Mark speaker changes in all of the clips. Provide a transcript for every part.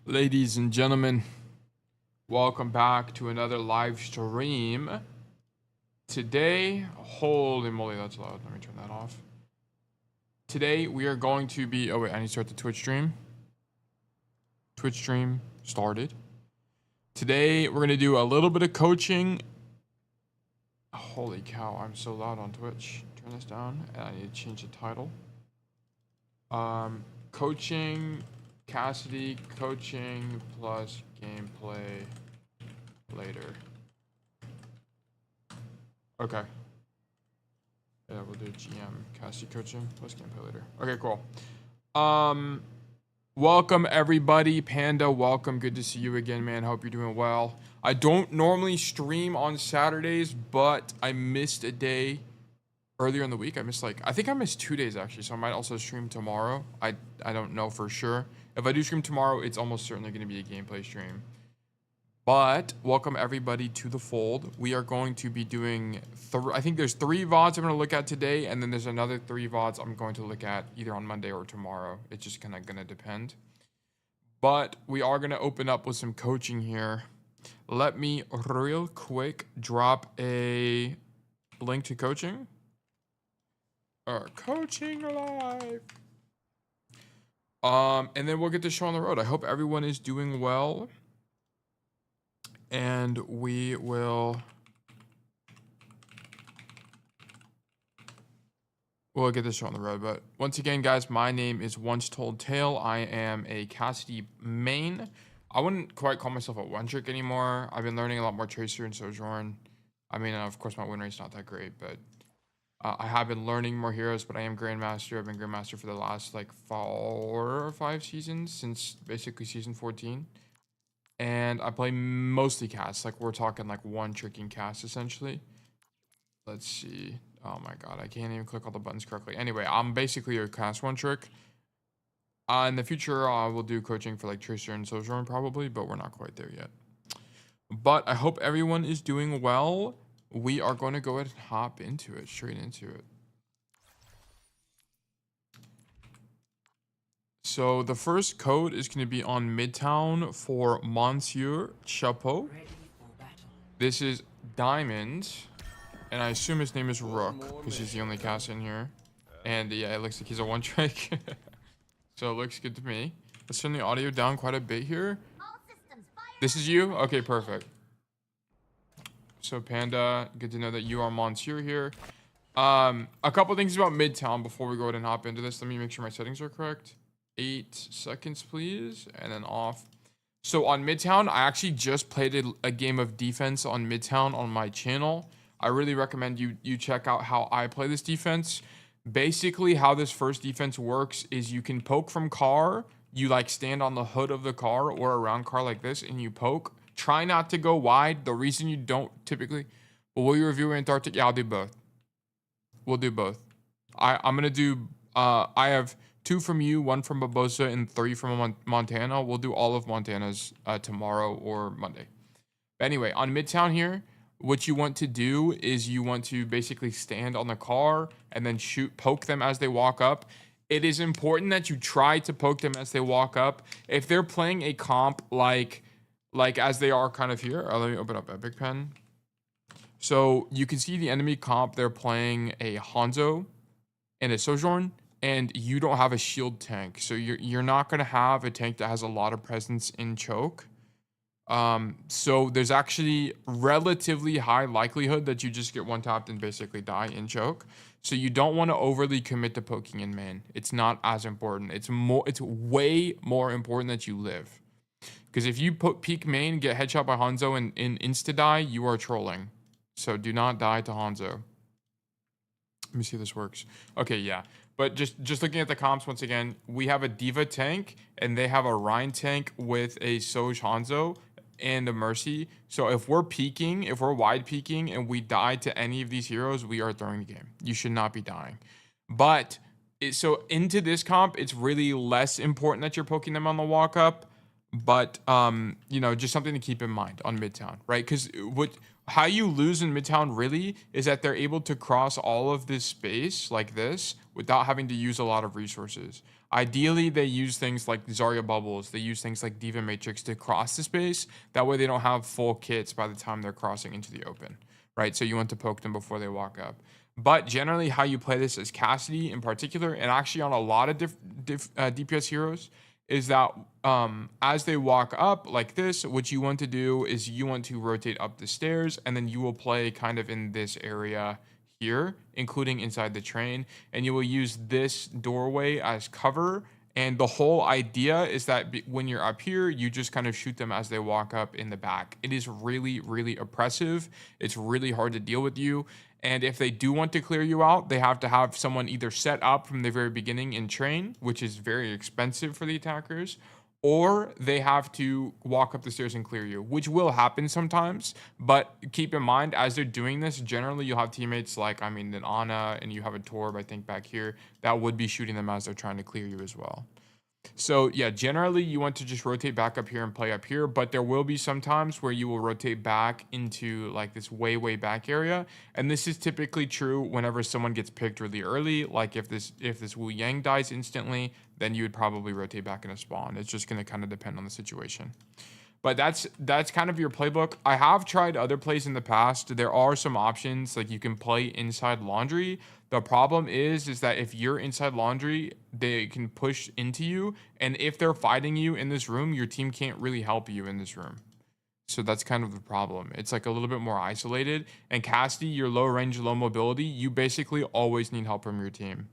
Speaker 1: Ladies and gentlemen, welcome back to another live stream. Today, holy moly, that's loud. Let me turn that off. Today, we are going to be, oh wait, I need to start the Twitch stream. Twitch stream started. Today, we're going to do a little bit of coaching. Holy cow, I'm so loud on Twitch. Turn this down, and I need to change the title. Coaching, Cassidy, coaching plus gameplay later. Okay. Yeah, we'll do GM, Cassidy coaching plus gameplay later. Okay, cool. Welcome everybody. Panda, welcome. Good to see you again, man. Hope you're doing well. I don't normally stream on Saturdays, but I missed a day earlier in the week. I think I missed 2 days actually, so I might also stream tomorrow. I don't know for sure. If I do stream tomorrow, it's almost certainly going to be a gameplay stream. But welcome everybody to the fold. We are going to be doing, I think there's 3 VODs I'm going to look at today, and then there's another 3 VODs I'm going to look at either on Monday or tomorrow. It's just kind of going to depend. But we are going to open up with some coaching here. Let me real quick drop a link to coaching. Coaching live. And then we'll get the show on the road. I hope everyone is doing well. And we'll get this show on the road. But once again, guys, my name is Once Told Tale. I am a Cassidy main. I wouldn't quite call myself a one trick anymore. I've been learning a lot more Tracer and Sojourn. I mean, of course, my win rate's not that great, but I have been learning more heroes, but I am Grandmaster. I've been Grandmaster for the last like 4 or 5 seasons, since basically season 14. And I play mostly casts, like we're talking like one tricking cast essentially. Let's see. Oh my god, I can't even click all the buttons correctly. Anyway, I'm basically a cast one trick. In the future, I will do coaching for like Tracer and Sojourn probably, but we're not quite there yet. But I hope everyone is doing well. We are going to go ahead and hop into it, straight into it. So the first code is going to be on Midtown for Monsieur Chapeau. This is Diamond, and I assume his name is Rook, because he's the only cast in here. And yeah, it looks like he's a one trick. So it looks good to me. Let's turn the audio down quite a bit here. This is you? Okay, perfect. So Panda, good to know that you are Monsieur here. A couple things about Midtown before we go ahead and hop into this. Let me make sure my settings are correct. 8 seconds, please, and then off. So on Midtown, I actually just played a game of defense on Midtown on my channel. I really recommend you check out how I play this defense. Basically, how this first defense works is you can poke from car. You like stand on the hood of the car or around car like this, and you poke. Try not to go wide. The reason you don't typically, well, will you review Antarctic? Yeah, I'll do both. We'll do both. I'm gonna do. I have 2 from you, 1 from Barbosa, and 3 from Montana. We'll do all of Montana's tomorrow or Monday. But anyway, on Midtown here, what you want to do is you want to basically stand on the car and then poke them as they walk up. It is important that you try to poke them as they walk up. If they're playing a comp like as they are kind of here. Let me open up Epic Pen. So you can see the enemy comp. They're playing a Hanzo and a Sojourn, and you don't have a shield tank. So you're not going to have a tank that has a lot of presence in choke. So there's actually relatively high likelihood that you just get one tapped and basically die in choke. So you don't want to overly commit to poking in main. It's not as important. It's way more important that you live. Because if you peek main, get headshot by Hanzo and insta die, you are trolling. So do not die to Hanzo. Let me see if this works. Okay, yeah. But just looking at the comps once again, we have a Diva tank and they have a Rhine tank with a Soj Hanzo and a Mercy. So if we're wide peeking and we die to any of these heroes, we are throwing the game. You should not be dying. But so into this comp, it's really less important that you're poking them on the walk up. But you know, just something to keep in mind on Midtown, right? Because how you lose in Midtown really is that they're able to cross all of this space like this without having to use a lot of resources. Ideally, they use things like Zarya bubbles. They use things like Diva Matrix to cross the space. That way they don't have full kits by the time they're crossing into the open, right? So you want to poke them before they walk up. But generally, how you play this as Cassidy in particular, and actually on a lot of DPS heroes, is that as they walk up like this, what you want to do is you want to rotate up the stairs, and then you will play kind of in this area here, including inside the train, and you will use this doorway as cover. And the whole idea is that when you're up here, you just kind of shoot them as they walk up in the back. It is really, really oppressive. It's really hard to deal with you. And if they do want to clear you out, they have to have someone either set up from the very beginning in train, which is very expensive for the attackers, or they have to walk up the stairs and clear you, which will happen sometimes. But keep in mind, as they're doing this, generally you'll have teammates like, I mean, an Ana, and you have a Torb, I think, back here, that would be shooting them as they're trying to clear you as well. So yeah, generally you want to just rotate back up here and play up here, but there will be some times where you will rotate back into like this way back area. And this is typically true whenever someone gets picked really early. Like if this Wu Yang dies instantly, then you would probably rotate back in a spawn. It's just going to kind of depend on the situation. But that's kind of your playbook. I have tried other plays in the past. There are some options, like you can play inside laundry. The problem is that if you're inside laundry, they can push into you. And if they're fighting you in this room, your team can't really help you in this room. So that's kind of the problem. It's like a little bit more isolated. And Cassidy, you're low range, low mobility. You basically always need help from your team.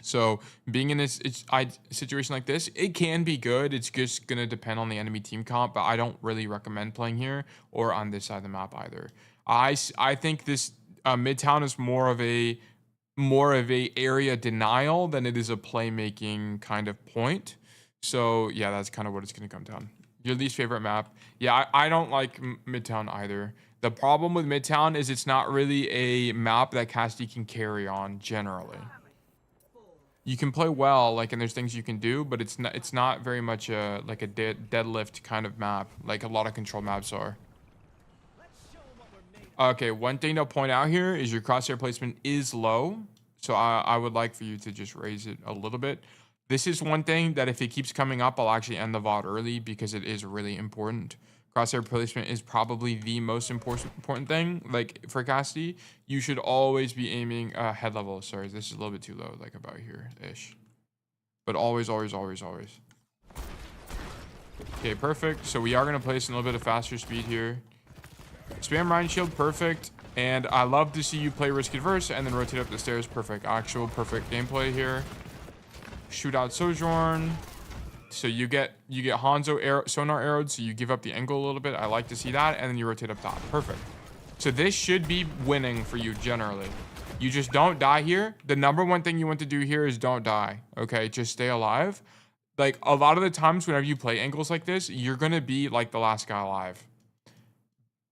Speaker 1: So being in this situation like this, it can be good. It's just going to depend on the enemy team comp, but I don't really recommend playing here or on this side of the map either. I think this Midtown is more of a area denial than it is a playmaking kind of point. So yeah, that's kind of what it's going to come down. Your least favorite map? Yeah, I don't like Midtown either. The problem with Midtown is it's not really a map that Cassidy can carry on generally. You can play well, like, and there's things you can do, but it's not very much like a deadlift kind of map, like a lot of control maps are. Okay, one thing to point out here is your crosshair placement is low, so I would like for you to just raise it a little bit. This is one thing that if it keeps coming up, I'll actually end the VOD early because it is really important. Crosshair placement is probably the most important thing. Like for Cassidy, you should always be aiming head level. Sorry, this is a little bit too low, like about here-ish. But always, always, always, always. Okay, perfect. So we are going to place in a little bit of faster speed here. Spam Rhine Shield, perfect. And I love to see you play risk adverse and then rotate up the stairs. Perfect. Actual perfect gameplay here. Shoot out Sojourn. So you get Hanzo sonar arrowed, so you give up the angle a little bit. I like to see that, and then you rotate up top. Perfect. So this should be winning for you generally. You just don't die here. The number one thing you want to do here is don't die. Okay, just stay alive. Like a lot of the times whenever you play angles like this, you're gonna be like the last guy alive.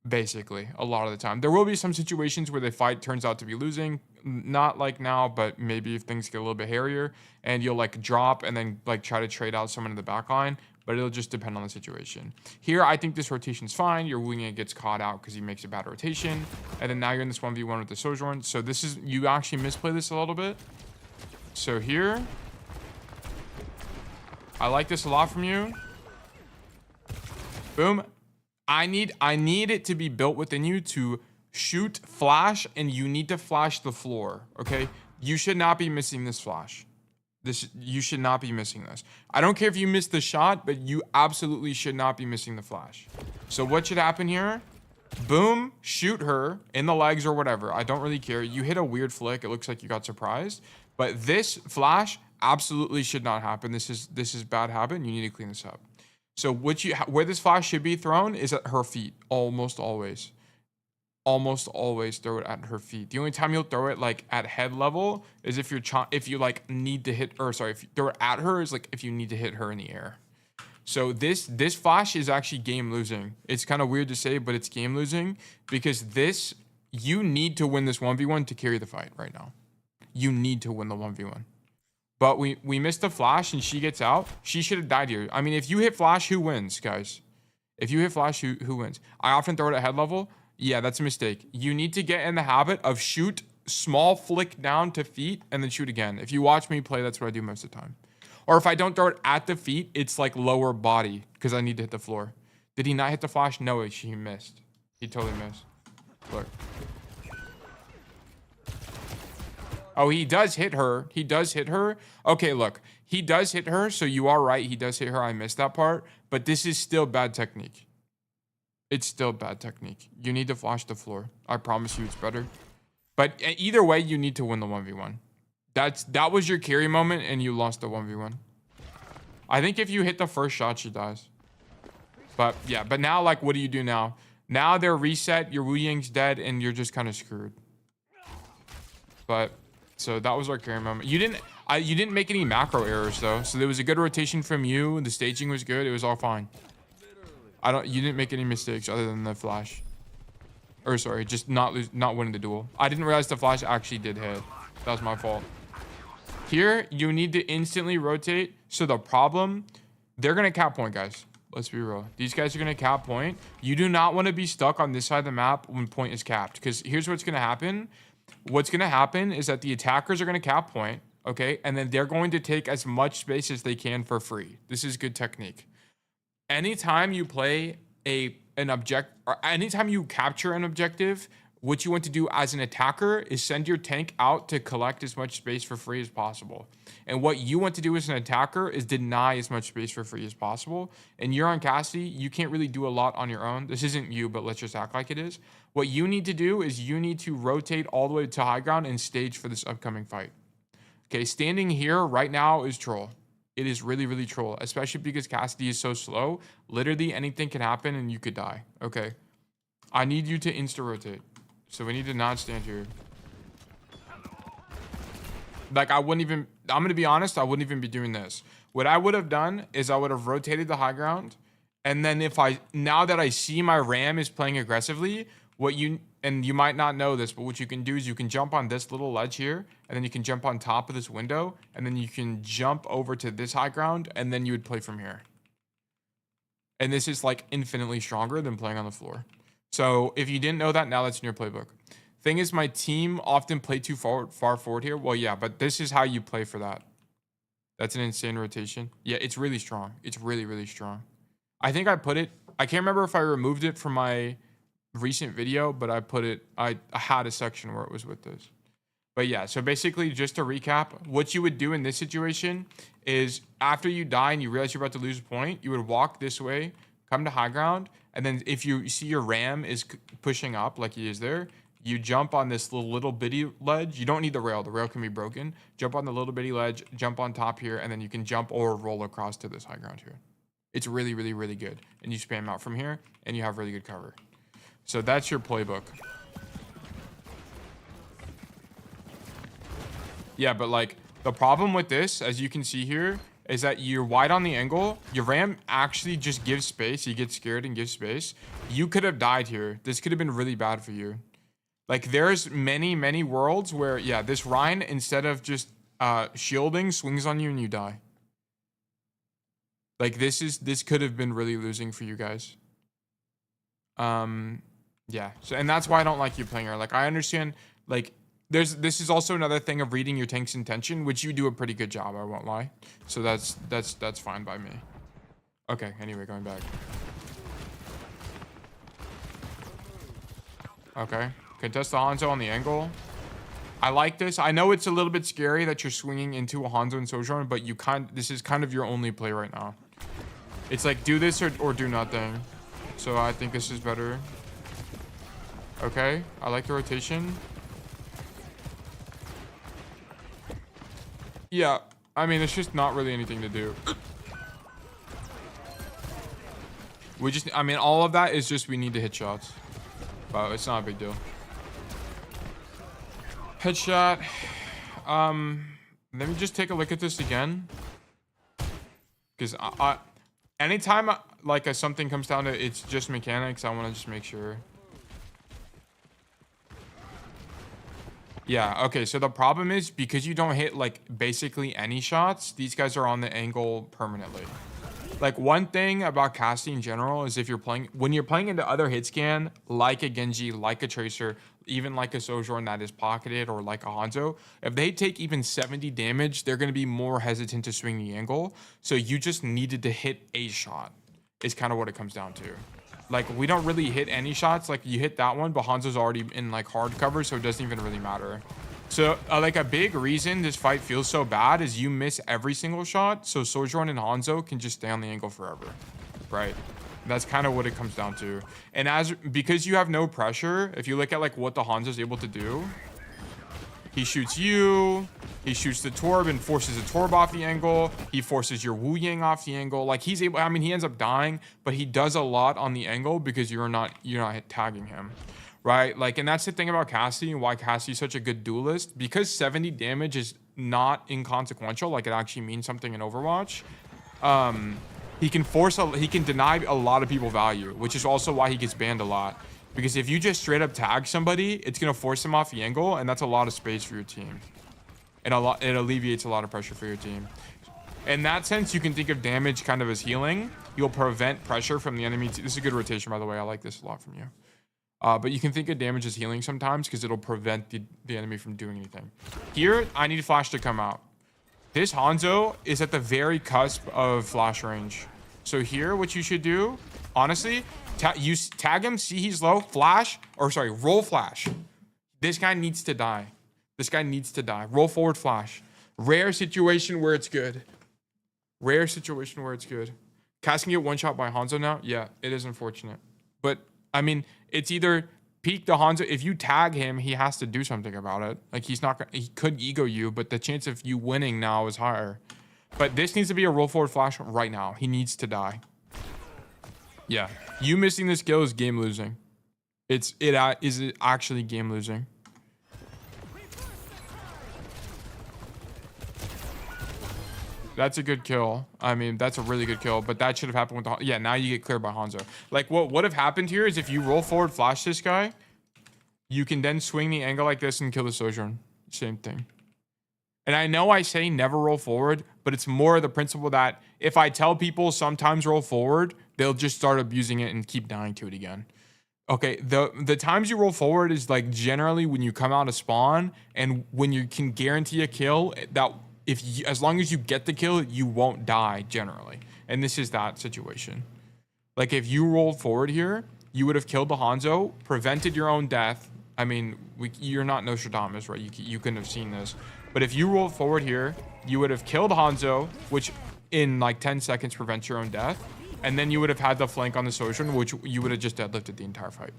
Speaker 1: Basically, a lot of the time. There will be some situations where the fight turns out to be losing. Not like now, but maybe if things get a little bit hairier and you'll like drop and then like try to trade out someone in the back line, but it'll just depend on the situation. Here, I think this rotation's fine. Your wingman gets caught out because he makes a bad rotation. And then now you're in this 1v1 with the Sojourn. So this is, you actually misplay this a little bit. So here, I like this a lot from you. Boom. I need it to be built within you to shoot, flash, and you need to flash the floor, okay? You should not be missing this flash. You should not be missing this. I don't care if you miss the shot, but you absolutely should not be missing the flash. So what should happen here? Boom, shoot her in the legs or whatever. I don't really care. You hit a weird flick. It looks like you got surprised. But this flash absolutely should not happen. This is bad habit, and you need to clean this up. So where this flash should be thrown is at her feet, almost always. Almost always throw it at her feet. The only time you'll throw it like at head level is if you like need to hit, or sorry, if you throw it at her is like if you need to hit her in the air. So this flash is actually game losing. It's kind of weird to say, but it's game losing because you need to win this 1v1 to carry the fight right now. You need to win the 1v1. But we missed the flash and she gets out. She should have died here. I mean, if you hit flash, who wins, guys? If you hit flash, who wins? I often throw it at head level. Yeah, that's a mistake. You need to get in the habit of shoot, small flick down to feet and then shoot again. If you watch me play, that's what I do most of the time. Or if I don't throw it at the feet, it's like lower body because I need to hit the floor. Did he not hit the flash? No, he missed. He totally missed. Look. Oh, he does hit her. He does hit her. Okay, look. He does hit her, so you are right. He does hit her. I missed that part. But this is still bad technique. It's still bad technique. You need to flash the floor. I promise you it's better. But either way, you need to win the 1v1. That was your carry moment, and you lost the 1v1. I think if you hit the first shot, she dies. But yeah, but now, like, what do you do now? Now they're reset, your Wu Ying's dead, and you're just kind of screwed. But, so that was our carry moment. You didn't make any macro errors, though. So there was a good rotation from you. The staging was good. It was all fine. You didn't make any mistakes other than the flash. Or sorry, just not winning the duel. I didn't realize the flash actually did hit. That was my fault. Here, you need to instantly rotate. So the problem, they're going to cap point, guys. Let's be real. These guys are going to cap point. You do not want to be stuck on this side of the map when point is capped. Because here's what's going to happen. What's going to happen is that the attackers are going to cap point. Okay? And then they're going to take as much space as they can for free. This is good technique. Anytime you play an object, or anytime you capture an objective, what you want to do as an attacker is send your tank out to collect as much space for free as possible. And what you want to do as an attacker is deny as much space for free as possible. And you're on Cassidy, you can't really do a lot on your own. This isn't you, but let's just act like it is. What you need to do is you need to rotate all the way to high ground and stage for this upcoming fight. Okay, standing here right now is troll. It is really, really troll, especially because Cassidy is so slow. Literally anything can happen and you could die. Okay, I need you to insta-rotate. So we need to not stand here. Like, I'm going to be honest, I wouldn't even be doing this. What I would have done is I would have rotated the high ground. And then now that I see my ram is playing aggressively, and you might not know this, but what you can do is you can jump on this little ledge here, and then you can jump on top of this window, and then you can jump over to this high ground, and then you would play from here. And this is like infinitely stronger than playing on the floor. So if you didn't know that, now that's in your playbook. Thing is, my team often play too far forward here. Well, yeah, but this is how you play for that. That's an insane rotation. Yeah, it's really strong. It's really, really strong. I think I put it, I can't remember if I removed it from my recent video, but I put it, I had a section where it was with this. But yeah, so basically, just to recap, what you would do in this situation is after you die and you realize you're about to lose a point, you would walk this way, come to high ground, and then if you see your ram is pushing up like he is there, you jump on this little bitty ledge. You don't need the rail. The rail can be broken. Jump on the little bitty ledge, jump on top here, and then you can jump or roll across to this high ground here. It's really, really, really good. And you spam out from here, and you have really good cover. So that's your playbook. Yeah, but like the problem with this, as you can see here, is that you're wide on the angle. Your ram actually just gives space. He gets scared and gives space. You could have died here. This could have been really bad for you. Like there's many, many worlds where, yeah, this Rhine, instead of just shielding, swings on you and you die. Like this could have been really losing for you guys. Yeah. So, and that's why I don't like you playing her. Like I understand, like this is also another thing of reading your tank's intention, which you do a pretty good job, I won't lie. So that's fine by me. Okay, anyway, going back. Okay. Contest the Hanzo on the angle. I like this. I know it's a little bit scary that you're swinging into a Hanzo and Sojourn, but this is kind of your only play right now. It's like do this or do nothing. So I think this is better. Okay, I like the rotation. Yeah, I mean, it's just not really anything to do. I mean, all of that is just we need to hit shots. But it's not a big deal. Headshot. Let me just take a look at this again. Because anytime like something comes down to it's just mechanics, I want to just make sure. Yeah, okay, so the problem is because you don't hit like basically any shots, these guys are on the angle permanently. Like, one thing about casting in general is when you're playing into other hit scan, like a Genji, like a Tracer, even like a Sojourn that is pocketed, or like a Hanzo, if they take even 70 damage, they're going to be more hesitant to swing the angle. So you just needed to hit a shot is kind of what it comes down to. Like, we don't really hit any shots. Like, you hit that one, but Hanzo's already in like hard cover, so it doesn't even really matter. So like a big reason this fight feels so bad is you miss every single shot, so Sojourn and Hanzo can just stay on the angle forever, right? That's kind of what it comes down to. And because you have no pressure, if you look at like what the Hanzo's able to do, he shoots you, he shoots the Torb and forces a Torb off the angle, he forces your Wu Yang off the angle. Like, he's able, I mean, he ends up dying, but he does a lot on the angle because you're not tagging him. Right? Like, and that's the thing about Cassie and why Cassie's such a good duelist. Because 70 damage is not inconsequential, like it actually means something in Overwatch. He can deny a lot of people value, which is also why he gets banned a lot. Because if you just straight up tag somebody, it's gonna force them off the angle, and that's a lot of space for your team. And it alleviates a lot of pressure for your team. In that sense, you can think of damage kind of as healing. You'll prevent pressure from the enemy. This is a good rotation, by the way. I like this a lot from you. But you can think of damage as healing sometimes because it'll prevent the enemy from doing anything. Here, I need Flash to come out. This Hanzo is at the very cusp of Flash range. So here, what you should do, honestly, you tag him, see he's low, roll Flash. This guy needs to die. This guy needs to die. Roll forward Flash. Rare situation where it's good. Rare situation where it's good. Cass can get one shot by Hanzo now. Yeah, it is unfortunate. But, I mean, it's either peek the Hanzo. If you tag him, he has to do something about it. Like, he could ego you, but the chance of you winning now is higher. But this needs to be a roll forward Flash right now. He needs to die. Yeah. You missing this kill is game losing. It is actually game losing. That's a good kill. I mean, that's a really good kill, but that should have happened with the... Yeah, now you get cleared by Hanzo. Like, what would have happened here is if you roll forward Flash this guy, you can then swing the angle like this and kill the Sojourn. Same thing. And I know I say never roll forward, but it's more the principle that if I tell people sometimes roll forward, they'll just start abusing it and keep dying to it again. Okay, the times you roll forward is like generally when you come out of spawn and when you can guarantee a kill that... as long as you get the kill, you won't die generally. And this is that situation. Like, if you rolled forward here, you would have killed the Hanzo, prevented your own death. I mean, you're not Nostradamus, right? You couldn't have seen this. But if you rolled forward here, you would have killed Hanzo, which in like 10 seconds prevents your own death. And then you would have had the flank on the Sojourn, which you would have just deadlifted the entire fight.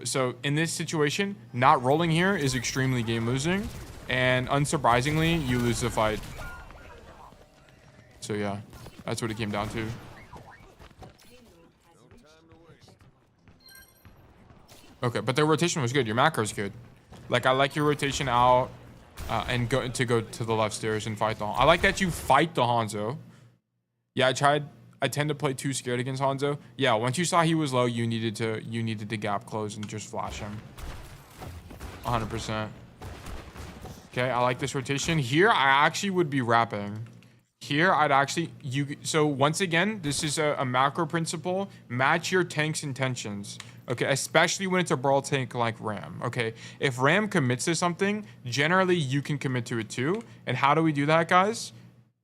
Speaker 1: So in this situation, not rolling here is extremely game losing. And unsurprisingly, you lose the fight. So yeah, that's what it came down to. Okay, but the rotation was good. Your macro's good. Like, I like your rotation out and go to the left stairs and fight the... I like that you fight the Hanzo. Yeah, I tend to play too scared against Hanzo. Yeah, once you saw he was low, you needed to gap close and just flash him. 100%. Okay, I like this rotation. Here, I actually would be wrapping. Here, I'd actually... So, once again, this is a macro principle. Match your tank's intentions. Okay, especially when it's a brawl tank like Ram. Okay, if Ram commits to something, generally, you can commit to it too. And how do we do that, guys?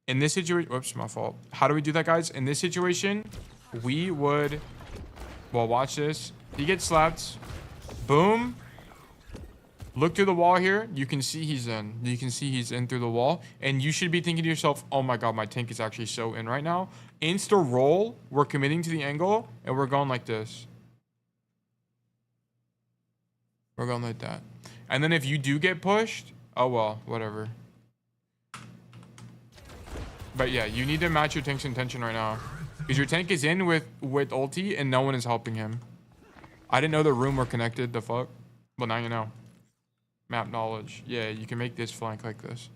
Speaker 1: In this situation... Whoops, my fault. How do we do that, guys? In this situation, we would... Well, watch this. He gets slapped. Boom. Look through the wall here. You can see he's in. You can see he's in through the wall. And you should be thinking to yourself, oh my god, my tank is actually so in right now. Insta roll. We're committing to the angle. And we're going like this. We're going like that. And then if you do get pushed, oh well, whatever. But yeah, you need to match your tank's intention right now. Because your tank is in with ulti and no one is helping him. I didn't know the room were connected. The fuck? Well, now you know. Map knowledge. Yeah, you can make this flank like this.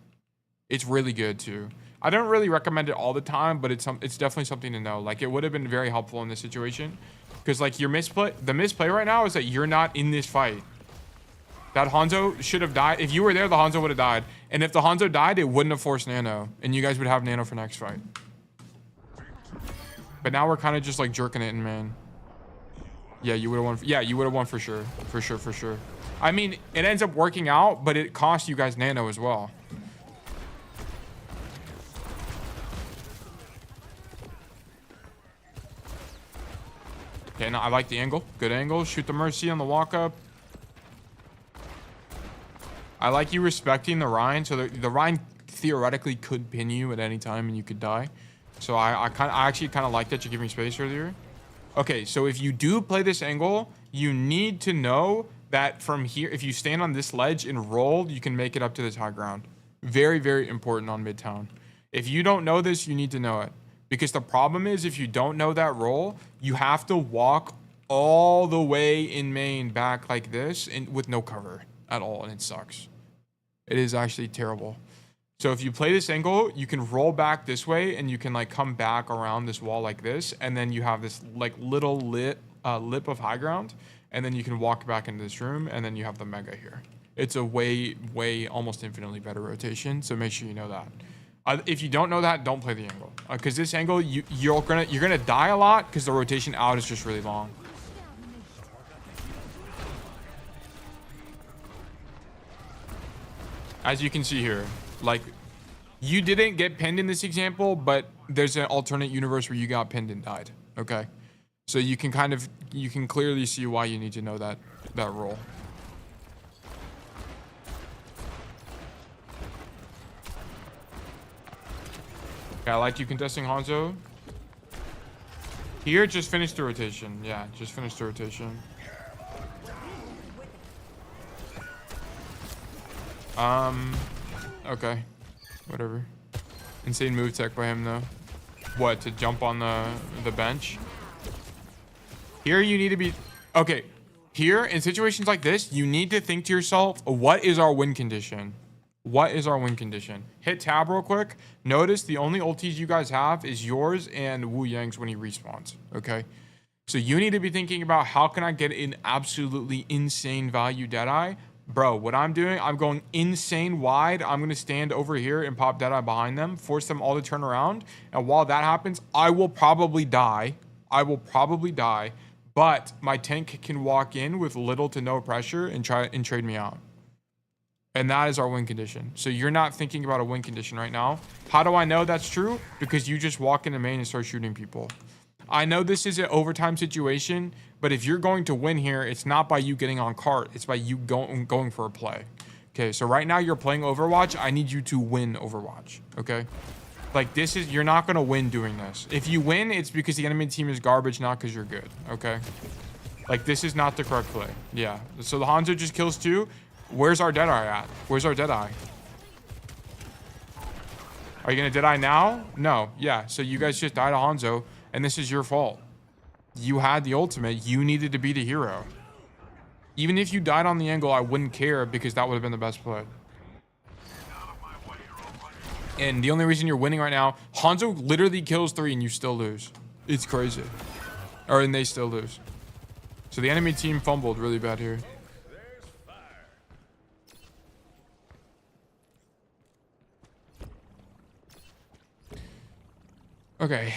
Speaker 1: It's really good too. I don't really recommend it all the time, but it's definitely something to know. Like, it would have been very helpful in this situation. Because like the misplay right now is that you're not in this fight. That Hanzo should have died. If you were there, the Hanzo would have died. And if the Hanzo died, it wouldn't have forced Nano. And you guys would have Nano for next fight. But now we're kind of just like jerking it in main. Yeah, you would have won. Yeah, you would have won for sure. For sure, for sure. I mean, it ends up working out, but it costs you guys nano as well. Okay, now I like the angle. Good angle. Shoot the Mercy on the walk up. I like you respecting the Rhine. So the Rhine theoretically could pin you at any time and you could die. So I actually kind of like that you're giving space earlier. Okay, so if you do play this angle, you need to know that from here, if you stand on this ledge and roll, you can make it up to this high ground. Very, very important on Midtown. If you don't know this, you need to know it. Because the problem is, if you don't know that roll, you have to walk all the way in main back like this and with no cover at all, and it sucks. It is actually terrible. So if you play this angle, you can roll back this way and you can like come back around this wall like this, and then you have this like little lip of high ground, and then you can walk back into this room, and then you have the mega here. It's a way almost infinitely better rotation, so make sure you know that. If you don't know that, don't play the angle, because this angle you're gonna die a lot because the rotation out is just really long. As you can see here, like, you didn't get pinned in this example, but there's an alternate universe where you got pinned and died. Okay, so you can clearly see why you need to know that role. Okay, I like you contesting Hanzo. Here, just finish the rotation. Yeah, just finish the rotation. Okay. Whatever. Insane move tech by him, though. What, to jump on the bench? Here, you need to be... Okay. Here, in situations like this, you need to think to yourself, what is our win condition? What is our win condition? Hit tab real quick. Notice the only ultis you guys have is yours and Wu Yang's when he respawns, okay? So you need to be thinking about, how can I get an absolutely insane value Deadeye? Bro, what I'm doing, I'm going insane wide. I'm going to stand over here and pop Deadeye behind them, force them all to turn around. And while that happens, I will probably die. But my tank can walk in with little to no pressure and try and trade me out. And that is our win condition. So you're not thinking about a win condition right now. How do I know that's true? Because you just walk into main and start shooting people. I know this is an overtime situation, but if you're going to win here, it's not by you getting on cart. It's by you going for a play. Okay, so right now you're playing Overwatch. I need you to win Overwatch, okay? Like, this is, you're not going to win doing this. If you win, it's because the enemy team is garbage, not because you're good, okay? Like, this is not the correct play. Yeah, so the Hanzo just kills 2. Where's our Deadeye at? Where's our Deadeye? Are you going to Deadeye now? No. Yeah, so you guys just died to Hanzo, and this is your fault. You had the ultimate. You needed to be the hero. Even if you died on the angle, I wouldn't care, because that would have been the best play. And the only reason you're winning right now, Hanzo literally kills 3 and you still lose. It's crazy. And they still lose. So the enemy team fumbled really bad here. Okay,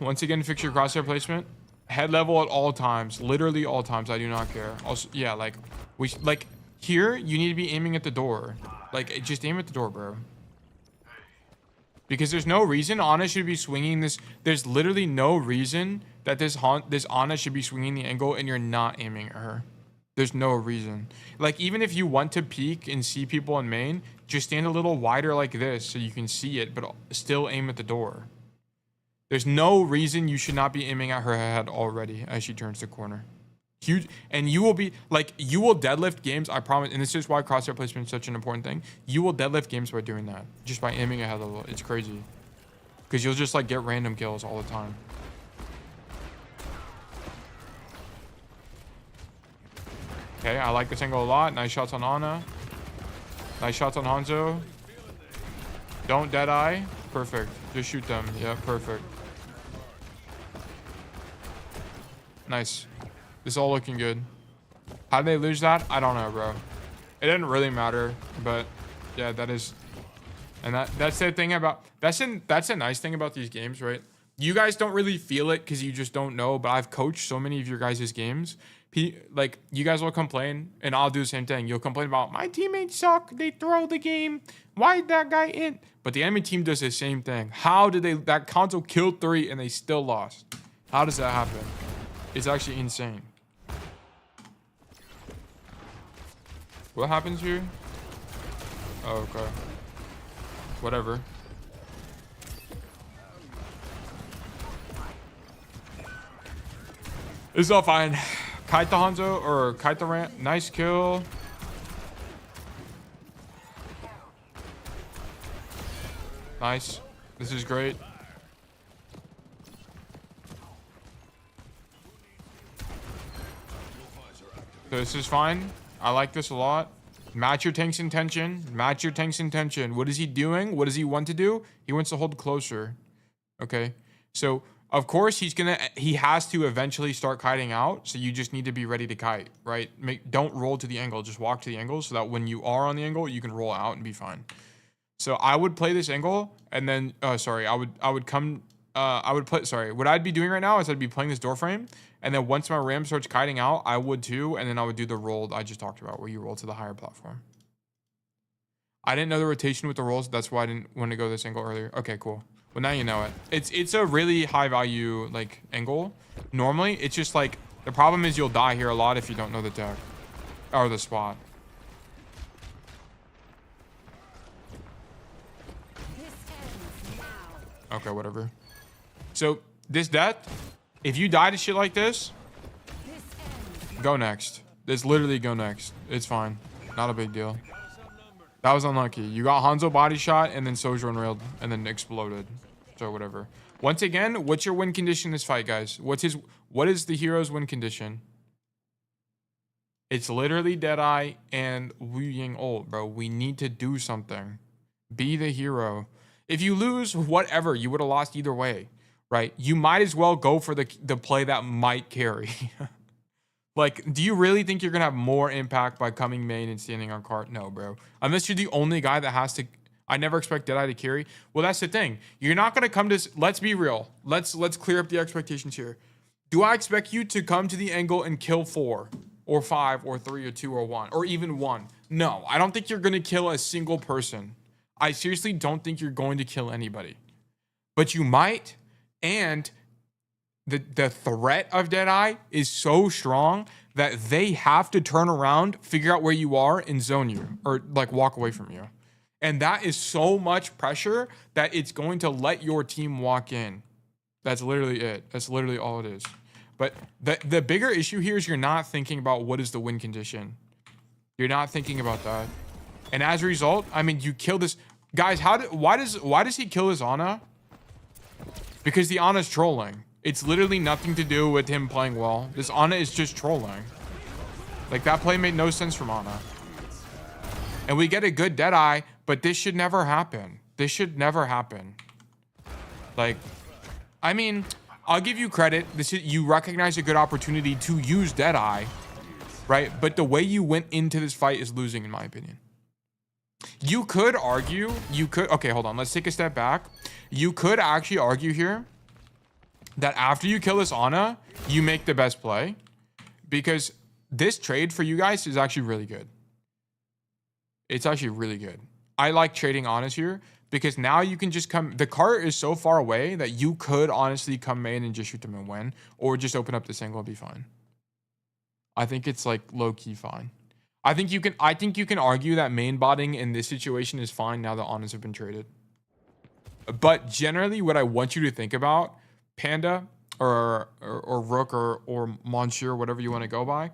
Speaker 1: once again, fix your crosshair placement. Head level at all times, literally all times. I do not care. Also, yeah, like here, you need to be aiming at the door. Like, just aim at the door, bro. Because there's no reason Ana should be swinging this. There's literally no reason that this Ana should be swinging the angle and you're not aiming at her. There's no reason. Like, even if you want to peek and see people in main, just stand a little wider like this so you can see it, but still aim at the door. There's no reason you should not be aiming at her head already as she turns the corner. Huge, and you will be like, you will deadlift games, I promise. And this is why crosshair placement is such an important thing. You will deadlift games by doing that, just by aiming ahead a little. It's crazy, because you'll just like get random kills all the time. Okay, I like this angle a lot. Nice shots on Ana. Nice shots on Hanzo. Don't Deadeye. Perfect. Just shoot them. Yeah, perfect. Nice. This is all looking good. How did they lose that? I don't know, bro. It didn't really matter, but yeah, that is, and that's the thing about, that's a nice thing about these games, right? You guys don't really feel it because you just don't know, but I've coached so many of your guys' games. Like, you guys will complain, and I'll do the same thing. You'll complain about, my teammates suck, they throw the game, why did that guy in? But the enemy team does the same thing. How did that console killed 3 and they still lost? How does that happen? It's actually insane. What happens here? Oh, okay. Whatever. It's all fine. Kite the Hanzo or kite the ramp. Nice kill. Nice. This is great. So this is fine. I like this a lot. Match your tank's intention. Match your tank's intention. What is he doing? What does he want to do? He wants to hold closer. Okay. So, of course, he has to eventually start kiting out. So you just need to be ready to kite, right? Don't roll to the angle. Just walk to the angle so that when you are on the angle, you can roll out and be fine. So I would play this angle and then, sorry, what I'd be doing right now is I'd be playing this door frame. And then once my ram starts kiting out, I would too. And then I would do the roll I just talked about where you roll to the higher platform. I didn't know the rotation with the rolls. That's why I didn't want to go this angle earlier. Okay, cool. Well, now you know it. It's a really high value like angle. Normally, it's just like the problem is you'll die here a lot if you don't know the deck or the spot. Okay, whatever. So this death, if you die to shit like this, go next. It's literally go next. It's fine. Not a big deal. That was unlucky. You got Hanzo body shot and then Sojourn railed and then exploded. So whatever. Once again, what's your win condition in this fight, guys? What is the hero's win condition? It's literally Deadeye and Wu Ying ult, bro. We need to do something. Be the hero. If you lose, whatever, you would have lost either way, right? You might as well go for the play that might carry. Like, do you really think you're going to have more impact by coming main and standing on cart? No, bro. Unless you're the only guy that has to... I never expect Deadeye to carry. Well, that's the thing. You're not going to come to... Let's be real. Let's clear up the expectations here. Do I expect you to come to the angle and kill 4 or 5 or 3 or 2 or 1 or even 1? No, I don't think you're going to kill a single person. I seriously don't think you're going to kill anybody. But you might, and... The threat of Deadeye is so strong that they have to turn around, figure out where you are, and zone you, or like walk away from you. And that is so much pressure that it's going to let your team walk in. That's literally it. That's literally all it is. But the bigger issue here is you're not thinking about what is the win condition. You're not thinking about that. And as a result, I mean, you kill this guys. Why does he kill his Ana? Because the Ana's trolling. It's literally nothing to do with him playing well. This Ana is just trolling. Like, that play made no sense from Ana. And we get a good Deadeye, but this should never happen. This should never happen. Like, I mean, I'll give you credit. You recognize a good opportunity to use Deadeye, right? But the way you went into this fight is losing, in my opinion. You could argue, okay, hold on. Let's take a step back. You could actually argue here that after you kill this Ana, you make the best play, because this trade for you guys is actually really good. It's actually really good. I like trading Anas here because now you can just come. The cart is so far away that you could honestly come main and just shoot them and win, or just open up this angle and be fine. I think it's like low key fine. I think you can argue that main botting in this situation is fine now that Anas have been traded. But generally, what I want you to think about, Panda or Rook or Monsieur, whatever you want to go by,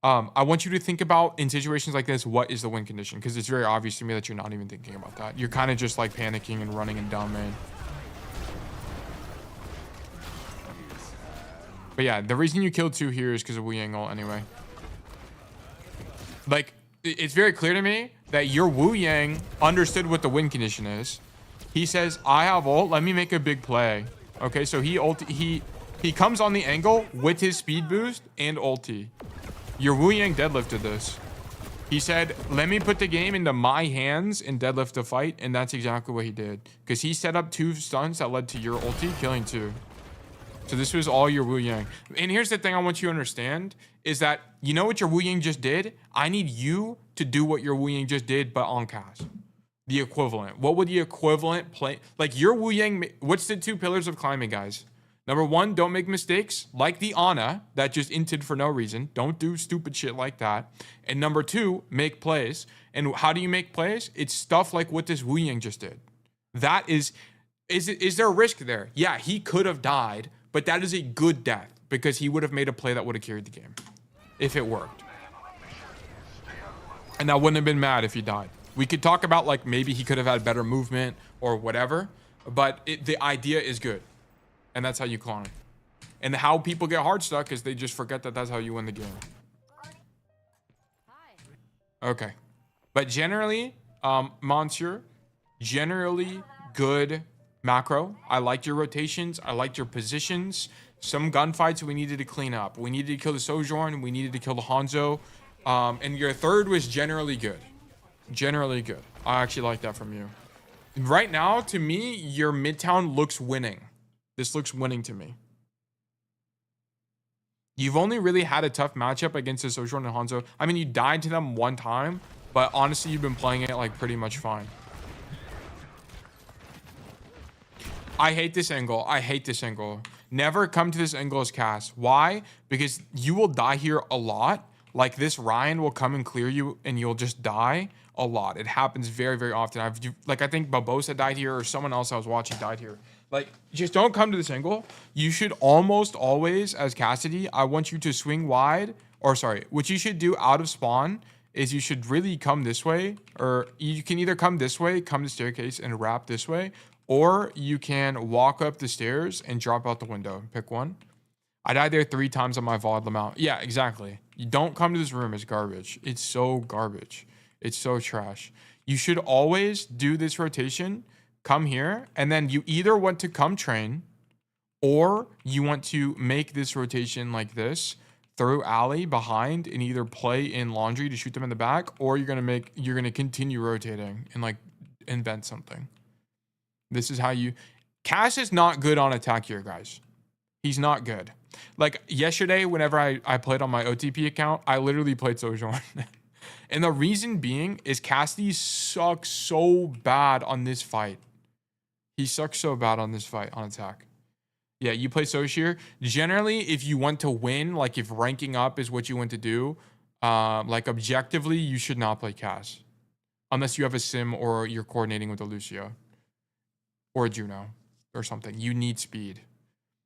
Speaker 1: I want you to think about, in situations like this, what is the win condition? Because it's very obvious to me that you're not even thinking about that. You're kind of just like panicking and running and dumb main. But yeah, the reason you killed 2 here is because of Wu Yang ult anyway. Like, it's very clear to me that your Wu Yang understood what the win condition is. He says, I have ult, let me make a big play. Okay, so he comes on the angle with his speed boost and ulti. Your Wu Yang deadlifted this. He said, let me put the game into my hands and deadlift the fight. And that's exactly what he did. Because he set up 2 stuns that led to your ulti killing 2. So this was all your Wu Yang. And here's the thing I want you to understand is that you know what your Wu Yang just did? I need you to do what your Wu Yang just did, but on cast. The equivalent. What would the equivalent play? Like your Wu Yang, what's the 2 pillars of climbing, guys? Number 1, don't make mistakes like the Ana that just inted for no reason. Don't do stupid shit like that. And number 2, make plays. And how do you make plays? It's stuff like what this Wu Yang just did. That is there a risk there? Yeah, he could have died, but that is a good death because he would have made a play that would have carried the game if it worked. And I wouldn't have been mad if he died. We could talk about like maybe he could have had better movement or whatever, but the idea is good. And that's how you clone it. And how people get hard stuck is they just forget that that's how you win the game. Okay. But generally, Monsieur, generally good macro. I liked your rotations. I liked your positions. Some gunfights we needed to clean up. We needed to kill the Sojourn. We needed to kill the Hanzo. And your third was generally good. Generally good. I actually like that from you. Right now, to me, your Midtown looks winning. This looks winning to me. You've only really had a tough matchup against the Sojourn and Hanzo. I mean, you died to them 1 time, but honestly, you've been playing it like pretty much fine. I hate this angle. I hate this angle. Never come to this angle as cast. Why? Because you will die here a lot. Like this Ryan will come and clear you and you'll just die a lot. It happens very, very often. I think Barbosa died here or someone else I was watching died here. Like, just don't come to this angle. You should almost always, as Cassidy, I want you to swing wide. Or sorry, what you should do out of spawn is you should really come this way. Or you can either come this way, come the staircase and wrap this way. Or you can walk up the stairs and drop out the window. Pick one. I died there 3 times on my VOD Lamau. Yeah, exactly. You don't come to this room. It's garbage. It's so garbage. It's so trash. You should always do this rotation. Come here. And then you either want to come train or you want to make this rotation like this. Throw alley behind and either play in laundry to shoot them in the back, or you're gonna continue rotating and like invent something. This is how you. Cass is not good on attack here, guys. He's not good. Like yesterday, whenever I played on my OTP account, I literally played Sojourn. And the reason being is Cassidy sucks so bad on this fight. He sucks so bad on this fight on attack. Yeah, you play Soshir. Generally, if you want to win, like if ranking up is what you want to do, like objectively, you should not play Cass. Unless you have a sim or you're coordinating with a Lucio. Or a Juno. Or something. You need speed.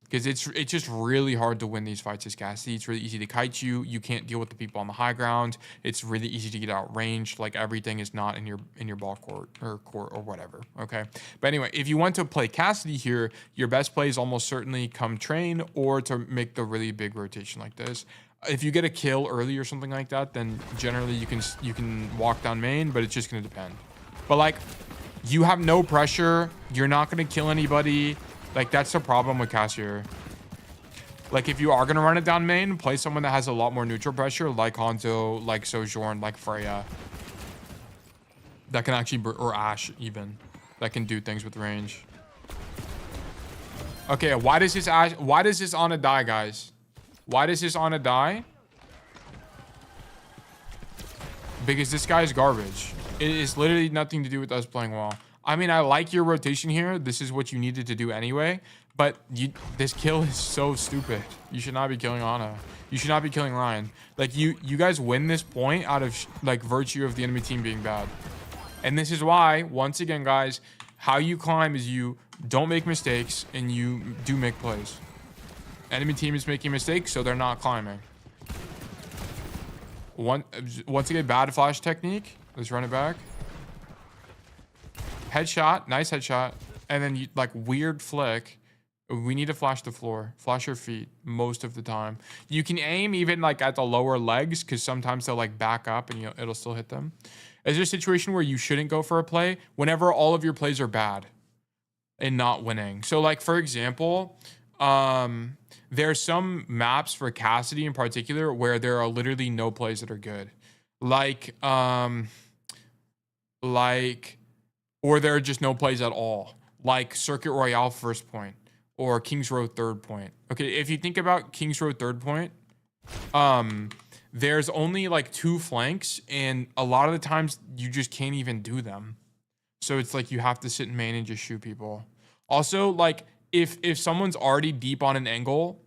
Speaker 1: Because it's just really hard to win these fights as Cassidy. It's really easy to kite you. You can't deal with the people on the high ground. It's really easy to get outranged. Like everything is not in your ball court or whatever. Okay. But anyway, if you want to play Cassidy here, your best play is almost certainly come train or to make the really big rotation like this. If you get a kill early or something like that, then generally you can walk down main, but it's just gonna depend. But like, you have no pressure. You're not gonna kill anybody. Like, that's the problem with Cassier. Like, if you are going to run it down main, play someone that has a lot more neutral pressure, like Hanzo, like Sojourn, like Freya. That can actually, or Ashe even, that can do things with range. Okay, why does this Ana die, guys? Why does this Ana die? Because this guy is garbage. It is literally nothing to do with us playing well. I mean, I like your rotation here. This is what you needed to do anyway. But this kill is so stupid. You should not be killing Ana. You should not be killing Ryan. Like, you guys win this point out of, like, virtue of the enemy team being bad. And this is why, once again, guys, how you climb is you don't make mistakes and you do make plays. Enemy team is making mistakes, so they're not climbing. Once again, bad flash technique. Let's run it back. Headshot, nice headshot, and then you, like, weird flick. We need to flash the floor, flash your feet most of the time. You can aim even like at the lower legs because sometimes they'll like back up and it'll still hit them. Is there a situation where you shouldn't go for a play? Whenever all of your plays are bad and not winning. So like, for example, there's some maps for Cassidy in particular where there are literally no plays that are good. like, or there are just no plays at all, like Circuit Royale first point or Kings Row third point. Okay, if you think about Kings Row third point, there's only like 2 flanks, and a lot of the times you just can't even do them. So it's like you have to sit in main and just shoot people. Also, like if someone's already deep on an angle,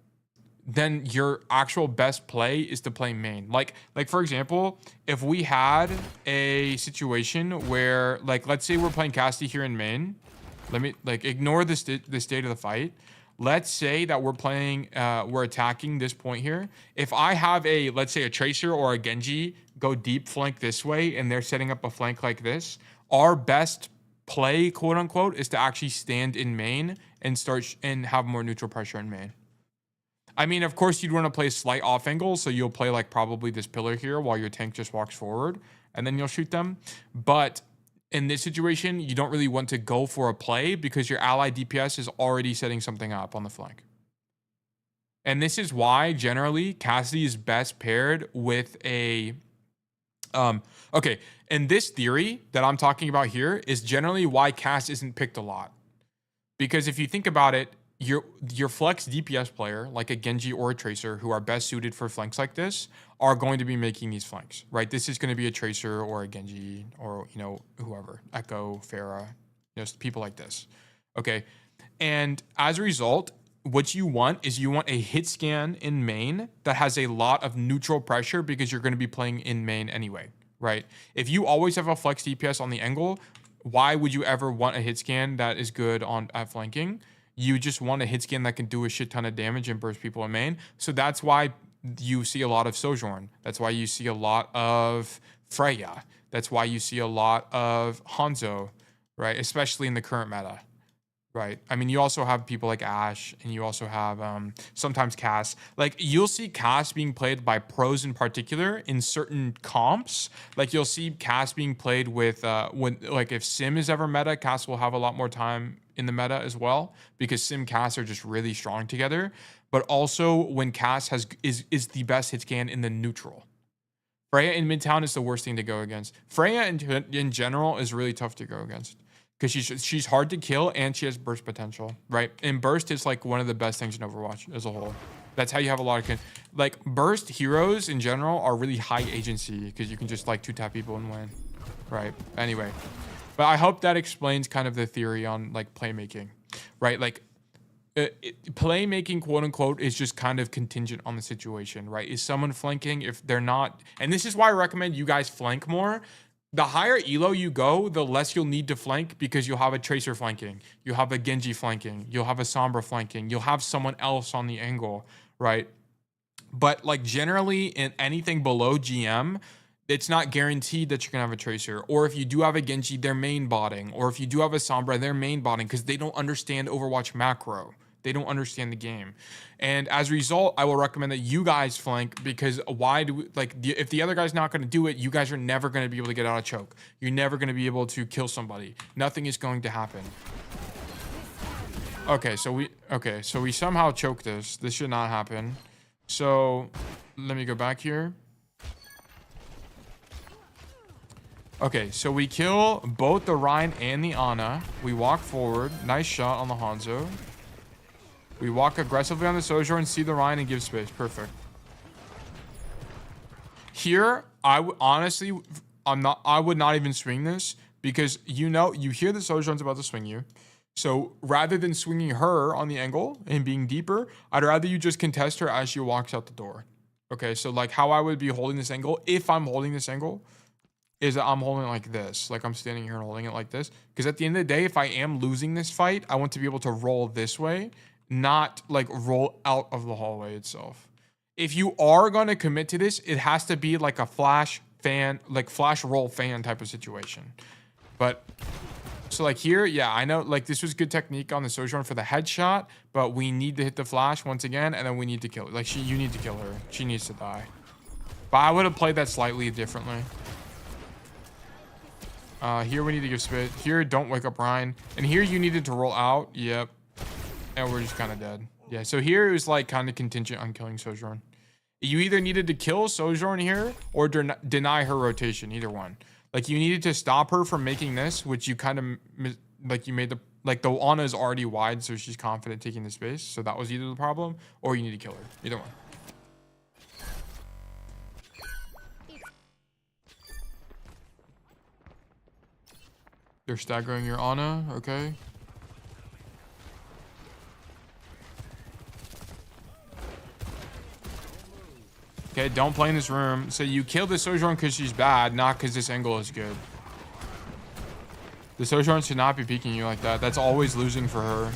Speaker 1: then your actual best play is to play main. Like for example, if we had a situation where, like, let's say we're playing Cassidy here in main. Let me, like, ignore the state of the fight. Let's say that we're playing, we're attacking this point here. If I have a, let's say a Tracer or a Genji go deep flank this way and they're setting up a flank like this, our best play, quote unquote, is to actually stand in main and start and have more neutral pressure in main. I mean, of course, you'd want to play slight off angle, so you'll play like probably this pillar here while your tank just walks forward, and then you'll shoot them. But in this situation, you don't really want to go for a play because your ally DPS is already setting something up on the flank. And this is why generally Cassidy is best paired with a okay, and this theory that I'm talking about here is generally why Cass isn't picked a lot. Because if you think about it, your flex DPS player, like a Genji or a Tracer, who are best suited for flanks like this, are going to be making these flanks, right? This is going to be a Tracer or a Genji or, you know, whoever, Echo, Pharah, just people like this, okay? And as a result, what you want is you want a hit scan in main that has a lot of neutral pressure because you're going to be playing in main anyway, right? If you always have a flex DPS on the angle, why would you ever want a hit scan that is good at flanking? You just want a hit scan that can do a shit ton of damage and burst people in main. So that's why you see a lot of Sojourn. That's why you see a lot of Freya. That's why you see a lot of Hanzo, right? Especially in the current meta, right? I mean, you also have people like Ashe, and you also have sometimes Cass. Like, you'll see Cass being played by pros in particular in certain comps. Like, you'll see Cass being played with, like, if Sim is ever meta, Cass will have a lot more time in the meta as well, because Sim Cass are just really strong together. But also when Cass is the best hit scan in the neutral. Freya in Midtown is the worst thing to go against. Freya in general is really tough to go against because she's hard to kill and she has burst potential, right? And burst is like one of the best things in Overwatch as a whole. That's how you have a lot of like burst heroes in general are really high agency because you can just like 2-tap people and win, right? Anyway. But I hope that explains kind of the theory on like playmaking, right? Like playmaking, quote unquote, is just kind of contingent on the situation, right? Is someone flanking? If they're not, and this is why I recommend you guys flank more. The higher elo you go, the less you'll need to flank because you'll have a Tracer flanking, you'll have a Genji flanking, you'll have a Sombra flanking, you'll have someone else on the angle, right? But like generally in anything below GM, it's not guaranteed that you're going to have a Tracer. Or if you do have a Genji, they're main botting. Or if you do have a Sombra, they're main botting because they don't understand Overwatch macro. They don't understand the game. And as a result, I will recommend that you guys flank because if the other guy's not going to do it, you guys are never going to be able to get out of choke. You're never going to be able to kill somebody. Nothing is going to happen. Okay, so we somehow choke this. This should not happen. So let me go back here. Okay, so we kill both the Rhine and the Ana. We walk forward. Nice shot on the Hanzo. We walk aggressively on the Sojourn, see the Rhine, and give space. Perfect. Here, I would not even swing this because you hear the Sojourn's about to swing you. So rather than swinging her on the angle and being deeper, I'd rather you just contest her as she walks out the door. Okay, so like how I would be holding this angle, if I'm holding this angle, is that I'm holding it like this. Like I'm standing here and holding it like this. Because at the end of the day, if I am losing this fight, I want to be able to roll this way, not like roll out of the hallway itself. If you are going to commit to this, it has to be like a flash roll fan type of situation. But so like here, yeah, I know like this was good technique on the Sojourn for the headshot, but we need to hit the flash once again, and then we need to kill her. Like you need to kill her. She needs to die. But I would have played that slightly differently. Here we need to give spit. Here, don't wake up Ryan. And here you needed to roll out. Yep. And we're just kind of dead. Yeah, so here it was like kind of contingent on killing Sojourn. You either needed to kill Sojourn here or deny her rotation, either one. Like, you needed to stop her from making this, which you kind of, like, you made the, like, the Ana is already wide, so she's confident taking the space. So that was either the problem, or you need to kill her. Either one. They're staggering your Ana, okay. Okay, don't play in this room. So you killed the Sojourn because she's bad, not because this angle is good. The Sojourn should not be peeking you like that. That's always losing for her.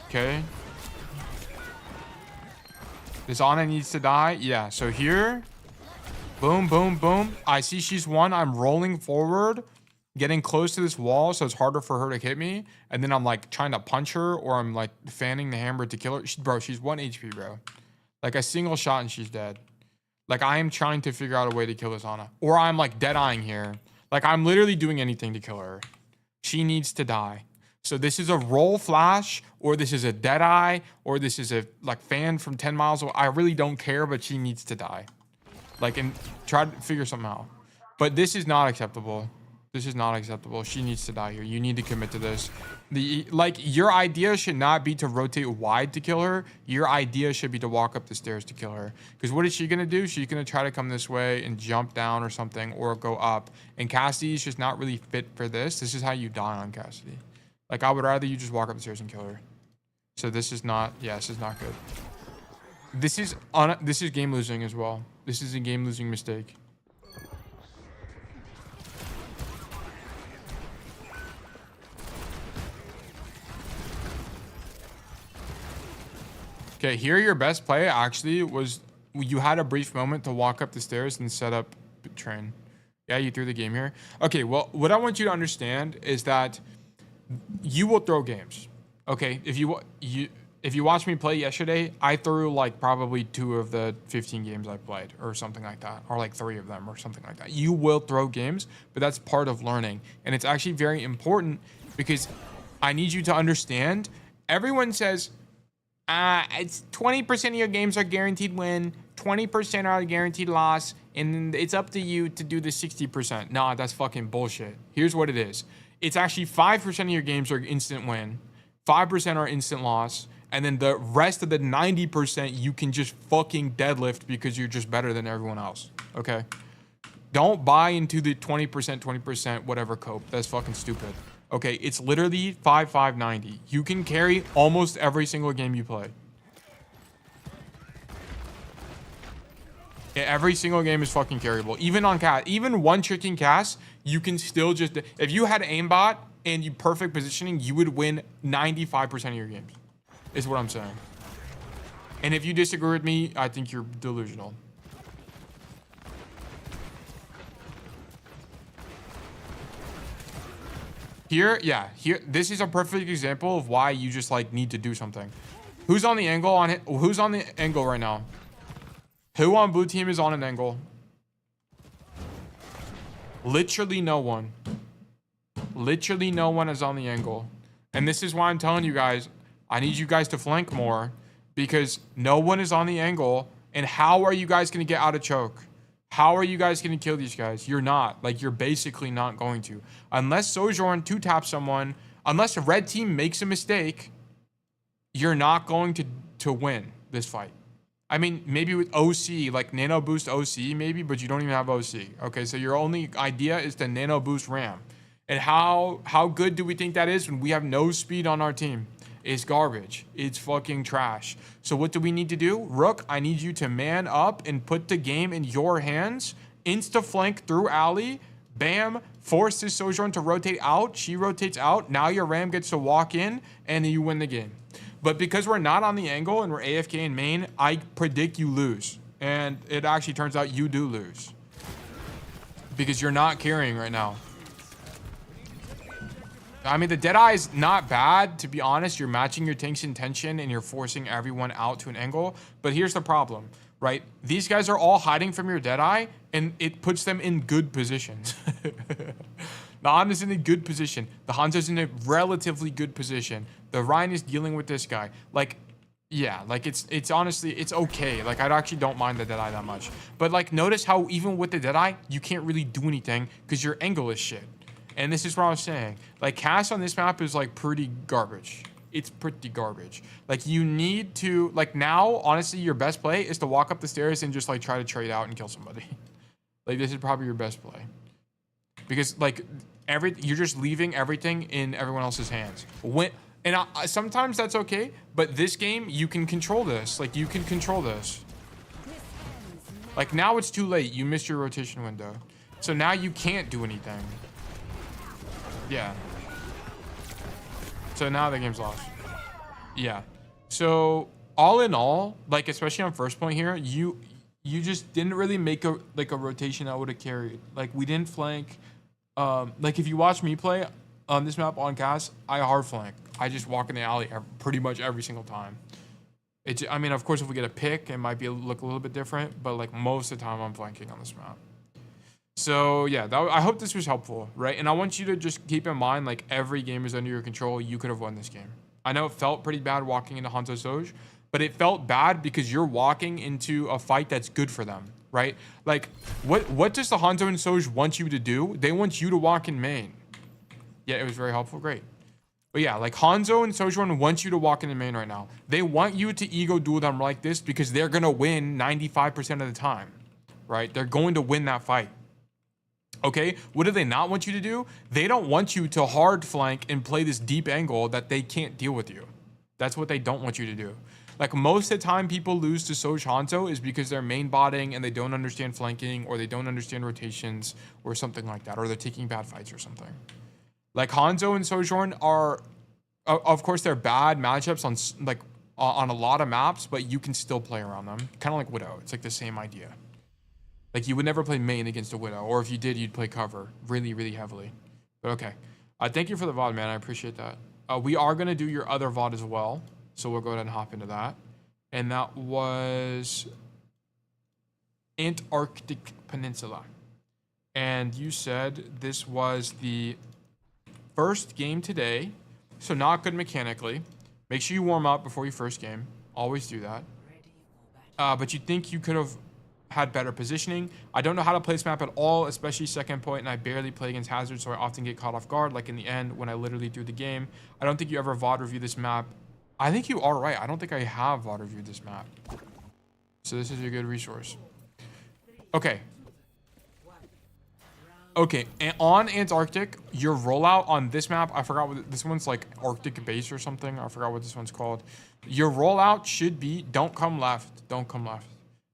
Speaker 1: Okay. This Ana needs to die. Yeah, so here. Boom, boom, boom. I see she's won. I'm rolling forward, getting close to this wall, so it's harder for her to hit me. And then I'm like trying to punch her, or I'm like fanning the hammer to kill her. Bro, she's 1 HP, bro. Like a single shot and she's dead. Like, I am trying to figure out a way to kill this Ana. Or I'm like dead-eyeing here. Like, I'm literally doing anything to kill her. She needs to die. So this is a roll flash, or this is a dead eye, or this is a like fan from 10 miles away. I really don't care, but she needs to die. Like, and try to figure something out. But this is not acceptable. This is not acceptable. She needs to die here. You need to commit to this. Like, your idea should not be to rotate wide to kill her. Your idea should be to walk up the stairs to kill her. Because what is she going to do? She's going to try to come this way and jump down or something, or go up. And Cassidy's just not really fit for this. This is how you die on Cassidy. Like, I would rather you just walk up the stairs and kill her. So this is not, yeah, this is not good. This is game losing as well. This is a game losing mistake. Okay, here your best play actually was you had a brief moment to walk up the stairs and set up train. Yeah, you threw the game here. Okay, well, what I want you to understand is that you will throw games. Okay, if you watched me play yesterday, I threw like probably 2 of the 15 games I played or something like that, or like 3 of them or something like that. You will throw games, but that's part of learning. And it's actually very important because I need you to understand, everyone says, it's 20% of your games are guaranteed win, 20% are guaranteed loss, and it's up to you to do the 60%. Nah, that's fucking bullshit. Here's what it is. It's actually 5% of your games are instant win, 5% are instant loss, and then the rest of the 90% you can just fucking deadlift because you're just better than everyone else. Okay? Don't buy into the 20%, whatever cope. That's fucking stupid. Okay, it's literally 5-5-90. You can carry almost every single game you play. Yeah, every single game is fucking carryable. Even on cast, even one tricking cast, you can still just, if you had aimbot and you perfect positioning, you would win 95% of your games. Is what I'm saying. And if you disagree with me, I think you're delusional. Here, yeah, here, this is a perfect example of why you just like need to do something. Who's on the angle on it? Who's on the angle right now? Who on blue team is on an angle? Literally no one. Literally no one is on the angle. And this is why I'm telling you guys, I need you guys to flank more because no one is on the angle. And how are you guys going to get out of choke? How are you guys going to kill these guys? You're not. Like, you're basically not going to. Unless Sojourn 2-tap someone, unless a red team makes a mistake, you're not going to win this fight. I mean, maybe with OC, like nano boost OC maybe, but you don't even have OC. Okay, so your only idea is to nano boost Ram. And how good do we think that is when we have no speed on our team? It's garbage. It's fucking trash. So what do we need to do? Rook, I need you to man up and put the game in your hands. Insta flank through alley. Bam. Force this Sojourn to rotate out. She rotates out. Now your Ram gets to walk in and you win the game. But because we're not on the angle and we're AFK in main, I predict you lose. And it actually turns out you do lose. Because you're not carrying right now. I mean, the Deadeye is not bad, to be honest. You're matching your tank's intention and you're forcing everyone out to an angle. But here's the problem, right? These guys are all hiding from your Deadeye and it puts them in good positions. The Hanzo's in a good position. The Hanzo's in a relatively good position. The Ryan is dealing with this guy. Like, Yeah, like it's honestly, it's okay. Like I actually don't mind the Deadeye that much. But like notice how even with the Deadeye, you can't really do anything because your angle is shit. And this is what I was saying. Like cast on this map is like pretty garbage. It's pretty garbage. Like you need to, like now, honestly, your best play is to walk up the stairs and just like try to trade out and kill somebody. Like this is probably your best play. Because like you're just leaving everything in everyone else's hands. Sometimes that's okay, but this game, you can control this. Like, you can control this. Like, now it's too late. You missed your rotation window. So now you can't do anything. Yeah. So now the game's lost. Yeah. So, all in all, like, especially on first point here, you just didn't really make a rotation that would have carried. Like, we didn't flank. Like, if you watch me play on this map on cast, I hard flank. I just walk in the alley pretty much every single time. I mean, of course, if we get a pick, it might look a little bit different, but like most of the time, I'm flanking on this map. So yeah, I hope this was helpful, right? And I want you to just keep in mind, like every game is under your control. You could have won this game. I know it felt pretty bad walking into Hanzo Soj, but it felt bad because you're walking into a fight that's good for them, right? Like, what does the Hanzo and Soj want you to do? They want you to walk in main. Yeah, it was very helpful. Great. But yeah, like Hanzo and Sojourn want you to walk in the main right now. They want you to ego duel them like this because they're going to win 95% of the time, right? They're going to win that fight. Okay, what do they not want you to do? They don't want you to hard flank and play this deep angle that they can't deal with you. That's what they don't want you to do. Like most of the time people lose to Soj Hanzo is because they're main botting and they don't understand flanking or they don't understand rotations or something like that, or they're taking bad fights or something. Like Hanzo and Sojourn are, of course, they're bad matchups on a lot of maps, but you can still play around them. Kind of like Widow. It's like the same idea. Like you would never play main against a Widow, or if you did, you'd play cover really, really heavily. But okay. Thank you for the VOD, man. I appreciate that. We are going to do your other VOD as well, so we'll go ahead and hop into that. And that was Antarctic Peninsula. And you said this was the first game today, so not good mechanically. Make sure you warm up before your first game. Always do that. But you think you could have had better positioning. I don't know how to play this map at all, especially second point, and I barely play against Hazard, so I often get caught off guard, like in the end when I literally threw the game. I don't think you ever VOD review this map. I think you are right. I don't think I have VOD reviewed this map. So this is a good resource. Okay. Okay, and on Antarctic, your rollout on this map, I forgot what this one's like, Arctic base or something. I forgot what this one's called. Your rollout should be, don't come left. Don't come left.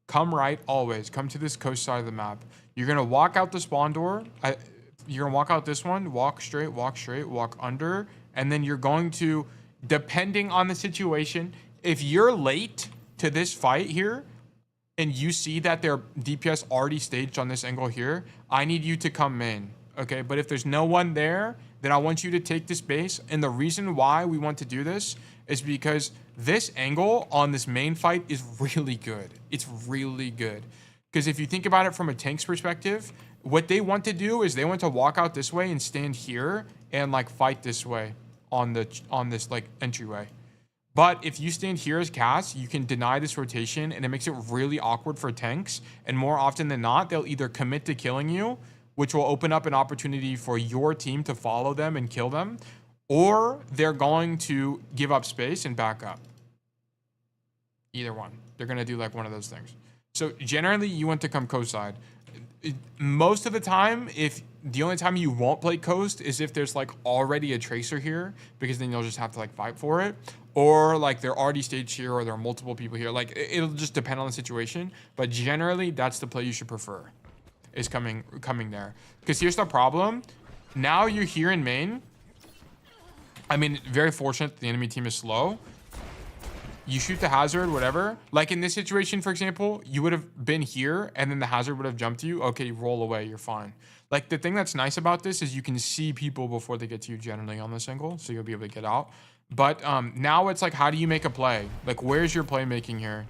Speaker 1: Come right always. Come to this coast side of the map. You're going to walk out the spawn door. You're going to walk out this one, walk straight, walk under. And then you're going to, depending on the situation, if you're late to this fight here, and you see that their DPS already staged on this angle here, I need you to come main, okay? But if there's no one there, then I want you to take this base. And the reason why we want to do this is because this angle on this main fight is really good. It's really good. Because if you think about it from a tank's perspective, what they want to do is they want to walk out this way and stand here and like fight this way on this like entryway. But if you stand here as Cass, you can deny this rotation, and it makes it really awkward for tanks. And more often than not, they'll either commit to killing you, which will open up an opportunity for your team to follow them and kill them, or they're going to give up space and back up. Either one. They're going to do like one of those things. So generally, you want to come coast side. Most of the time, if the only time you won't play coast is if there's like already a tracer here, because then you'll just have to like fight for it. Or like they're already staged here, or there are multiple people here. Like it'll just depend on the situation. But generally, that's the play you should prefer, is coming there. Because here's the problem. Now you're here in main. I mean, very fortunate the enemy team is slow. You shoot the hazard, whatever. Like in this situation, for example, you would have been here and then the hazard would have jumped you. Okay, roll away, you're fine. Like the thing that's nice about this is you can see people before they get to you generally on this angle, so you'll be able to get out. But now it's like, how do you make a play? Like, where's your playmaking here?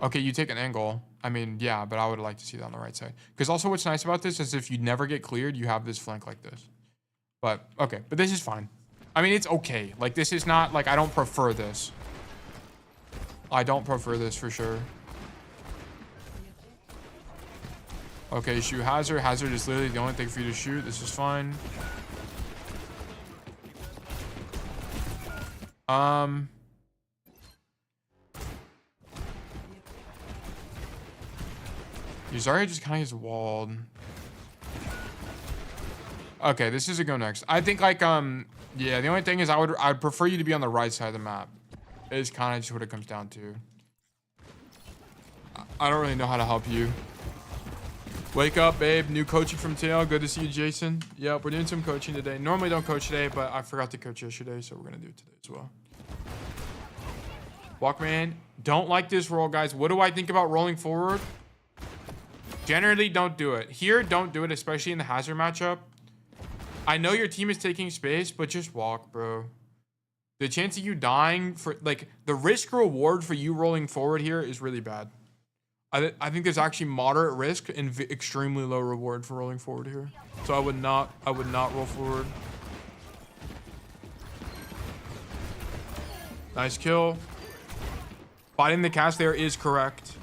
Speaker 1: Okay, you take an angle. I mean, yeah, but I would like to see that on the right side. Because also what's nice about this is if you never get cleared, you have this flank like this. But, okay, but this is fine. I mean, it's okay. Like, this is not, like, I don't prefer this. I don't prefer this for sure. Okay, shoot hazard. Hazard is literally the only thing for you to shoot. This is fine. Zarya just kind of gets walled. Okay, this is a go next. I think like yeah, the only thing is I'd prefer you to be on the right side of the map. It's kind of just what it comes down to. I don't really know how to help you. Wake up, babe. New coaching from Tail. Good to see you, Jason. Yep, we're doing some coaching today. Normally don't coach today, but I forgot to coach yesterday, so we're gonna do it today as well. Walkman, don't like this roll, guys. What do I think about rolling forward? Generally, don't do it. Here, don't do it, especially in the hazard matchup. I know your team is taking space, but just walk, bro. The chance of you dying for, like, the risk reward for you rolling forward here is really bad. I think there's actually moderate risk and extremely low reward for rolling forward here. So I would not roll forward. Nice kill. Fighting the cast there is correct.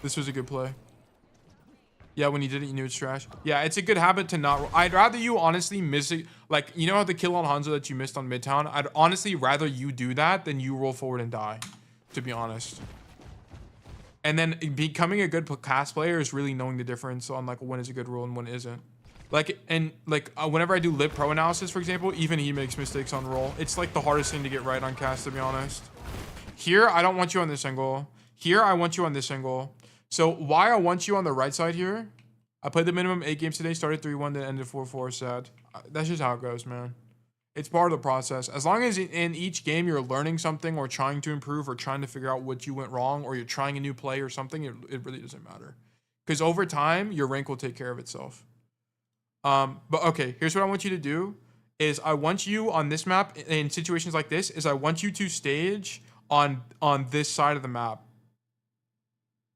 Speaker 1: This was a good play. Yeah, when you did it, you knew it's trash. Yeah, it's a good habit to not roll. I'd rather you honestly miss it. Like, you know how the kill on Hanzo that you missed on Midtown? I'd honestly rather you do that than you roll forward and die, to be honest. And then becoming a good cast player is really knowing the difference on like when is a good rule and when isn't. Like, and like whenever I do lib pro analysis, for example, even he makes mistakes on roll. It's like the hardest thing to get right on cast, to be honest. Here, I don't want you on this angle. Here, I want you on this angle. So why I want you on the right side here, I played the minimum 8 games today, started 3-1, then ended 4-4, sad. That's just how it goes, man. It's part of the process. As long as in each game you're learning something or trying to improve or trying to figure out what you went wrong or you're trying a new play or something, it really doesn't matter. Because over time, your rank will take care of itself. But okay, here's what I want you to do is I want you on this map in situations like this is I want you to stage on this side of the map.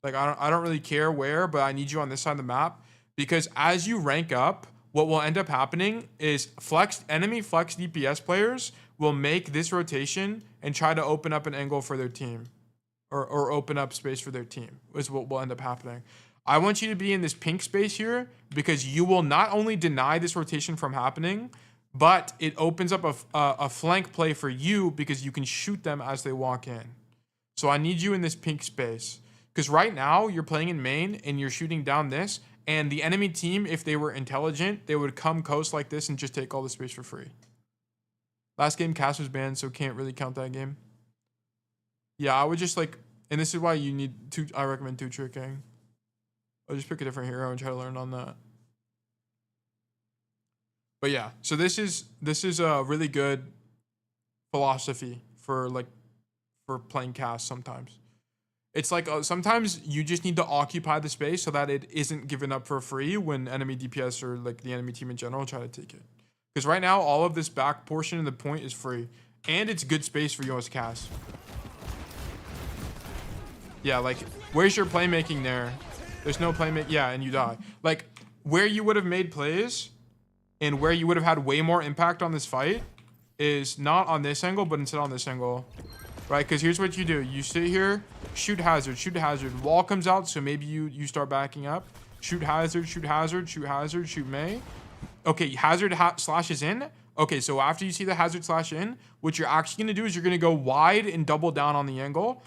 Speaker 1: Like I don't really care where, but I need you on this side of the map because as you rank up, what will end up happening is enemy flex DPS players will make this rotation and try to open up an angle for their team or open up space for their team is what will end up happening. I want you to be in this pink space here because you will not only deny this rotation from happening, but it opens up a flank play for you because you can shoot them as they walk in. So I need you in this pink space because right now you're playing in main and you're shooting down this. And the enemy team, if they were intelligent, they would come coast like this and just take all the space for free. Last game, Cass was banned, so can't really count that game. Yeah, I would just like, and this is why you need I recommend 2-tricking. I'll just pick a different hero and try to learn on that. But yeah, so this is a really good philosophy for playing Cass sometimes. It's like sometimes you just need to occupy the space so that it isn't given up for free when enemy DPS or like the enemy team in general try to take it. Because right now, all of this back portion of the point is free. And it's good space for you as cast. Yeah, like, where's your playmaking there? There's no playmaking. Yeah, and you die. Like, where you would have made plays and where you would have had way more impact on this fight is not on this angle, but instead on this angle. Right, because here's what you do. You sit here, shoot hazard, shoot hazard. Wall comes out, so maybe you start backing up. Shoot hazard, shoot hazard, shoot hazard, shoot May. Okay, hazard slashes in. Okay, so after you see the hazard slash in, what you're actually going to do is you're going to go wide and double down on the angle.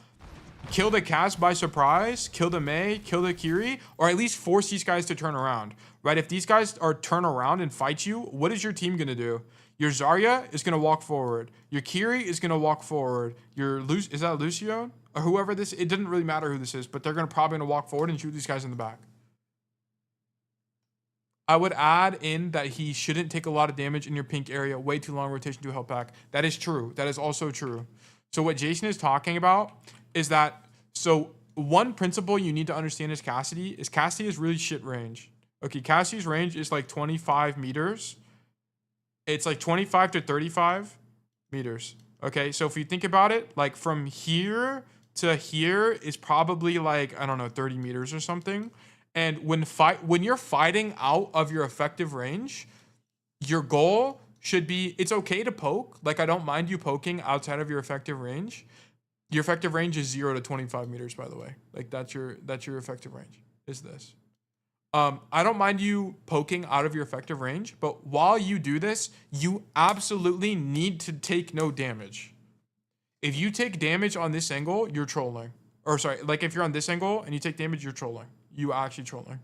Speaker 1: Kill the cast by surprise, kill the May, kill the Kiri, or at least force these guys to turn around. Right, if these guys turn around and fight you, what is your team going to do? Your Zarya is going to walk forward. Your Kiri is going to walk forward. Is that Lucio? Or whoever this, it didn't really matter who this is, but they're probably going to walk forward and shoot these guys in the back. I would add in that he shouldn't take a lot of damage in your pink area. Way too long rotation to help back. That is true. That is also true. So what Jason is talking about is that, so one principle you need to understand is Cassidy is really shit range. Okay, Cassidy's range is like 25 meters. It's like 25 to 35 meters. Okay, so if you think about it, like from here to here is probably like, I don't know, 30 meters or something. And when you're fighting out of your effective range, your goal should be, it's okay to poke. Like, I don't mind you poking outside of your effective range. Your effective range is 0 to 25 meters, by the way. Like that's your effective range, is this. I don't mind you poking out of your effective range, but while you do this, you absolutely need to take no damage. If you take damage on this angle, you're trolling. Or sorry, like if you're on this angle and you take damage, you're trolling. You actually trolling.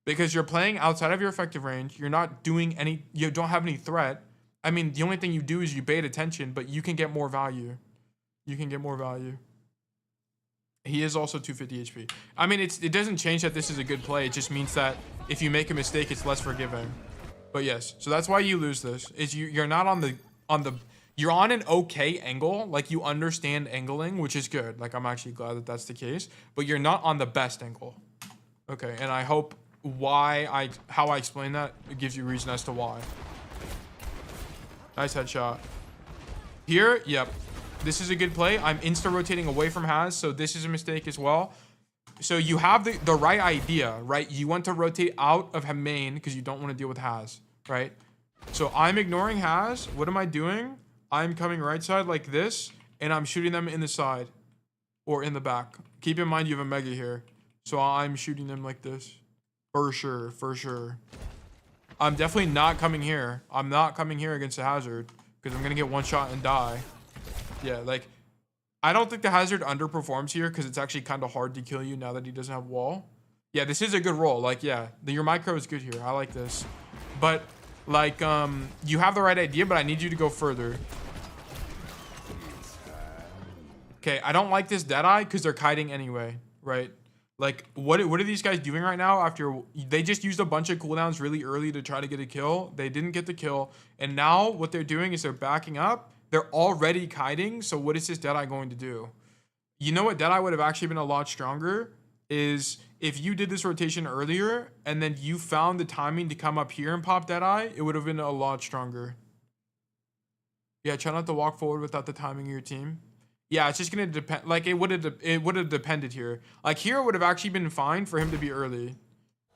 Speaker 1: Because you're playing outside of your effective range. You're not doing any, you don't have any threat. I mean, the only thing you do is you bait attention, but you can get more value. You can get more value. He is also 250 HP. I mean, it doesn't change that this is a good play. It just means that if you make a mistake, it's less forgiving. But yes, so that's why you lose this. Is you're not on the you're on an okay angle, like you understand angling, which is good. Like I'm actually glad that that's the case, but you're not on the best angle. Okay, and I hope how I explain that, it gives you reason as to why. Nice headshot. Here, yep. This is a good play. I'm insta-rotating away from Haz, so this is a mistake as well. So you have the right idea, right? You want to rotate out of main because you don't want to deal with Haz, right? So I'm ignoring Haz. What am I doing? I'm coming right side like this, and I'm shooting them in the side or in the back. Keep in mind you have a Mega here. So I'm shooting them like this. For sure, for sure. I'm definitely not coming here. I'm not coming here against the Hazard because I'm going to get one shot and die. Yeah, like, I don't think the Hazard underperforms here because it's actually kind of hard to kill you now that he doesn't have wall. Yeah, this is a good roll. Like, yeah, your micro is good here. I like this. But, like, you have the right idea, but I need you to go further. Okay, I don't like this Deadeye because they're kiting anyway, right? Like, what are these guys doing right now after they just used a bunch of cooldowns really early to try to get a kill? They didn't get the kill. And now what they're doing is they're backing up. They're already kiting, so what is this Deadeye going to do? You know what Deadeye would have actually been a lot stronger is if you did this rotation earlier and then you found the timing to come up here and pop Deadeye, it would have been a lot stronger. Yeah, try not to walk forward without the timing of your team. Yeah, it's just gonna depend. Like it would have depended here. Like here it would have actually been fine for him to be early.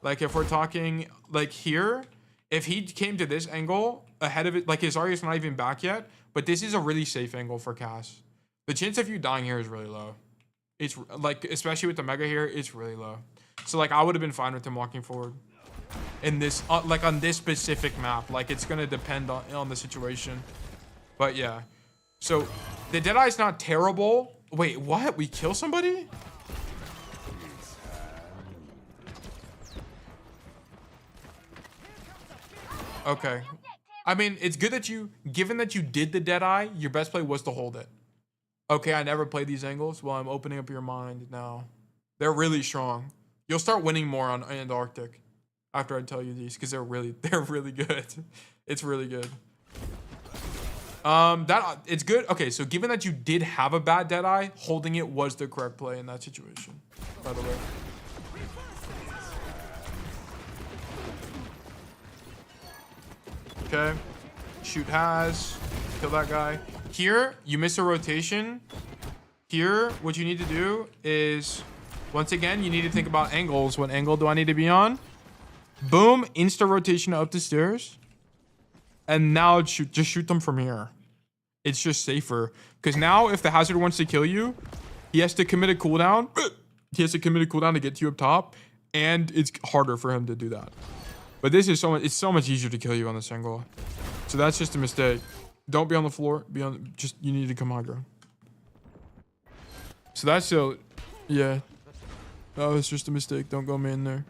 Speaker 1: Like if we're talking like here, if he came to this angle ahead of it, like his Zarya's not even back yet. But this is a really safe angle for Cass. The chance of you dying here is really low. It's like, especially with the Mega here, it's really low. So like, I would have been fine with him walking forward. In this, like on this specific map, like it's gonna depend on the situation. But yeah. So the Deadeye is not terrible. Wait, what? We kill somebody? Okay. I mean, it's good that given that you did the Deadeye, your best play was to hold it. Okay, I never played these angles. Well, I'm opening up your mind now. They're really strong. You'll start winning more on Antarctic after I tell you these because they're really good. It's really good. It's good. Okay, so given that you did have a bad Deadeye, holding it was the correct play in that situation, by the way. Okay, shoot Haz, kill that guy. Here, you miss a rotation. Here, what you need to do is, once again, you need to think about angles. What angle do I need to be on? Boom, insta rotation up the stairs. And now just shoot them from here. It's just safer. Because now if the Hazard wants to kill you, he has to commit a cooldown. He has to commit a cooldown to get to you up top. And it's harder for him to do that. But this is it's so much easier to kill you on this angle. So that's just a mistake. Don't be on the floor. You need to come aggro. So that's yeah. Oh, it's just a mistake. Don't go main there.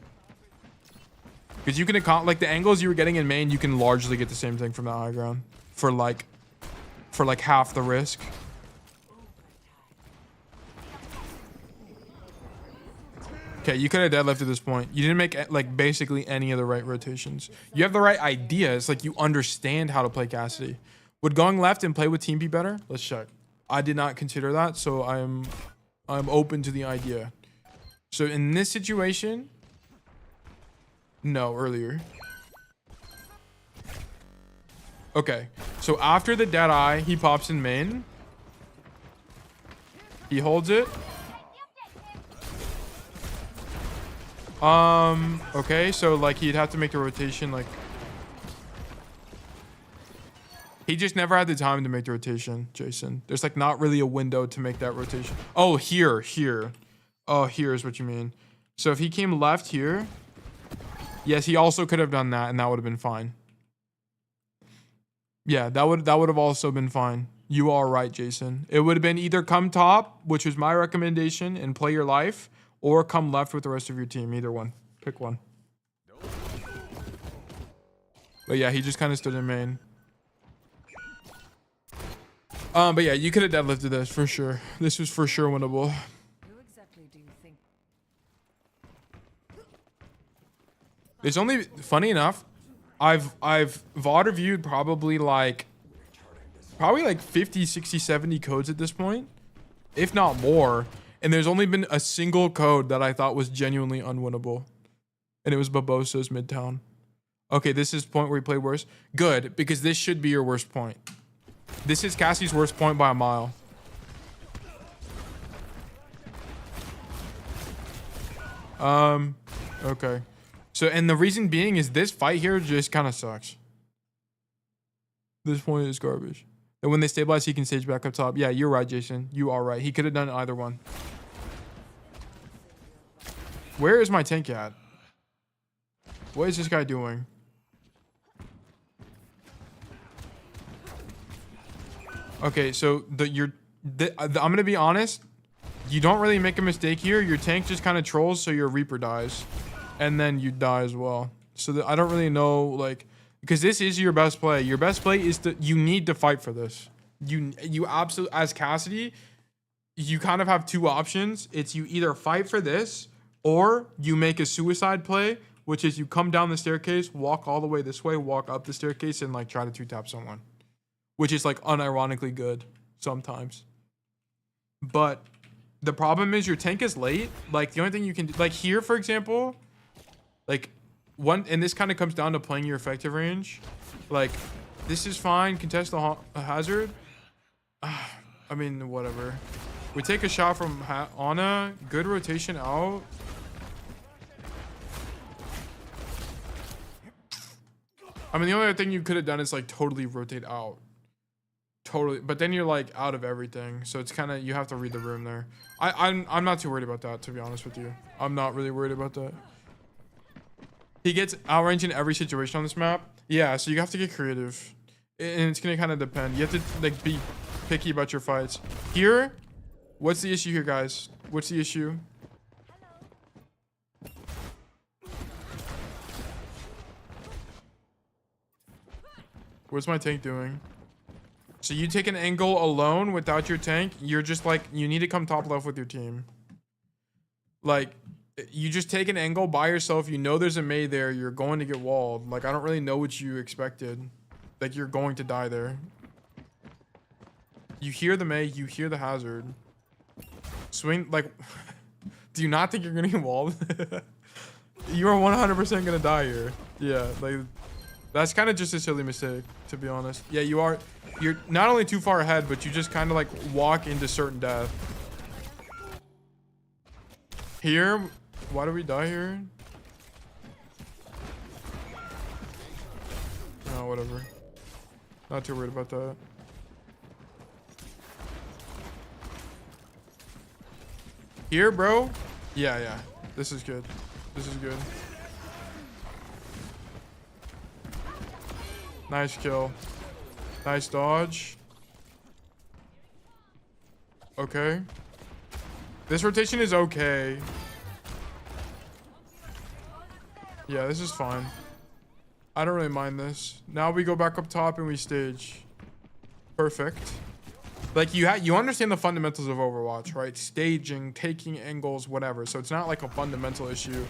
Speaker 1: Because you can like the angles you were getting in main, you can largely get the same thing from the high ground for like half the risk. Okay, you could have deadlifted at this point. You didn't make like basically any of the right rotations. You have the right ideas, like you understand how to play Cassidy. Would going left and play with Team be better? Let's check. I did not consider that, so I'm open to the idea. So in this situation, no, earlier. Okay, so after the Deadeye, he pops in main. He holds it. Okay, so like he'd have to make the rotation like He just never had the time to make the rotation, Jason. There's like not really a window to make that rotation. Oh, here. Oh, here's what you mean. So if he came left here, yes, he also could have done that, and that would have been fine. Yeah, that would have also been fine. You are right, Jason. It would have been either come top, which was my recommendation, and play your life, or come left with the rest of your team. Either one. Pick one. But yeah, he just kind of stood in main. But yeah, you could have deadlifted this for sure. This was for sure winnable.
Speaker 2: Who exactly do you think?
Speaker 1: There's only, funny enough, I've VOD reviewed probably like 50, 60, 70 codes at this point, if not more. And there's only been a single code that I thought was genuinely unwinnable. And it was Babosa's Midtown. Okay, this is the point where he played worse. Good, because this should be your worst point. This is Cassie's worst point by a mile. Okay. So, and the reason being is this fight here just kind of sucks. This point is garbage. And when they stabilize, he can stage back up top. Yeah, you're right, Jason. You are right. He could have done either one. Where is my tank at? What is this guy doing? Okay, so I'm gonna be honest. You don't really make a mistake here. Your tank just kind of trolls, so your Reaper dies, and then you die as well. So I don't really know, like, because this is your best play. Your best play is you need to fight for this. You absolutely, as Cassidy, you kind of have two options. It's you either fight for this, or you make a suicide play, which is you come down the staircase, walk all the way this way, walk up the staircase, and like try to two-tap someone. Which is like unironically good sometimes. But the problem is your tank is late. Like the only thing you can do, like here, for example, like and this kind of comes down to playing your effective range. Like this is fine. Contest the hazard. I mean, whatever. We take a shot from Ana. Good rotation out. I mean, the only other thing you could have done is like totally rotate out. Totally, but then you're like out of everything, so it's kind of, you have to read the room there. I'm not too worried about that, to be honest with you. I'm not really worried about that. He gets outranged in every situation on this map. Yeah, so you have to get creative, and it's gonna kind of depend. You have to like be picky about your fights. Here, what's the issue here, guys? What's the issue? What's my tank doing? So you take an angle alone without your tank, you're just like, you need to come top left with your team. Like, you just take an angle by yourself, you know there's a Mei there, you're going to get walled. Like, I don't really know what you expected. Like, you're going to die there. You hear the Mei, you hear the hazard. Swing, like, do you not think you're gonna get walled? You are 100% gonna die here. Yeah, like, that's kind of just a silly mistake, to be honest. Yeah, you're not only too far ahead, but you just kind of like walk into certain death. Here, why do we die here? Oh, whatever. Not too worried about that. Here, bro? Yeah. This is good. This is good. Nice kill. Nice dodge. Okay. This rotation is okay. Yeah, this is fine. I don't really mind this. Now we go back up top and we stage. Perfect. Like you understand the fundamentals of Overwatch, right? Staging, taking angles, whatever. So it's not like a fundamental issue.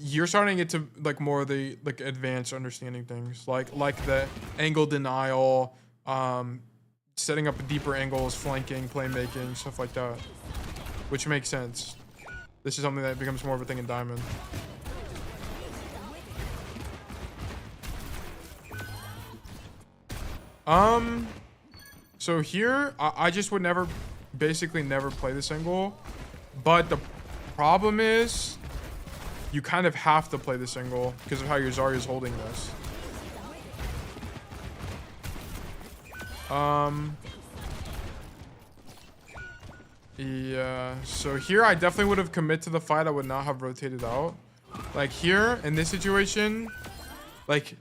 Speaker 1: You're starting to get to like more of the like advanced understanding things, like the angle denial, setting up deeper angles, flanking, playmaking, stuff like that, which makes sense. This is something that becomes more of a thing in Diamond. So here I just would basically never play this angle, but the problem is you kind of have to play this angle because of how your Zarya is holding this. Yeah, so here I definitely would have committed to the fight. I would not have rotated out. Like here, in this situation, like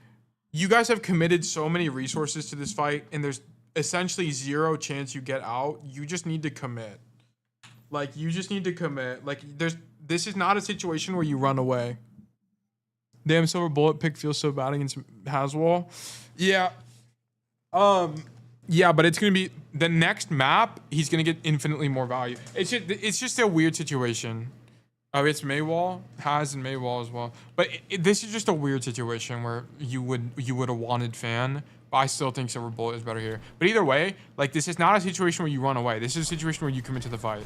Speaker 1: you guys have committed so many resources to this fight and there's essentially zero chance you get out. You just need to commit. Like you just need to commit. Like this is not a situation where you run away. Damn, silver bullet pick feels so bad against Haswell. Yeah. Yeah, but it's gonna be the next map. He's gonna get infinitely more value. It's just a weird situation. Oh, it's Maywall, Has and Maywall as well. But this is just a weird situation where you would have wanted Fan, but I still think silver bullet is better here. But either way, like this is not a situation where you run away. This is a situation where you commit to the fight.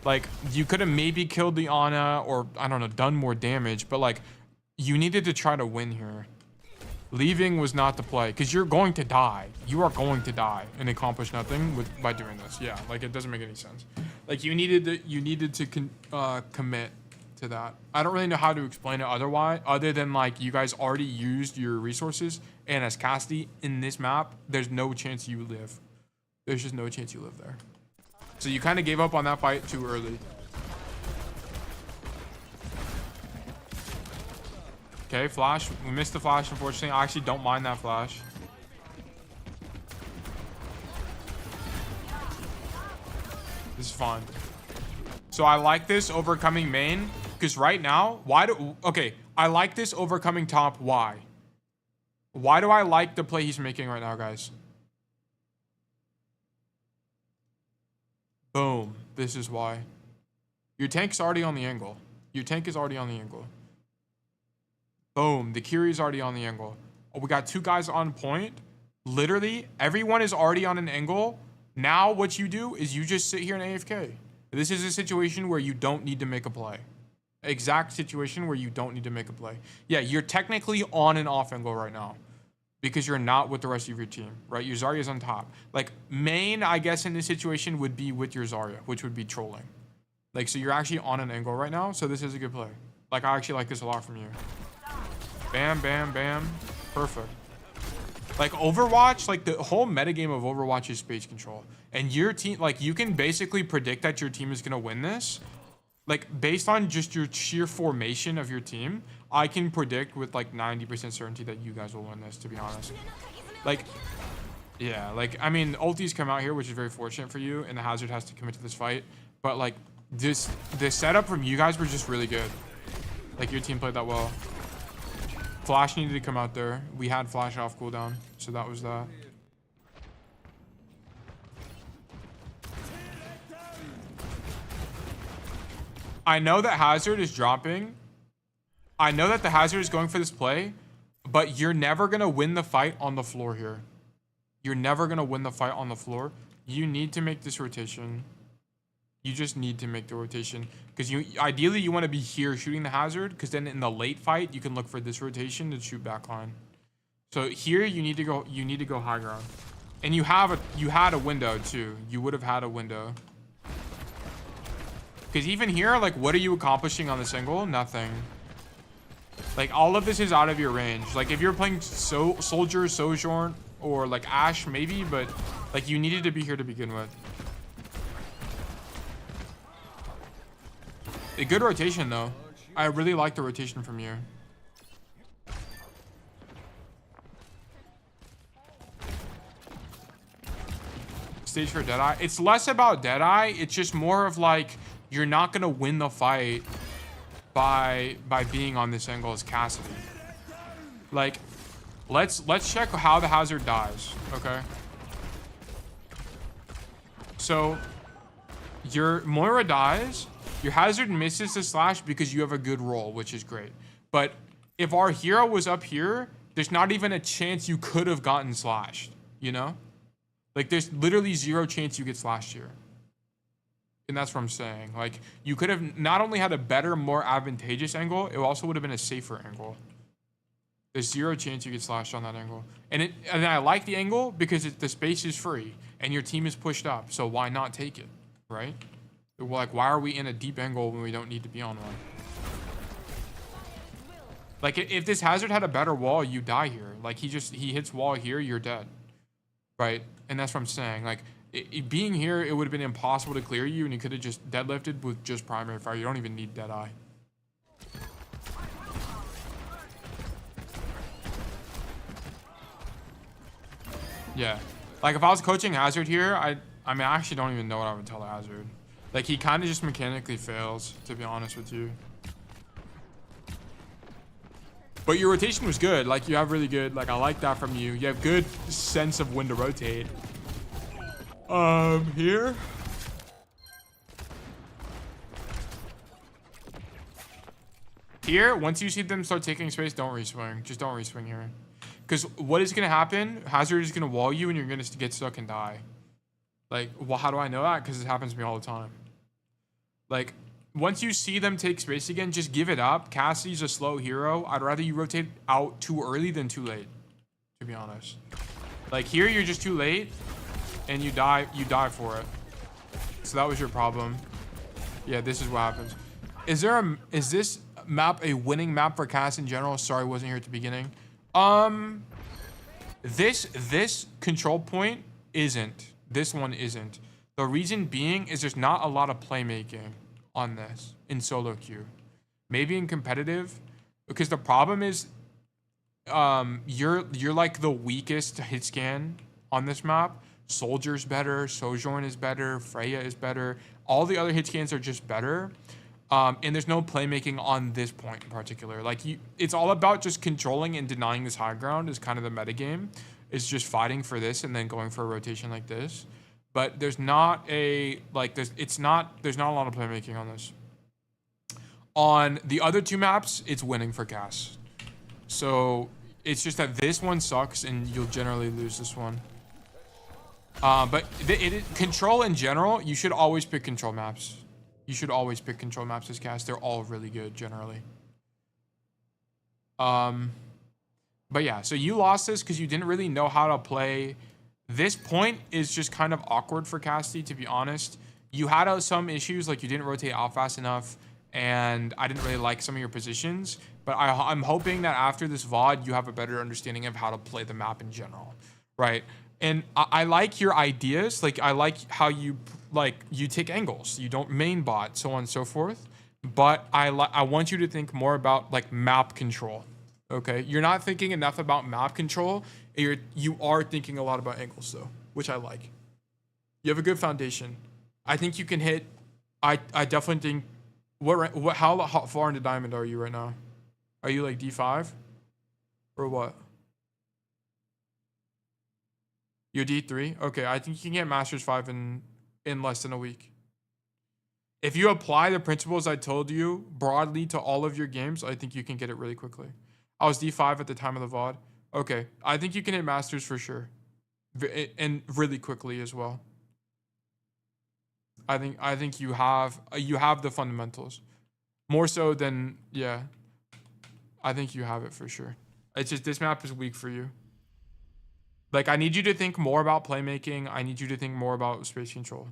Speaker 1: Like you could have maybe killed the Ana or I don't know, done more damage, but like you needed to try to win here. Leaving was not the play because you're going to die. You are going to die and accomplish nothing by doing this. Yeah, like it doesn't make any sense. Like you needed to commit to that. I don't really know how to explain it other than like you guys already used your resources, and as Cassidy in this map, there's no chance you live. There's just no chance you live there. So you kind of gave up on that fight too early. Okay, flash. We missed the flash, unfortunately. I actually don't mind that flash. This is fine. So I like this overcoming main, because right now, okay, I like this overcoming top. Why? Why do I like the play he's making right now, guys? Boom. This is why. Your tank's already on the angle. Your tank is already on the angle. Boom, the Kiri's already on the angle. Oh, we got two guys on point. Literally, everyone is already on an angle. Now what you do is you just sit here and AFK. This is a situation where you don't need to make a play. Exact situation where you don't need to make a play. Yeah, you're technically on an off angle right now because you're not with the rest of your team, right? Your Zarya's on top. Like, main, I guess, in this situation would be with your Zarya, which would be trolling. Like, so you're actually on an angle right now, so this is a good play. Like, I actually like this a lot from you. Bam, bam, bam. Perfect. Like Overwatch, like the whole metagame of Overwatch is space control. And your team, like you can basically predict that your team is going to win this. Like based on just your sheer formation of your team, I can predict with like 90% certainty that you guys will win this, to be honest. Like, yeah, like, I mean, ultis come out here, which is very fortunate for you, and the Hazard has to commit to this fight. But like the setup from you guys were just really good. Like your team played that well. Flash needed to come out there. We had flash off cooldown, so that was that. I know that Hazard is dropping. I know that the Hazard is going for this play, but you're never going to win the fight on the floor here. You're never going to win the fight on the floor. You need to make this rotation. You just need to make the rotation because ideally you want to be here shooting the Hazard, because then in the late fight you can look for this rotation to shoot backline. So here you need to go high ground, and you had a window too. You would have had a window, because even here, like, what are you accomplishing on this angle? Nothing. Like all of this is out of your range. Like if you're playing Soldier, Sojourn, or like Ashe maybe, but like you needed to be here to begin with. A good rotation, though. I really like the rotation from you. Stage for Deadeye. It's less about Deadeye. It's just more of like, you're not going to win the fight by being on this angle as Cassidy. Like, let's check how the Hazard dies, okay? So, your Moira dies. Your Hazard misses the slash because you have a good roll, which is great. But if our hero was up here, there's not even a chance you could have gotten slashed, you know? Like, there's literally zero chance you get slashed here. And that's what I'm saying. Like, you could have not only had a better, more advantageous angle, it also would have been a safer angle. There's zero chance you get slashed on that angle. And I like the angle because the space is free and your team is pushed up. So why not take it, right? Like, why are we in a deep angle when we don't need to be on one? Like, if this Hazard had a better wall, you die here. Like, he hits wall here, you're dead. right? And that's what I'm saying. Like, being here, it would have been impossible to clear you, and you could have just deadlifted with just primary fire. You don't even need Deadeye. Yeah. Like, if I was coaching Hazard here, I mean, I actually don't even know what I would tell Hazard. Like, he kind of just mechanically fails, to be honest with you. But your rotation was good. Like, you have really good, like, I like that from you. You have good sense of when to rotate. Here. Here, once you see them start taking space, don't reswing. Just don't reswing here. Because what is going to happen, Hazard is going to wall you and you're going to get stuck and die. Like, well, how do I know that? Because it happens to me all the time. Like, once you see them take space again, just give it up. Cassidy's a slow hero. I'd rather you rotate out too early than too late, to be honest. Like, here, you're just too late, and you die for it. So that was your problem. Yeah, this is what happens. Is this map a winning map for Cass in general? Sorry, I wasn't here at the beginning. This control point isn't. This one isn't. The reason being is there's not a lot of playmaking on this in solo queue. Maybe in competitive, because the problem is you're like the weakest hit scan on this map. Soldier's better, Sojourn is better, Freya is better. All the other hit scans are just better. And there's no playmaking on this point in particular. Like, it's all about just controlling and denying this high ground is kind of the meta game. It's just fighting for this and then going for a rotation like this. But there's not a there's not a lot of playmaking on this. On the other two maps, it's winning for Cass. So it's just that this one sucks and you'll generally lose this one. But control in general, you should always pick control maps. You should always pick control maps as Cass. They're all really good generally. But yeah, so you lost this because you didn't really know how to play. This point is just kind of awkward for Cassidy, to be honest. You had some issues, like you didn't rotate out fast enough, and I didn't really like some of your positions. But I'm hoping that after this VOD, you have a better understanding of how to play the map in general, right? And I like your ideas. Like, I like how you take angles. You don't main bot, so on and so forth. But I want you to think more about like map control. Okay, you're not thinking enough about map control. You are thinking a lot about angles though, which I like. You have a good foundation. I think you can hit. I definitely think. How far into diamond are you right now? Are you like D5 or what? You're D3? Okay, I think you can get Masters 5 in less than a week. If you apply the principles I told you broadly to all of your games, I think you can get it really quickly. I was D5 at the time of the VOD. Okay, I think you can hit Masters for sure. And really quickly as well. I think you have the fundamentals. More so than, yeah. I think you have it for sure. It's just this map is weak for you. Like, I need you to think more about playmaking. I need you to think more about space control.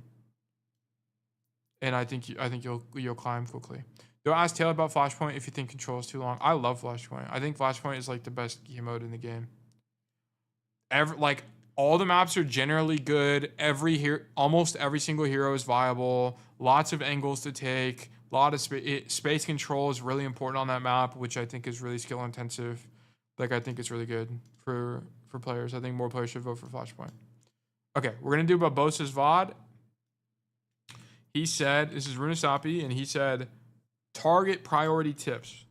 Speaker 1: And I think you'll climb quickly. Don't ask Taylor about Flashpoint if you think control is too long. I love Flashpoint. I think Flashpoint is like the best game mode in the game. All the maps are generally good. Almost every single hero is viable. Lots of angles to take. A lot of space control is really important on that map, which I think is really skill intensive. Like, I think it's really good for players. I think more players should vote for Flashpoint. Okay, we're gonna do Barbosa's VOD. He said, this is Runasapi, and he said, target priority tips.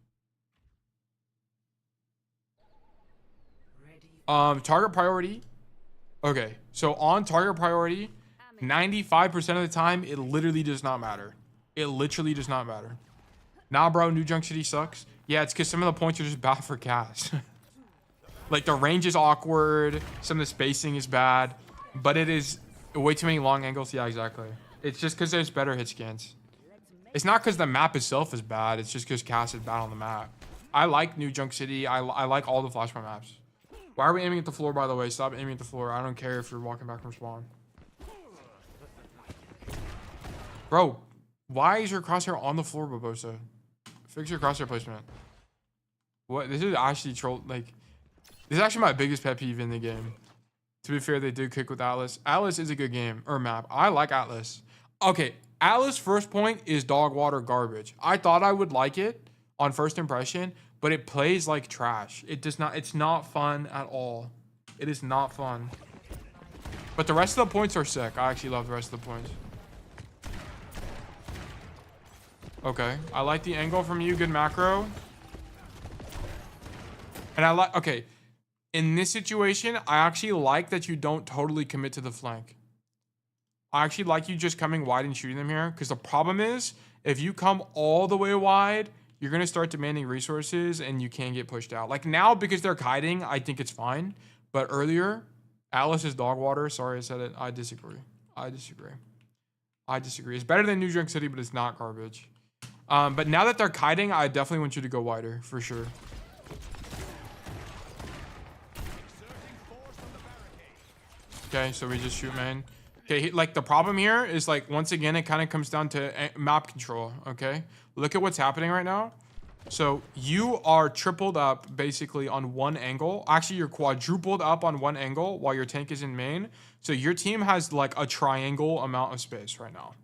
Speaker 1: Target priority. Okay, so on target priority, 95% of the time, it literally does not matter. It literally does not matter. Nah, bro, New Junk City sucks. Yeah, it's because some of the points are just bad for Cass. Like, the range is awkward. Some of the spacing is bad. But it is way too many long angles. Yeah, exactly. It's just because there's better hit scans. It's not because the map itself is bad. It's just because Cass is bad on the map. I like New Junk City. I like all the Flashpoint maps. Why are we aiming at the floor, by the way? Stop aiming at the floor. I don't care if you're walking back from spawn. Bro, why is your crosshair on the floor, Barbosa? Fix your crosshair placement. What? This is actually troll. Like, this is actually my biggest pet peeve in the game. To be fair, they did kick with Atlas. Atlas is a good game or map. I like Atlas. Okay, Atlas first point is dog water garbage. I thought I would like it on first impression, but it plays like trash. It does not. It's not fun at all. It is not fun. But the rest of the points are sick. I actually love the rest of the points. Okay, I like the angle from you. Good macro. And I like, okay, in this situation, I actually like that you don't totally commit to the flank. I actually like you just coming wide and shooting them here, because the problem is, if you come all the way wide, you're going to start demanding resources and you can get pushed out. Like now, because they're kiting, I think it's fine. But earlier, Atlas is dog water. Sorry I said it. I disagree. I disagree. I disagree. It's better than New Drink City, but it's not garbage. But now that they're kiting, I definitely want you to go wider, for sure. Okay, so we just shoot main. Okay, like the problem here is like, once again, it kind of comes down to map control, okay? Look at what's happening right now. So you are tripled up basically on one angle. Actually, you're quadrupled up on one angle while your tank is in main. So your team has like a triangle amount of space right now.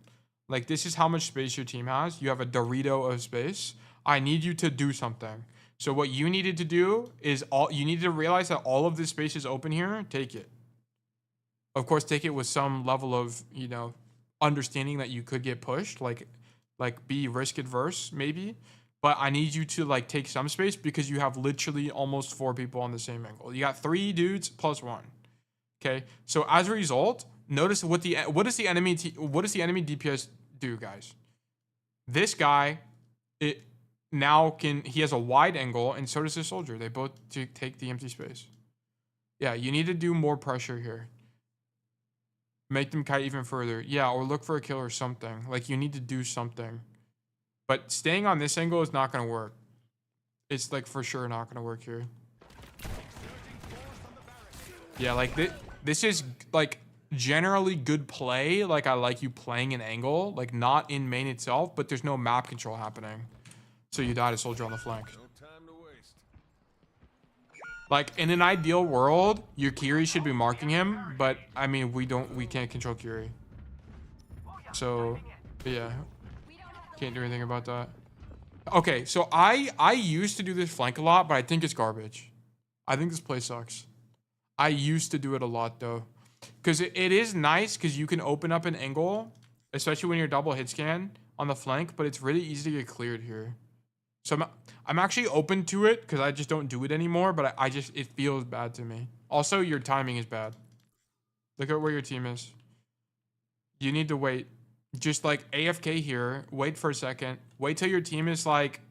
Speaker 1: Like this is how much space your team has. You have a Dorito of space. I need you to do something. So what you needed to do is you needed to realize that all of this space is open here. Take it. Of course, take it with some level of, you know, understanding that you could get pushed, like be risk adverse maybe. But I need you to like take some space because you have literally almost 4 people on the same angle. You got 3 dudes plus 1. Okay. So as a result, notice what does the enemy DPS do, guys? This guy, he has a wide angle, and so does the soldier. They both take the empty space. Yeah, you need to do more pressure here. Make them kite even further. Yeah, or look for a kill or something. Like you need to do something. But staying on this angle is not going to work. It's like for sure not going to work here. Yeah, like this is like generally good play. Like I like you playing an angle, like not in main itself, but there's no map control happening. So you died a soldier on the flank. Like in an ideal world, your Kiri should be marking him, but I mean we can't control Kiri. So yeah. Can't do anything about that. Okay, so I used to do this flank a lot, but I think it's garbage. I think this play sucks. I used to do it a lot though. Because it is nice because you can open up an angle, especially when you're double hit scan on the flank, but it's really easy to get cleared here. So I'm actually open to it because I just don't do it anymore, but it feels bad to me. Also, your timing is bad. Look at where your team is. You need to wait. Just like AFK here, wait for a second. Wait till your team is like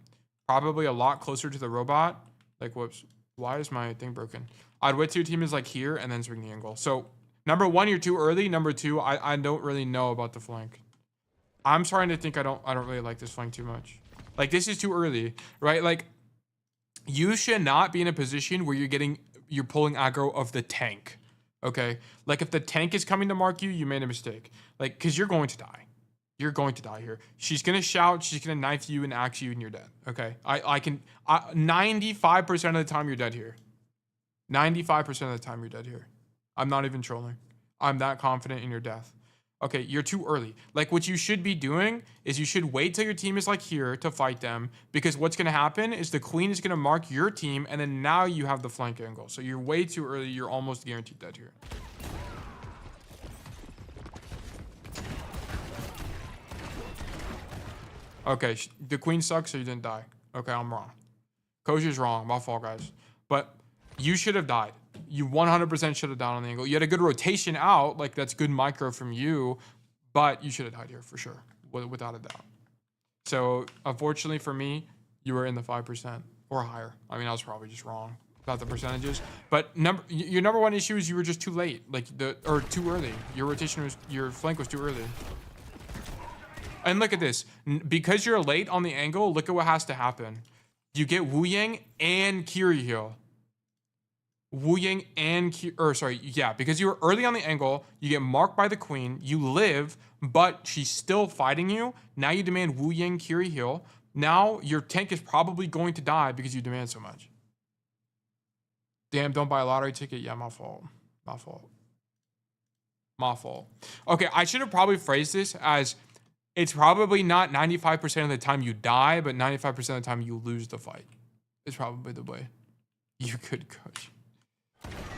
Speaker 1: probably a lot closer to the robot. Like, whoops, why is my thing broken? I'd wait till your team is like here and then swing the angle. So number 1, you're too early. Number 2, I don't really know about the flank. I'm starting to think I don't really like this flank too much. Like this is too early, right? Like you should not be in a position where you're pulling aggro of the tank. Okay. Like if the tank is coming to mark you, you made a mistake. Like, cause you're going to die. You're going to die here. She's going to shout. She's going to knife you and axe you and you're dead. Okay. 95% of the time you're dead here. 95% of the time you're dead here. I'm not even trolling. I'm that confident in your death. Okay. You're too early. Like what you should be doing is you should wait till your team is like here to fight them, because what's going to happen is the queen is going to mark your team. And then now you have the flank angle. So you're way too early. You're almost guaranteed dead here. Okay, the queen sucks, so you didn't die. Okay, I'm wrong. Koji's wrong. My fault, guys. But you should have died. You 100% should have died on the angle. You had a good rotation out. Like, that's good micro from you. But you should have died here, for sure. Without a doubt. So, unfortunately for me, you were in the 5% or higher. I mean, I was probably just wrong about the percentages. But your number 1 issue is you were just too late. Or too early. Your flank was too early. And look at this. Because you're late on the angle, look at what has to happen. You get Wu Yang and Kiri heal. Wu Yang and because you were early on the angle, you get marked by the queen, you live, but she's still fighting you. Now you demand Wu Yang Kiri heal. Now your tank is probably going to die because you demand so much. Damn, don't buy a lottery ticket. Yeah, my fault. My fault. My fault. Okay, I should have probably phrased this as it's probably not 95% of the time you die, but 95% of the time you lose the fight. It's probably the way you could coach.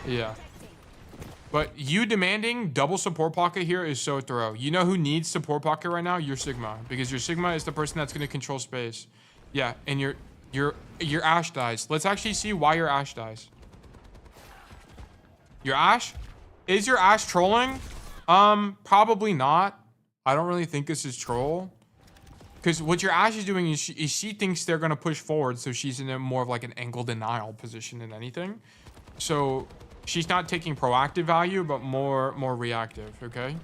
Speaker 1: Yeah. But you demanding double support pocket here is so thorough. You know who needs support pocket right now? Your Sigma. Because your Sigma is the person that's going to control space. Yeah, and your Ashe dies. Let's actually see why your Ashe dies. Your Ashe? Is your Ashe trolling? Probably not. I don't really think this is troll. Because what your Ashe is doing is she thinks they're going to push forward, so she's in a more of like an angle denial position than anything. So she's not taking proactive value, but more reactive, okay?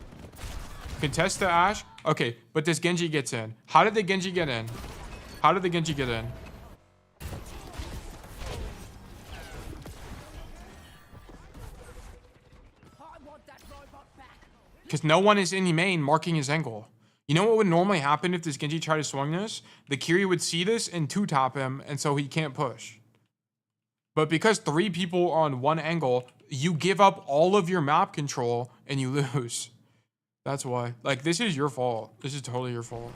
Speaker 1: Contest the Ashe. Okay, but this Genji gets in. How did the Genji get in? How did the Genji get in? Because no one is in main marking his angle. You know what would normally happen if this Genji tried to swing this? The Kiri would see this and two-top him, and so he can't push. But because 3 people are on one angle, you give up all of your map control and you lose. That's why. Like, this is your fault. This is totally your fault.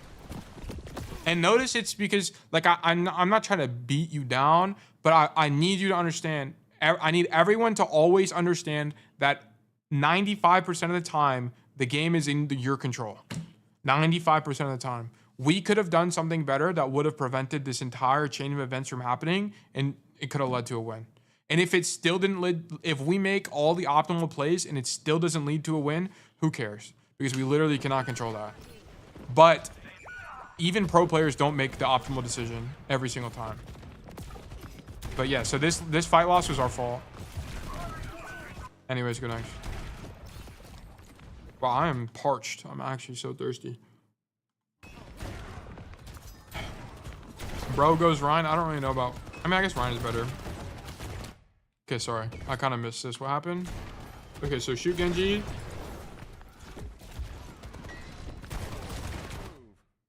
Speaker 1: And notice it's because, like, I'm not trying to beat you down, but I need you to understand. I need everyone to always understand that 95% of the time, the game is in your control. 95% of the time. We could have done something better that would have prevented this entire chain of events from happening, and it could have led to a win. And if it still didn't lead, if we make all the optimal plays and it still doesn't lead to a win, who cares? Because we literally cannot control that. But even pro players don't make the optimal decision every single time. But yeah, so this fight loss was our fault. Anyways, good night. Wow, I am parched. I'm actually so thirsty. Bro goes Ryan. I don't really know about... I mean, I guess Ryan is better. Okay, sorry. I kind of missed this. What happened? Okay, so shoot Genji.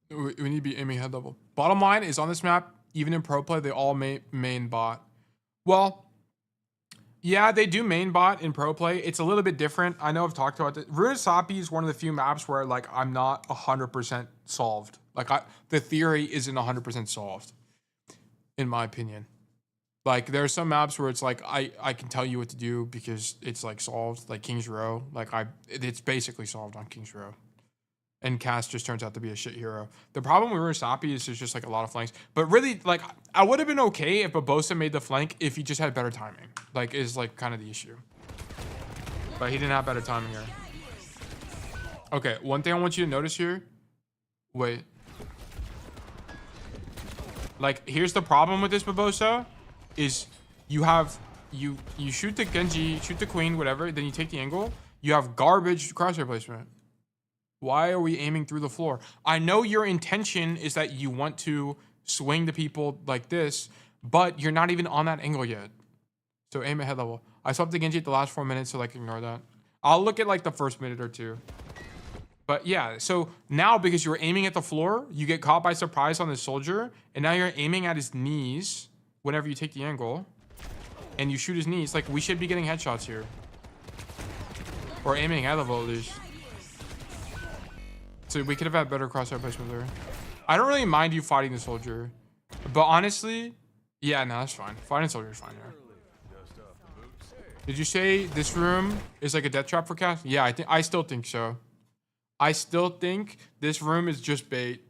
Speaker 1: We need to be aiming head level. Bottom line is on this map, even in pro play, they all main bot. Well... yeah, they do main bot in pro play. It's a little bit different. I know I've talked about it. Runasapi is one of the few maps where like I'm not 100% solved. Like the theory isn't 100% solved, in my opinion. Like there are some maps where it's like I can tell you what to do because it's like solved. Like King's Row, like it's basically solved on King's Row. And Cass just turns out to be a shit hero. The problem with Runasapi is there's just like a lot of flanks. But really, like, I would have been okay if Barbosa made the flank if he just had better timing. Like, is like kind of the issue. But he didn't have better timing here. Okay, one thing I want you to notice here. Wait. Like, here's the problem with this Barbosa. Is you have, you shoot the Genji, shoot the Queen, whatever. Then you take the angle. You have garbage crosshair placement. Why are we aiming through the floor? I know your intention is that you want to swing the people like this, but you're not even on that angle yet. So aim at head level. I swapped the Genji at the last 4 minutes, so like ignore that. I'll look at like the first minute or two. But yeah, so now because you're aiming at the floor, you get caught by surprise on the soldier, and now you're aiming at his knees whenever you take the angle, and you shoot his knees. Like, we should be getting headshots here. Or aiming at level at least. So we could have had better crosshair placement there. I don't really mind you fighting the soldier. But honestly, yeah, no, that's fine. Fighting soldier is fine here. Did you say this room is like a death trap for Cass? Yeah, I still think so. I still think this room is just bait.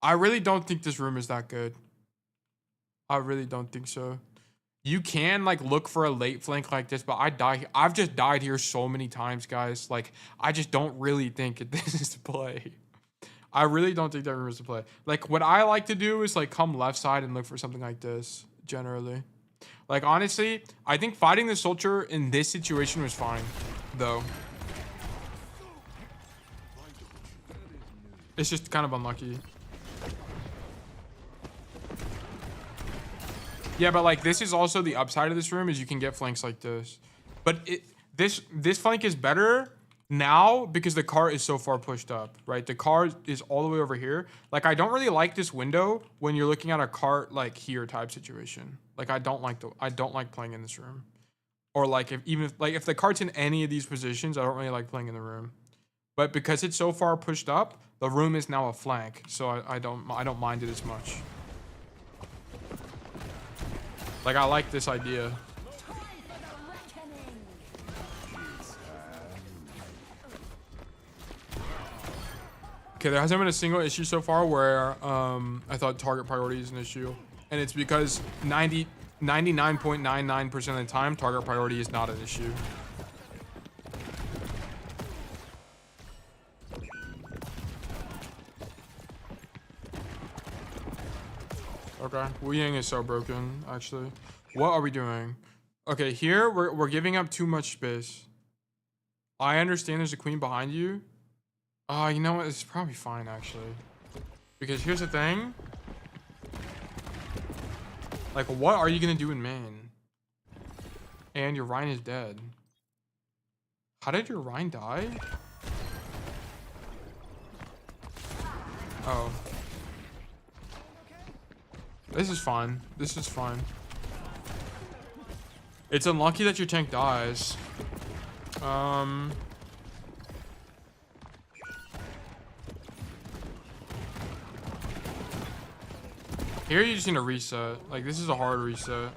Speaker 1: I really don't think this room is that good. I really don't think so. You can like look for a late flank like this, but I've just died here so many times, guys. Like, I just don't really think this is the play. I really don't think that room is the play. Like, what I like to do is like come left side and look for something like this, generally. Like, honestly, I think fighting the soldier in this situation was fine, though. It's just kind of unlucky. Yeah, but like this is also the upside of this room is you can get flanks like this. But this flank is better now because the car is so far pushed up, right? The car is all the way over here. Like, I don't really like this window when you're looking at a cart like here type situation. Like, I don't like playing in this room. Or like if the cart's in any of these positions, I don't really like playing in the room. But because it's so far pushed up, the room is now a flank, so I don't mind it as much. Like I like this idea. Okay, there hasn't been a single issue so far where I thought target priority is an issue, and it's because 99.99% of the time target priority is not an issue. Okay, Wu Yang is so broken, actually. What are we doing? Okay, here we're giving up too much space. I understand there's a queen behind you. You know what? It's probably fine, actually. Because here's the thing. Like, what are you gonna do in main? And your Rhine is dead. How did your Rhine die? Oh. This is fine. This is fine. It's unlucky that your tank dies. Here you just need to reset. Like, this is a hard reset.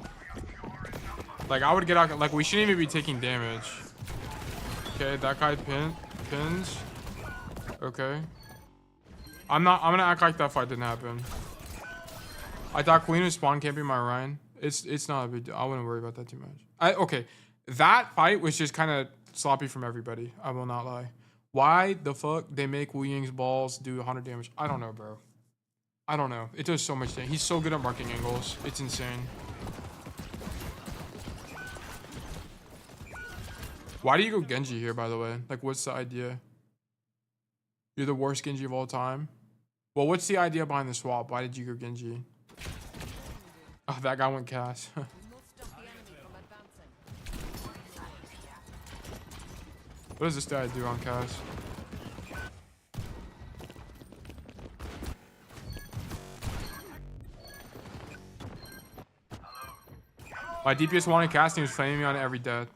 Speaker 1: Like, I would get out. Like, we shouldn't even be taking damage. Okay, that guy pins. Okay. I'm gonna act like that fight didn't happen. I thought Queen was spawn camping my Rhine. It's not a big deal. I wouldn't worry about that too much. Okay. That fight was just kind of sloppy from everybody. I will not lie. Why the fuck they make Wu Ying's balls do 100 damage? I don't know, bro. I don't know. It does so much damage. He's so good at marking angles. It's insane. Why do you go Genji here, by the way? Like, what's the idea? You're the worst Genji of all time? Well, what's the idea behind the swap? Why did you go Genji? Oh, that guy went Cass. What does this guy do on Cass? My DPS wanted casting was flaming me on every death.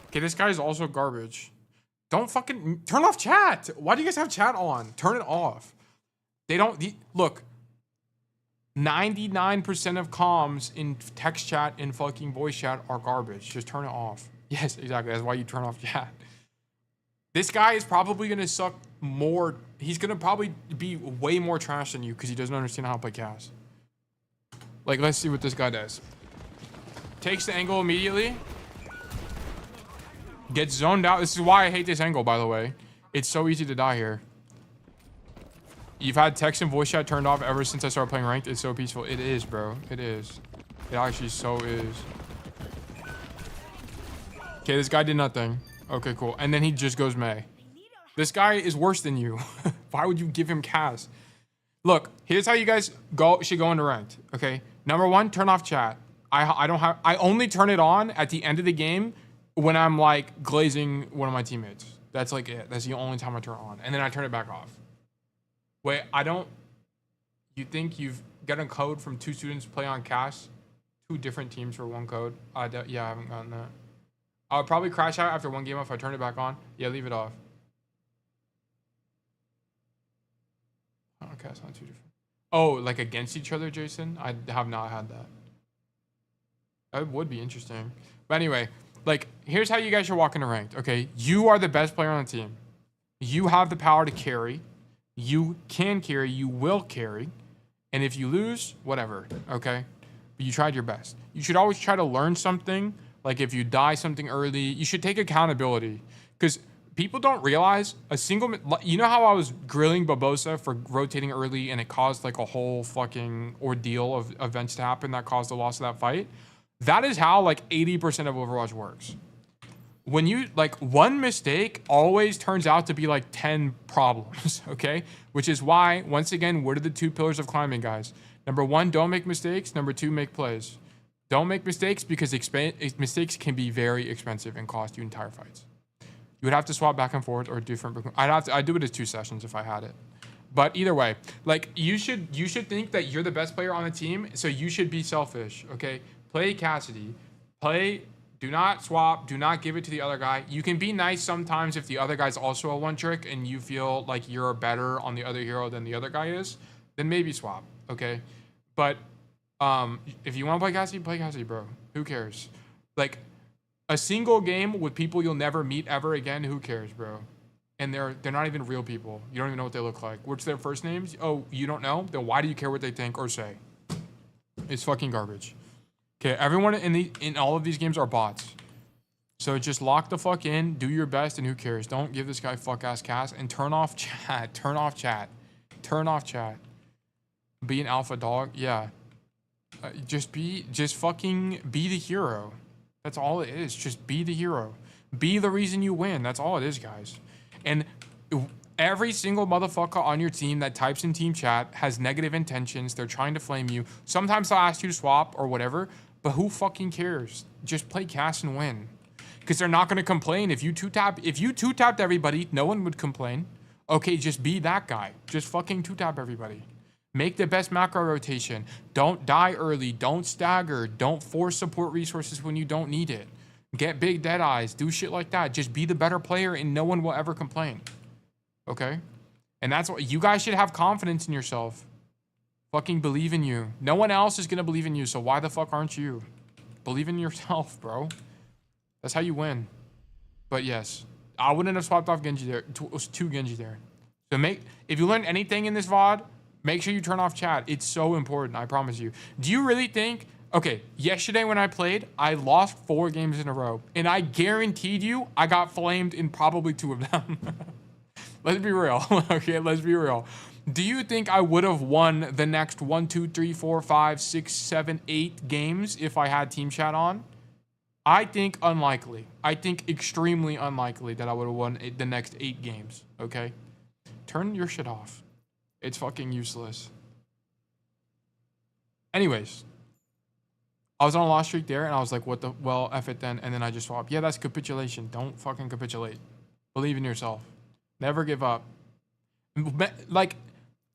Speaker 1: Okay, this guy is also garbage. Don't fucking turn off chat. Why do you guys have chat on? Turn it off. They don't look. 99% of comms in text chat and fucking voice chat are garbage. Just turn it off. Yes, exactly. That's why you turn off chat. This guy is probably gonna suck more. He's gonna probably be way more trash than you because he doesn't understand how to play Cass. Like, let's see what this guy does. Takes the angle immediately. Gets zoned out. This is why I hate this angle, by the way. It's so easy to die here. You've had text and voice chat turned off ever since I started playing ranked. It's so peaceful. It is, bro. It is. It actually so is. Okay, this guy did nothing. Okay, cool. And then he just goes May. This guy is worse than you. Why would you give him Cass? Look, here's how you guys should go into ranked. Okay. Number one, turn off chat. I only turn it on at the end of the game when I'm like glazing one of my teammates. That's like it. That's the only time I turn it on. And then I turn it back off. Wait, you think you've gotten a code from 2 students play on Cass? 2 different teams for 1 code? Yeah, I haven't gotten that. I would probably crash out after 1 game if I turn it back on. Yeah, leave it off. Oh, Cass on 2 different. Oh, like against each other, Jason? I have not had that. That would be interesting. But anyway, like, here's how you guys should walk into ranked, okay? You are the best player on the team. You have the power to carry. You can carry. You will carry. And if you lose, whatever, okay? But you tried your best. You should always try to learn something. Like, if you die something early, you should take accountability. Because people don't realize you know how I was grilling Barbosa for rotating early and it caused, like, a whole fucking ordeal of events to happen that caused the loss of that fight? That is how like 80% of Overwatch works. When you like one mistake always turns out to be like 10 problems, okay? Which is why, once again, what are the 2 pillars of climbing, guys? Number 1, don't make mistakes. Number 2, make plays. Don't make mistakes because mistakes can be very expensive and cost you entire fights. You would have to swap back and forth or different. I'd do it as 2 sessions if I had it. But either way, like you should think that you're the best player on the team, so you should be selfish, okay? Play Cassidy, play Do not swap. Do not give it to the other guy. You can be nice sometimes if the other guy's also a one trick and you feel like you're better on the other hero than the other guy is, then maybe swap, okay? But if you want to play Cassie, bro. Who cares? Like, a single game with people you'll never meet ever again, who cares, bro? And they're not even real people. You don't even know what they look like. What's their first names? Oh, you don't know? Then why do you care what they think or say? It's fucking garbage. Okay, everyone in all of these games are bots. So just lock the fuck in, do your best, and who cares? Don't give this guy fuck ass cast and turn off chat. Turn off chat. Turn off chat. Be an alpha dog. Yeah. Just fucking be the hero. That's all it is. Just be the hero. Be the reason you win. That's all it is, guys. And every single motherfucker on your team that types in team chat has negative intentions. They're trying to flame you. Sometimes they'll ask you to swap or whatever, but who fucking cares? Just play cast and win. Because they're not going to complain. If you two-tapped everybody, no one would complain. Okay, just be that guy. Just fucking two-tap everybody. Make the best macro rotation. Don't die early. Don't stagger. Don't force support resources when you don't need it. Get big dead eyes. Do shit like that. Just be the better player and no one will ever complain. Okay? And that's what you guys should have confidence in yourself. Fucking believe in you. No one else is going to believe in you, so why the fuck aren't you? Believe in yourself, bro. That's how you win. But yes, I wouldn't have swapped off Genji there. Two Genji there. So if you learn anything in this VOD, make sure you turn off chat. It's so important, I promise you. Do you really think... Okay, yesterday when I played, I lost 4 games in a row. And I guaranteed you I got flamed in probably 2 of them. Let's be real. Okay, let's be real. Do you think I would have won the next 1, 2, 3, 4, 5, 6, 7, 8 games if I had team chat on? I think unlikely. I think extremely unlikely that I would have won the next 8 games, okay? Turn your shit off. It's fucking useless. Anyways, I was on a loss streak there, and I was like, what the... Well, F it then, and then I just swapped. Yeah, that's capitulation. Don't fucking capitulate. Believe in yourself. Never give up. Like,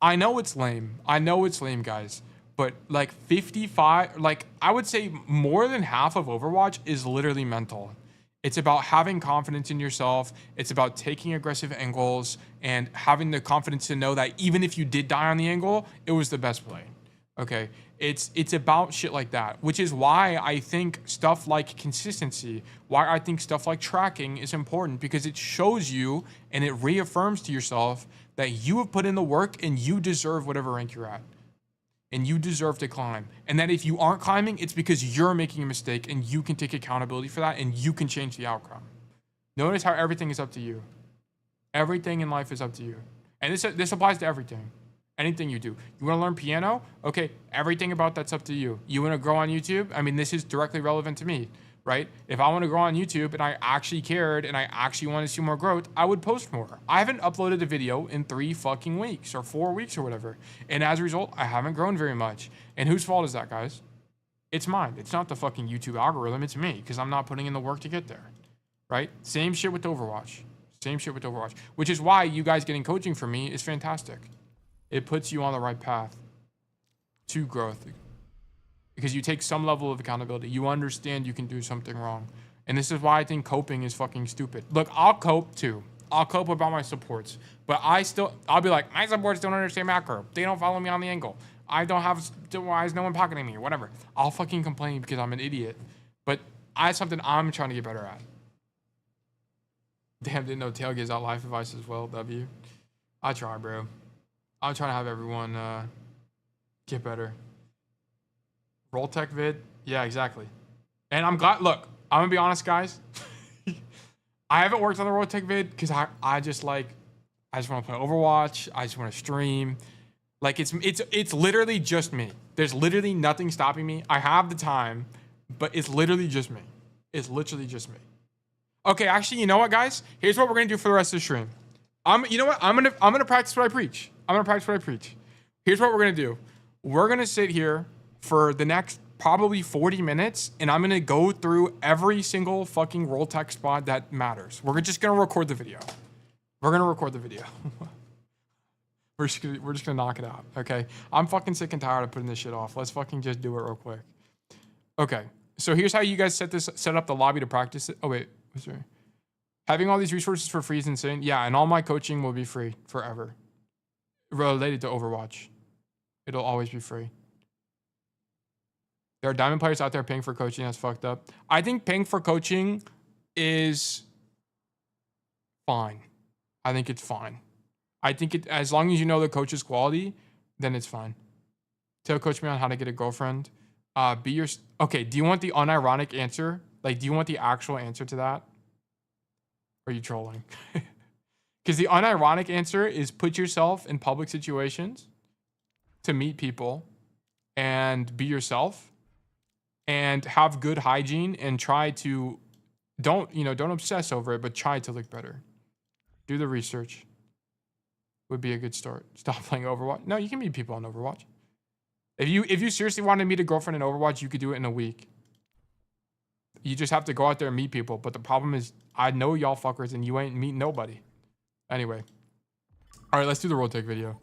Speaker 1: I know it's lame. I know it's lame, guys. But, like, 55... Like, I would say more than half of Overwatch is literally mental. It's about having confidence in yourself. It's about taking aggressive angles and having the confidence to know that even if you did die on the angle, it was the best play. Okay? It's about shit like that, which is why I think stuff like consistency, why I think stuff like tracking is important, because it shows you and it reaffirms to yourself that you have put in the work and you deserve whatever rank you're at. And you deserve to climb. And that if you aren't climbing, it's because you're making a mistake and you can take accountability for that and you can change the outcome. Notice how everything is up to you. Everything in life is up to you. And this applies to everything. Anything you do. You want to learn piano? Okay, everything about that's up to you. You want to grow on YouTube? I mean, this is directly relevant to me, right? If I want to grow on YouTube and I actually cared and I actually want to see more growth, I would post more. I haven't uploaded a video in 3 fucking weeks or 4 weeks or whatever. And as a result, I haven't grown very much. And whose fault is that, guys? It's mine. It's not the fucking YouTube algorithm. It's me, because I'm not putting in the work to get there, right? Same shit with Overwatch. Same shit with Overwatch, which is why you guys getting coaching from me is fantastic. It puts you on the right path to growth because you take some level of accountability. You understand you can do something wrong. And this is why I think coping is fucking stupid. Look, I'll cope too. I'll cope about my supports, but I'll be like, my supports don't understand macro. They don't follow me on the angle. I don't have, why is no one pocketing me or whatever. I'll fucking complain because I'm an idiot, but it's something I'm trying to get better at. Damn, didn't know Tail gives out life advice as well, W. I try, bro. I'm trying to have everyone get better. Rolltech vid? Yeah, exactly. And I'm glad, look, I'm gonna be honest, guys. I haven't worked on the Rolltech vid because I just want to play Overwatch. I just want to stream. Like, it's literally just me. There's literally nothing stopping me. I have the time, but it's literally just me. It's literally just me. Okay, actually, you know what, guys? Here's what we're gonna do for the rest of the stream. You know what? I'm gonna practice what I preach. Here's what we're gonna do. We're gonna sit here for the next probably 40 minutes, and I'm gonna go through every single fucking Rolltech spot that matters. We're just gonna record the video. We're just gonna knock it out. Okay. I'm fucking sick and tired of putting this shit off. Let's fucking just do it real quick. Okay. So here's how you guys set up the lobby to practice it. Oh wait, sorry. Having all these resources for free is insane. Yeah, and all my coaching will be free forever. Related to Overwatch. It'll always be free. There are diamond players out there paying for coaching. That's fucked up. I think paying for coaching is fine. I think it's fine. I think it, as long as you know the coach's quality, then it's fine. Tell coach me on how to get a girlfriend. Okay, do you want the unironic answer? Like, do you want the actual answer to that? Or are you trolling? Because the unironic answer is put yourself in public situations to meet people and be yourself and have good hygiene and try to don't obsess over it, but try to look better. Do the research. Would be a good start. Stop playing Overwatch. No, you can meet people on Overwatch. If you seriously want to meet a girlfriend in Overwatch, you could do it in a week. You just have to go out there and meet people. But the problem is, I know y'all fuckers and you ain't meet nobody. Anyway. All right, let's do the Rolltech video.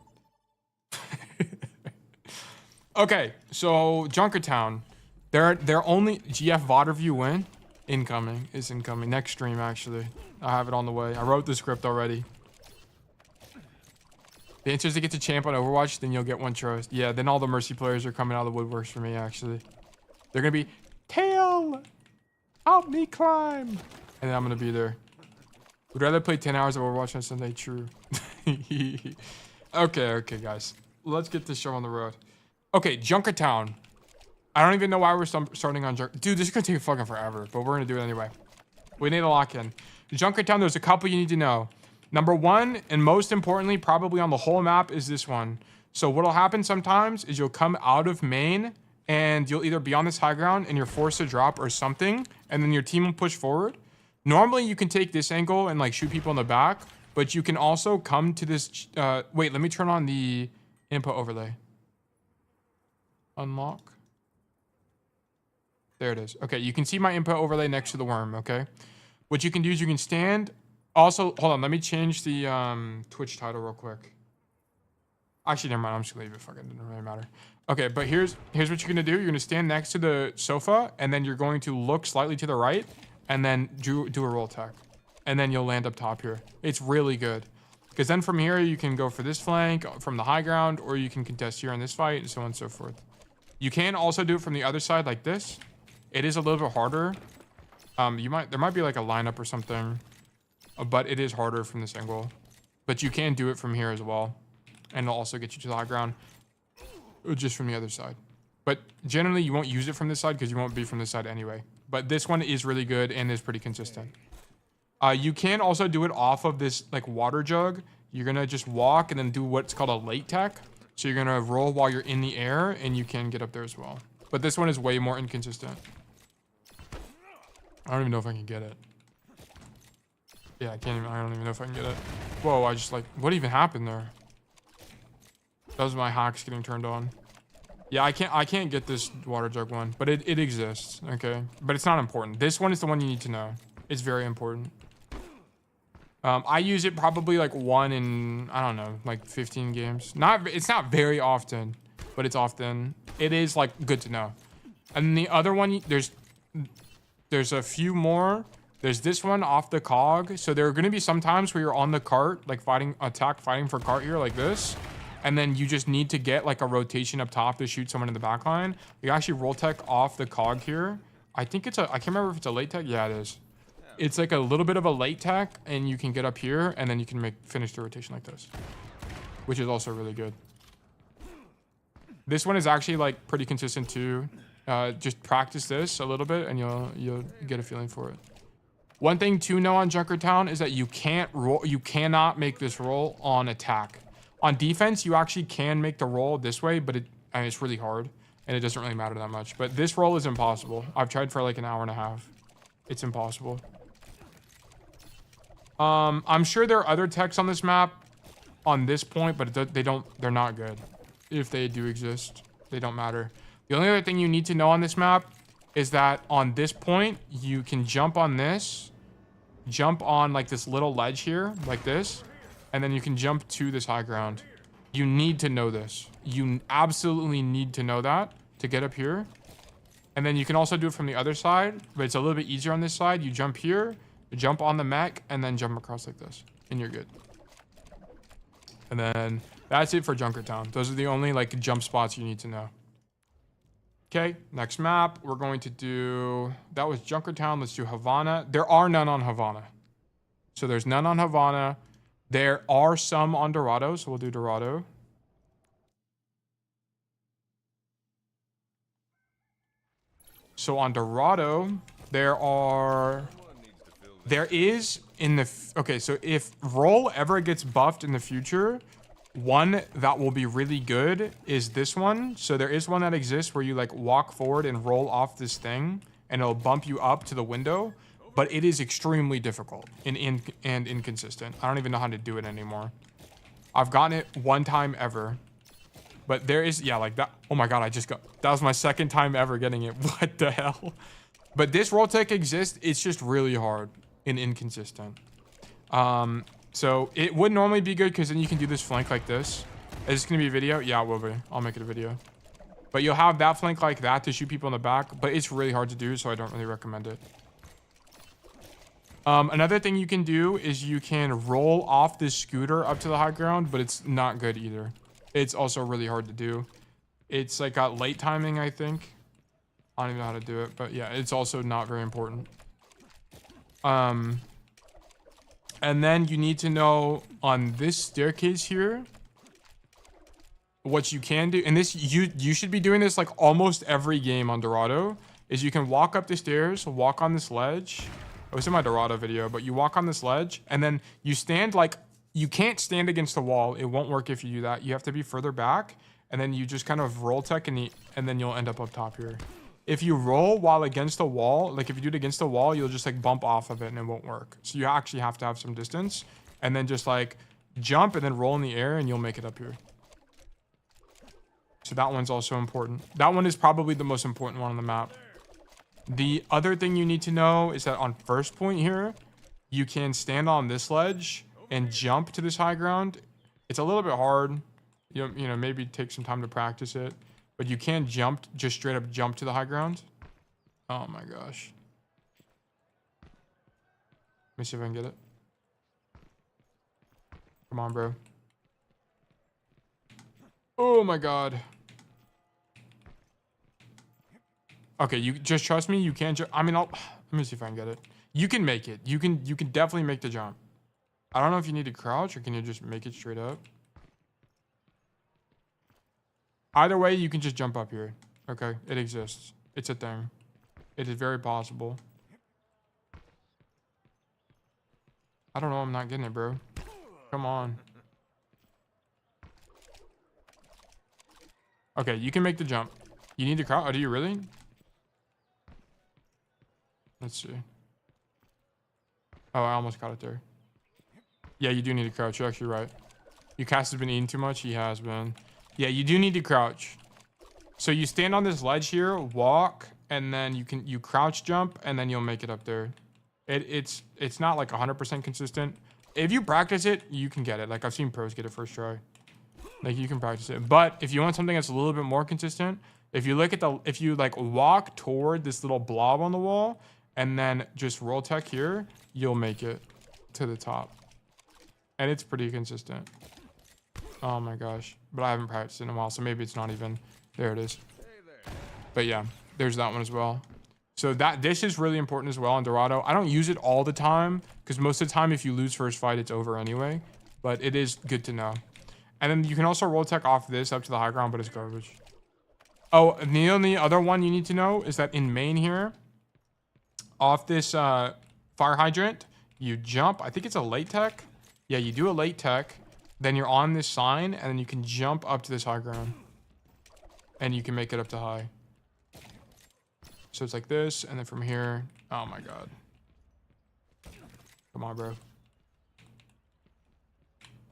Speaker 1: Okay, so Junkertown. They're only GF VOD review win. Incoming. It's incoming. Next stream, actually. I have it on the way. I wrote the script already. The answer is to get to champ on Overwatch, then you'll get one trust. Yeah, then all the Mercy players are coming out of the woodworks for me, actually. They're going to be, Tail, help me climb. And then I'm going to be there. Would rather play 10 hours of Overwatch on Sunday. True. Okay, guys. Let's get this show on the road. Okay, Junkertown. I don't even know why we're starting on Junkertown. Dude, this is going to take fucking forever, but we're going to do it anyway. We need to lock in. Junkertown, there's a couple you need to know. Number one, and most importantly, probably on the whole map, is this one. So what'll happen sometimes is you'll come out of main and you'll either be on this high ground and you're forced to drop or something, and then your team will push forward. Normally you can take this angle and like shoot people in the back, but you can also come to this, wait, let me turn on the input overlay. Unlock. There it is. Okay, you can see my input overlay next to the worm, okay? What you can do is you can stand. Also, hold on, let me change the Twitch title real quick. Actually, never mind, I'm just gonna leave it, fucking doesn't really matter. Okay, but here's what you're gonna do. You're gonna stand next to the sofa, and then you're going to look slightly to the right, and then do a roll tech. And then you'll land up top here. It's really good. Because then from here, you can go for this flank from the high ground, or you can contest here in this fight, and so on and so forth. You can also do it from the other side like this. It is a little bit harder. There might be like a lineup or something. But it is harder from this angle. But you can do it from here as well. And it'll also get you to the high ground. Just from the other side. But generally, you won't use it from this side because you won't be from this side anyway. But this one is really good and is pretty consistent. You can also do it off of this like water jug. You're going to just walk and then do what's called a late tech. So you're going to roll while you're in the air and you can get up there as well. But this one is way more inconsistent. I don't even know if I can get it. Yeah, I don't even know if I can get it. Whoa, I just like, what even happened there? That was my hacks getting turned on. Yeah, I can't get this water jug one, but it exists, okay? But it's not important. This one is the one you need to know. It's very important. I use it probably like one in, I don't know, like 15 games. It's not very often, but it's often. It is like good to know. And the other one, there's a few more. There's this one off the cog. So there are going to be some times where you're on the cart, like fighting for cart here like this. And then you just need to get like a rotation up top to shoot someone in the back line. You actually roll tech off the cog here. I think I can't remember if it's a late tech. Yeah, it is. It's like a little bit of a late tech and you can get up here and then you can finish the rotation like this, which is also really good. This one is actually like pretty consistent too. Just practice this a little bit and you'll get a feeling for it. One thing to know on Junkertown is that you cannot make this roll on attack. On defense, you actually can make the roll this way, but it's really hard and it doesn't really matter that much. But this roll is impossible. I've tried for like an hour and a half. It's impossible. I'm sure there are other techs on this map on this point, but they're not good. If they do exist, they don't matter. The only other thing you need to know on this map is that on this point, you can jump on this, jump on like this little ledge here, like this, and then you can jump to this high ground. You need to know this. You absolutely need to know that to get up here. And then you can also do it from the other side, but it's a little bit easier on this side. You jump here, you jump on the mech, and then jump across like this, and you're good. And then that's it for Junkertown. Those are the only like jump spots you need to know. Okay, next map, we're going to do, that was Junkertown. Let's do Havana. There are none on Havana. So there's none on Havana. There are some on Dorado, so we'll do Dorado. So on Dorado, there is in the, okay, so if Roll ever gets buffed in the future, one that will be really good is this one. So there is one that exists where you like walk forward and roll off this thing and it'll bump you up to the window, but it is extremely difficult and inconsistent. I don't even know how to do it anymore. I've gotten it one time ever, but there is, yeah, like that. Oh my God, that was my second time ever getting it. What the hell? But this Rolltech exists. It's just really hard and inconsistent. So it would normally be good because then you can do this flank like this. Is this going to be a video? Yeah, it will be. I'll make it a video. But you'll have that flank like that to shoot people in the back. But it's really hard to do, so I don't really recommend it. Another thing you can do is you can roll off this scooter up to the high ground, but it's not good either. It's also really hard to do. It's like got late timing, I think. I don't even know how to do it. But yeah, it's also not very important. And then you need to know on this staircase here, what you can do. And this, you should be doing this like almost every game on Dorado, is you can walk up the stairs, walk on this ledge. It was in my Dorado video, but you walk on this ledge and then you stand like, you can't stand against the wall. It won't work if you do that. You have to be further back and then you just kind of roll tech and then you'll end up top here. If you roll while against the wall, like if you do it against the wall, you'll just like bump off of it and it won't work. So you actually have to have some distance and then just like jump and then roll in the air and you'll make it up here. So that one's also important. That one is probably the most important one on the map. The other thing you need to know is that on first point here, you can stand on this ledge and jump to this high ground. It's a little bit hard. You know, maybe take some time to practice it. But you can jump, just straight up jump to the high ground. Oh my gosh. Let me see if I can get it. Come on, bro. Oh my God. Okay, you just trust me. You can jump. I mean, let me see if I can get it. You can make it. You can definitely make the jump. I don't know if you need to crouch or can you just make it straight up. Either way, you can just jump up here. Okay, it exists. It's a thing. It is very possible. I don't know. I'm not getting it, bro. Come on. Okay, you can make the jump. You need to crouch. Oh, do you really? Let's see. Oh, I almost got it there. Yeah, you do need to crouch. You're actually right. Your cast has been eating too much. He has been. Yeah, you do need to crouch. So you stand on this ledge here, walk, and then you crouch jump, and then you'll make it up there. It's not like 100% consistent. If you practice it, you can get it. Like I've seen pros get it first try. Like you can practice it. But if you want something that's a little bit more consistent, if you like walk toward this little blob on the wall, and then just roll tech here, you'll make it to the top. And it's pretty consistent. Oh my gosh. But I haven't practiced in a while, so maybe it's not even... There it is. But yeah, there's that one as well. So this is really important as well on Dorado. I don't use it all the time, because most of the time if you lose first fight, it's over anyway. But it is good to know. And then you can also roll tech off this up to the high ground, but it's garbage. Oh, and the only other one you need to know is that in main here, off this fire hydrant, you jump. I think it's a late tech. Yeah, you do a late tech. Then you're on this sign, and then you can jump up to this high ground. And you can make it up to high. So it's like this, and then from here... Oh my God. Come on, bro.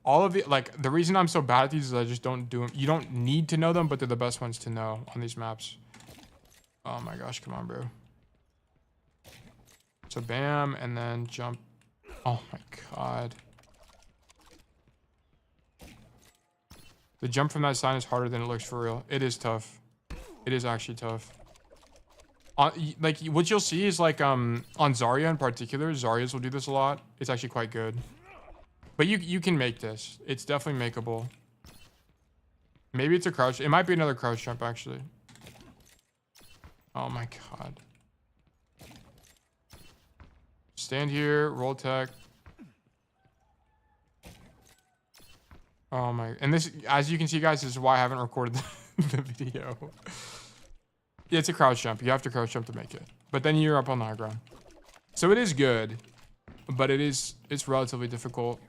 Speaker 1: All of it, like, the reason I'm so bad at these is I just don't do them. You don't need to know them, but they're the best ones to know on these maps. Oh my gosh, come on, bro. So bam, and then jump. Oh my God. The jump from that sign is harder than it looks for real. It is tough. It is actually tough. Like what you'll see is like on Zarya in particular, Zaryas will do this a lot. It's actually quite good. But you can make this. It's definitely makeable. Maybe it's a crouch. It might be another crouch jump actually. Oh my god. Stand here, Rolltech. Oh my, and this, as you can see guys, this is why I haven't recorded the video. Yeah, it's a crouch jump. You have to crouch jump to make it. But then you're up on the high ground. So it is good, but it's relatively difficult.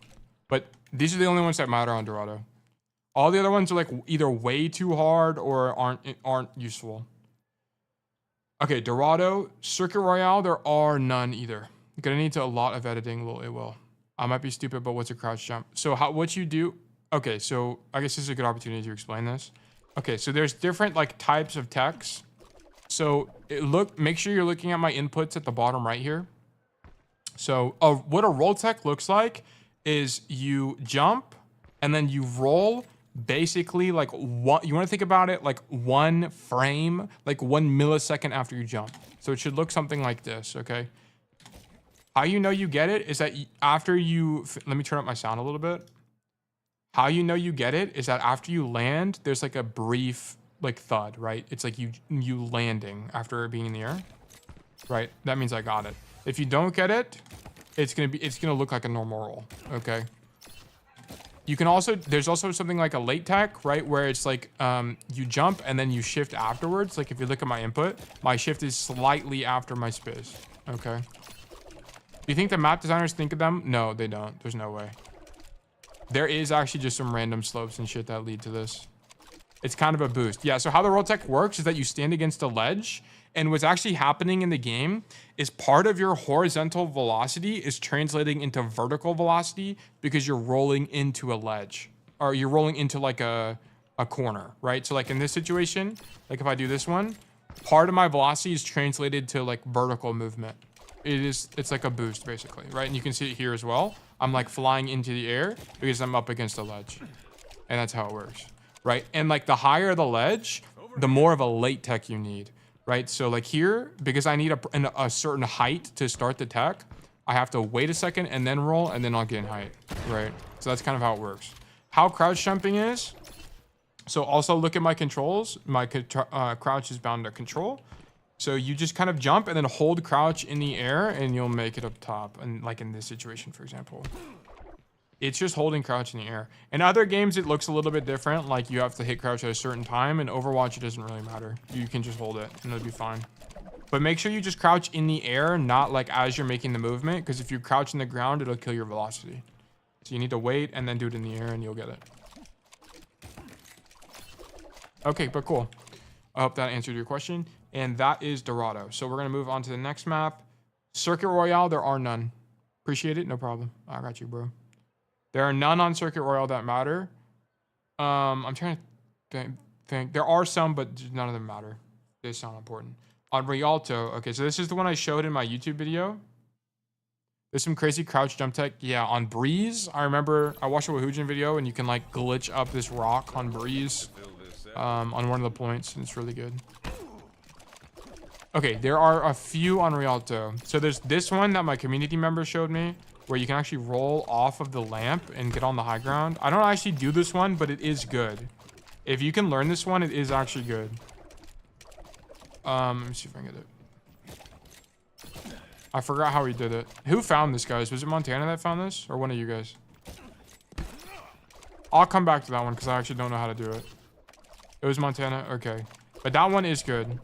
Speaker 1: But these are the only ones that matter on Dorado. All the other ones are like either way too hard or aren't useful. Okay, Dorado, Circuit Royale, there are none either. You're gonna need to a lot of editing, it will. I might be stupid, but what's a crouch jump? So what you do, okay, so I guess this is a good opportunity to explain this. Okay, so there's different like types of techs. So make sure you're looking at my inputs at the bottom right here. So what a roll tech looks like is you jump and then you roll basically like what you want to think about it like 1 frame, like 1 millisecond after you jump. So it should look something like this, okay? How you know you get it is that after you, let me turn up my sound a little bit. How you know you get it is that after you land, there's like a brief like thud, right? It's like you landing after being in the air, right? That means I got it. If you don't get it, it's gonna look like a normal roll, okay? You can also, there's also something like a late tech, right? Where it's like you jump and then you shift afterwards. Like if you look at my input, my shift is slightly after my spiz, okay? Do you think the map designers think of them? No, they don't. There's no way. There is actually just some random slopes and shit that lead to this. It's kind of a boost. Yeah, so how the roll tech works is that you stand against a ledge, and what's actually happening in the game is part of your horizontal velocity is translating into vertical velocity because you're rolling into a ledge, or you're rolling into like a corner, right? So like in this situation, like if I do this one, part of my velocity is translated to like vertical movement. It's like a boost basically, right? And you can see it here as well. I'm like flying into the air because I'm up against a ledge, and that's how it works, right? And like the higher the ledge, the more of a late tech you need, right? So like here, because I need a certain height to start the tech, I have to wait a second and then roll, and then I'll gain height, right? So that's kind of how it works. How crouch jumping is, so also look at my controls. My crouch is bound to control. So you just kind of jump and then hold crouch in the air and you'll make it up top. And like in this situation, for example, it's just holding crouch in the air. In other games, it looks a little bit different. Like you have to hit crouch at a certain time. In Overwatch, it doesn't really matter. You can just hold it and it'll be fine. But make sure you just crouch in the air, not like as you're making the movement. Because if you crouch in the ground, it'll kill your velocity. So you need to wait and then do it in the air and you'll get it. Okay, but cool. I hope that answered your question. And that is Dorado. So we're going to move on to the next map. Circuit Royale, there are none. Appreciate it. No problem. I got you, bro. There are none on Circuit Royale that matter. I'm trying to think. There are some, but none of them matter. They sound important. On Rialto, okay, so this is the one I showed in my YouTube video. There's some crazy crouch jump tech. Yeah, on Breeze, I remember I watched a Wahujin video and you can like glitch up this rock on Breeze on one of the points, and it's really good. Okay, there are a few on Rialto. So there's this one that my community member showed me where you can actually roll off of the lamp and get on the high ground. I don't actually do this one, but it is good. If you can learn this one, it is actually good. Let me see if I can get it. I forgot how he did it. Who found this, guys? Was it Montana that found this? Or one of you guys? I'll come back to that one because I actually don't know how to do it. It was Montana? Okay. But that one is good.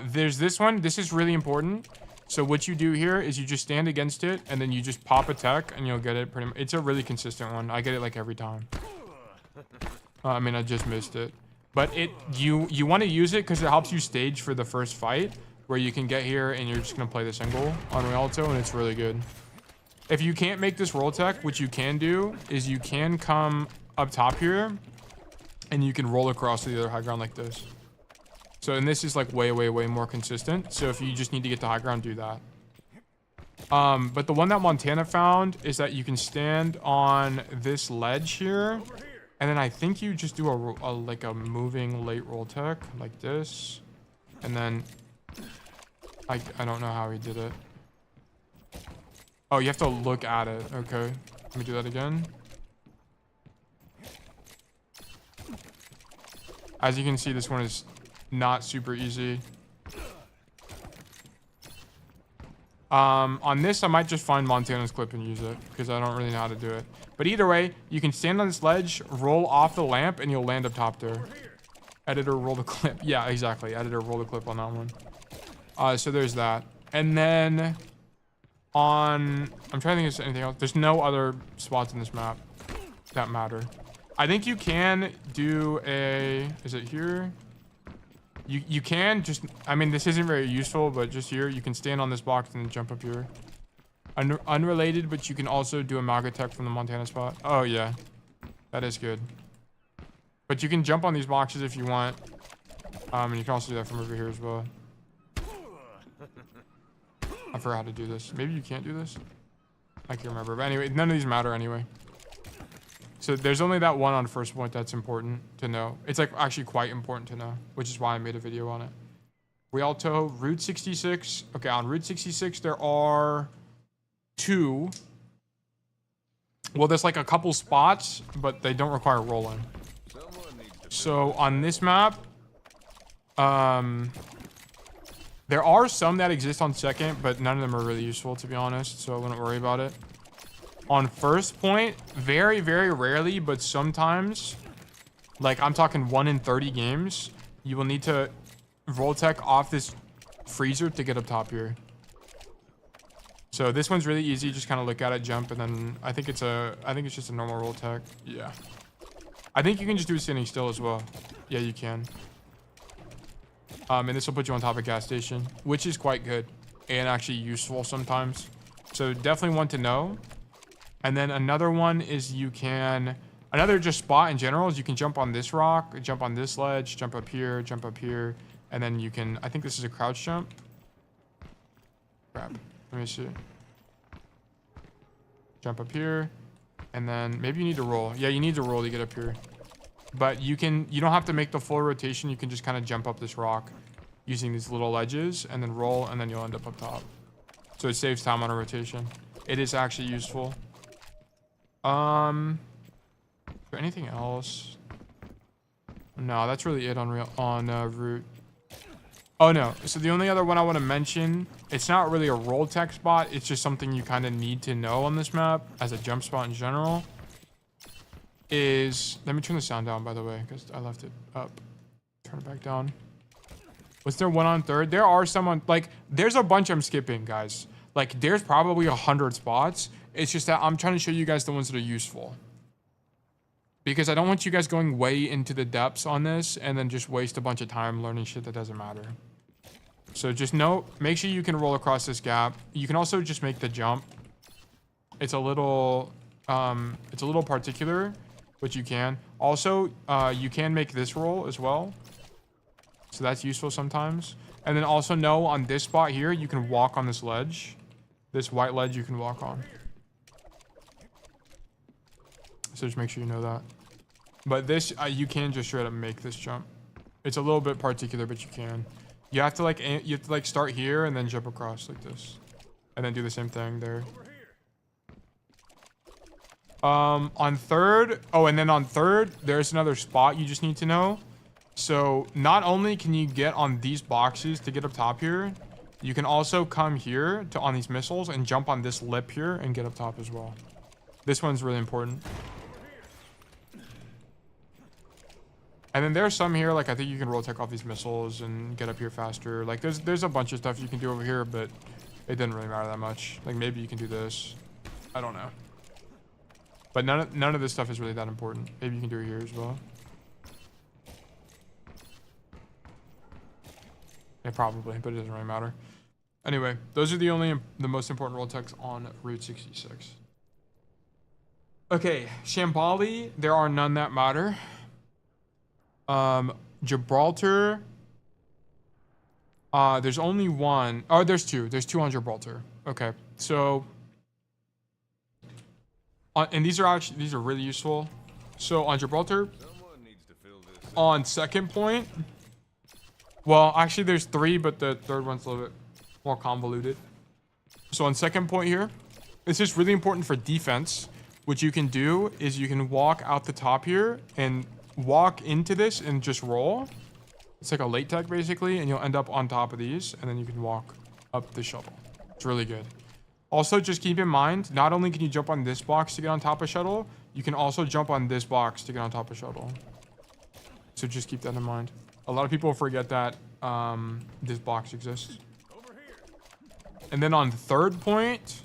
Speaker 1: There's this one. This is really important. So what you do here is you just stand against it and then you just pop a tech and you'll get it pretty much. It's a really consistent one. I get it like every time. I mean, I just missed it. But you want to use it because it helps you stage for the first fight where you can get here and you're just going to play the single on Rialto, and it's really good. If you can't make this roll tech, what you can do is you can come up top here and you can roll across to the other high ground like this. So, and this is like way more consistent. So if you just need to get to high ground, do that. But the one that Montana found is that you can stand on this ledge here. And then I think you just do like a moving late roll tech like this. And then I don't know how he did it. Oh, you have to look at it. Okay. Let me do that again. As you can see, this one is not super easy. On this, I might just find Montana's clip and use it because I don't really know how to do it. But either way, you can stand on this ledge, roll off the lamp, and you'll land up top there. Editor, roll the clip. Yeah, exactly. Editor, roll the clip on that one. So there's that. And then I'm trying to think of anything else. There's no other spots in this map that matter. I think you can do is it here? You can just, I mean, this isn't very useful, but just here, you can stand on this box and then jump up here. Unrelated, but you can also do a Magatech from the Montana spot. Oh, yeah. That is good. But you can jump on these boxes if you want. And you can also do that from over here as well. I forgot how to do this. Maybe you can't do this? I can't remember. But anyway, none of these matter anyway. So there's only that one on first point that's important to know. It's like actually quite important to know, which is why I made a video on it. Rialto, Route 66. Okay, on Route 66, there are 2. Well, there's like a couple spots, but they don't require rolling. So on this map, there are some that exist on second, but none of them are really useful, to be honest. So I wouldn't worry about it. On first point, very, very rarely, but sometimes, like I'm talking 1 in 30 games, you will need to Rolltech off this freezer to get up top here. So this one's really easy. Just kind of look at it, jump, and then I think it's just a normal Rolltech. Yeah. I think you can just do it standing still as well. Yeah, you can. And this will put you on top of a gas station, which is quite good and actually useful sometimes. So definitely one to know. And then another one is another just spot in general is you can jump on this rock, jump on this ledge, jump up here, and then you can, I think this is a crouch jump. Crap. Let me see. Jump up here, and then maybe you need to roll. Yeah, you need to roll to get up here. But you don't have to make the full rotation. You can just kind of jump up this rock using these little ledges and then roll, and then you'll end up top. So it saves time on a rotation. It is actually useful. Is there anything else? No, that's really it on route. Oh no, so the only other one I want to mention, it's not really a Rolltech spot, it's just something you kind of need to know on this map as a jump spot in general, is, let me turn the sound down by the way, because I left it up. Turn it back down. Was there one on third? There are some on, like, there's a bunch I'm skipping, guys. Like, there's probably 100 spots. It's just that I'm trying to show you guys the ones that are useful. Because I don't want you guys going way into the depths on this and then just waste a bunch of time learning shit that doesn't matter. So just make sure you can roll across this gap. You can also just make the jump. It's a little particular, but you can. Also, you can make this roll as well. So that's useful sometimes. And then also know on this spot here, you can walk on this ledge. This white ledge you can walk on. So just make sure you know that. But this, you can just straight up make this jump. It's a little bit particular, but you can. You have to like start here and then jump across like this, and then do the same thing there. On third, and then on third, there's another spot you just need to know. So not only can you get on these boxes to get up top here, you can also come here on these missiles and jump on this lip here and get up top as well. This one's really important. And then there's some here, like I think you can Rolltech off these missiles and get up here faster. Like there's a bunch of stuff you can do over here, but it didn't really matter that much. Like maybe you can do this. I don't know. But none of this stuff is really that important. Maybe you can do it here as well. Yeah, probably, but it doesn't really matter. Anyway, those are the most important Rolltechs on Route 66. Okay, Shambali, there are none that matter. Gibraltar, there's only one. Oh, there's two. There's two on Gibraltar. Okay, so, and these are really useful. So on Gibraltar, on second point, well, actually there's 3, but the third one's a little bit more convoluted. So on second point here, this is really important for defense. What you can do is you can walk out the top here and walk into this and just roll. It's like a late tech basically, and you'll end up on top of these, and then you can walk up the shuttle. It's really good. Also, just keep in mind, not only can you jump on this box to get on top of shuttle, you can also jump on this box to get on top of shuttle. So just keep that in mind. A lot of people forget that this box exists. And then on third point,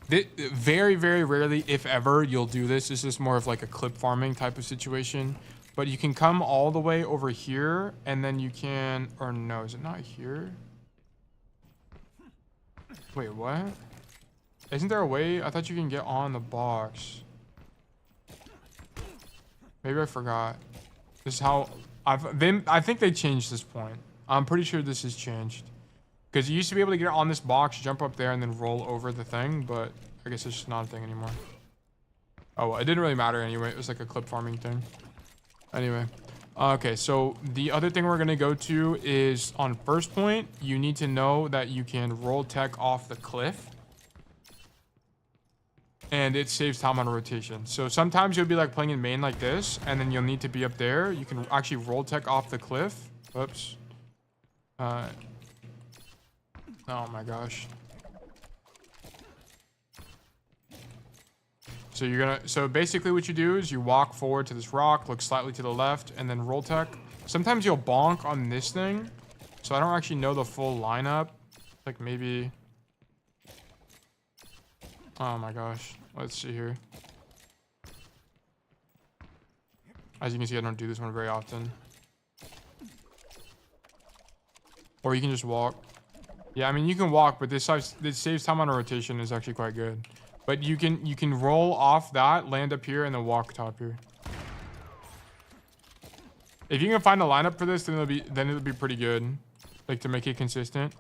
Speaker 1: very, very rarely, if ever, you'll do this. This is more of like a clip farming type of situation. But you can come all the way over here, and then you can... Or no, is it not here? Wait, what? Isn't there a way? I thought you can get on the box. Maybe I forgot. This is how... I think they changed this point. I'm pretty sure this has changed. Because you used to be able to get on this box, jump up there, and then roll over the thing, but I guess it's just not a thing anymore. Oh, well, it didn't really matter anyway. It was like a clip farming thing. Anyway. Okay, so the other thing we're going to go to is on first point, you need to know that you can roll tech off the cliff. And it saves time on rotation. So sometimes you'll be like playing in main like this, and then you'll need to be up there. You can actually roll tech off the cliff. Oops. Oh my gosh. So basically what you do is you walk forward to this rock, look slightly to the left, and then roll tech. Sometimes you'll bonk on this thing. So I don't actually know the full lineup. Like maybe... Oh my gosh. Let's see here. As you can see, I don't do this one very often. Or you can just walk. Yeah, I mean, you can walk, but this saves time on a rotation is actually quite good. But you can roll off that, land up here, and then walk top here. If you can find a lineup for this, then it'll be pretty good, like to make it consistent.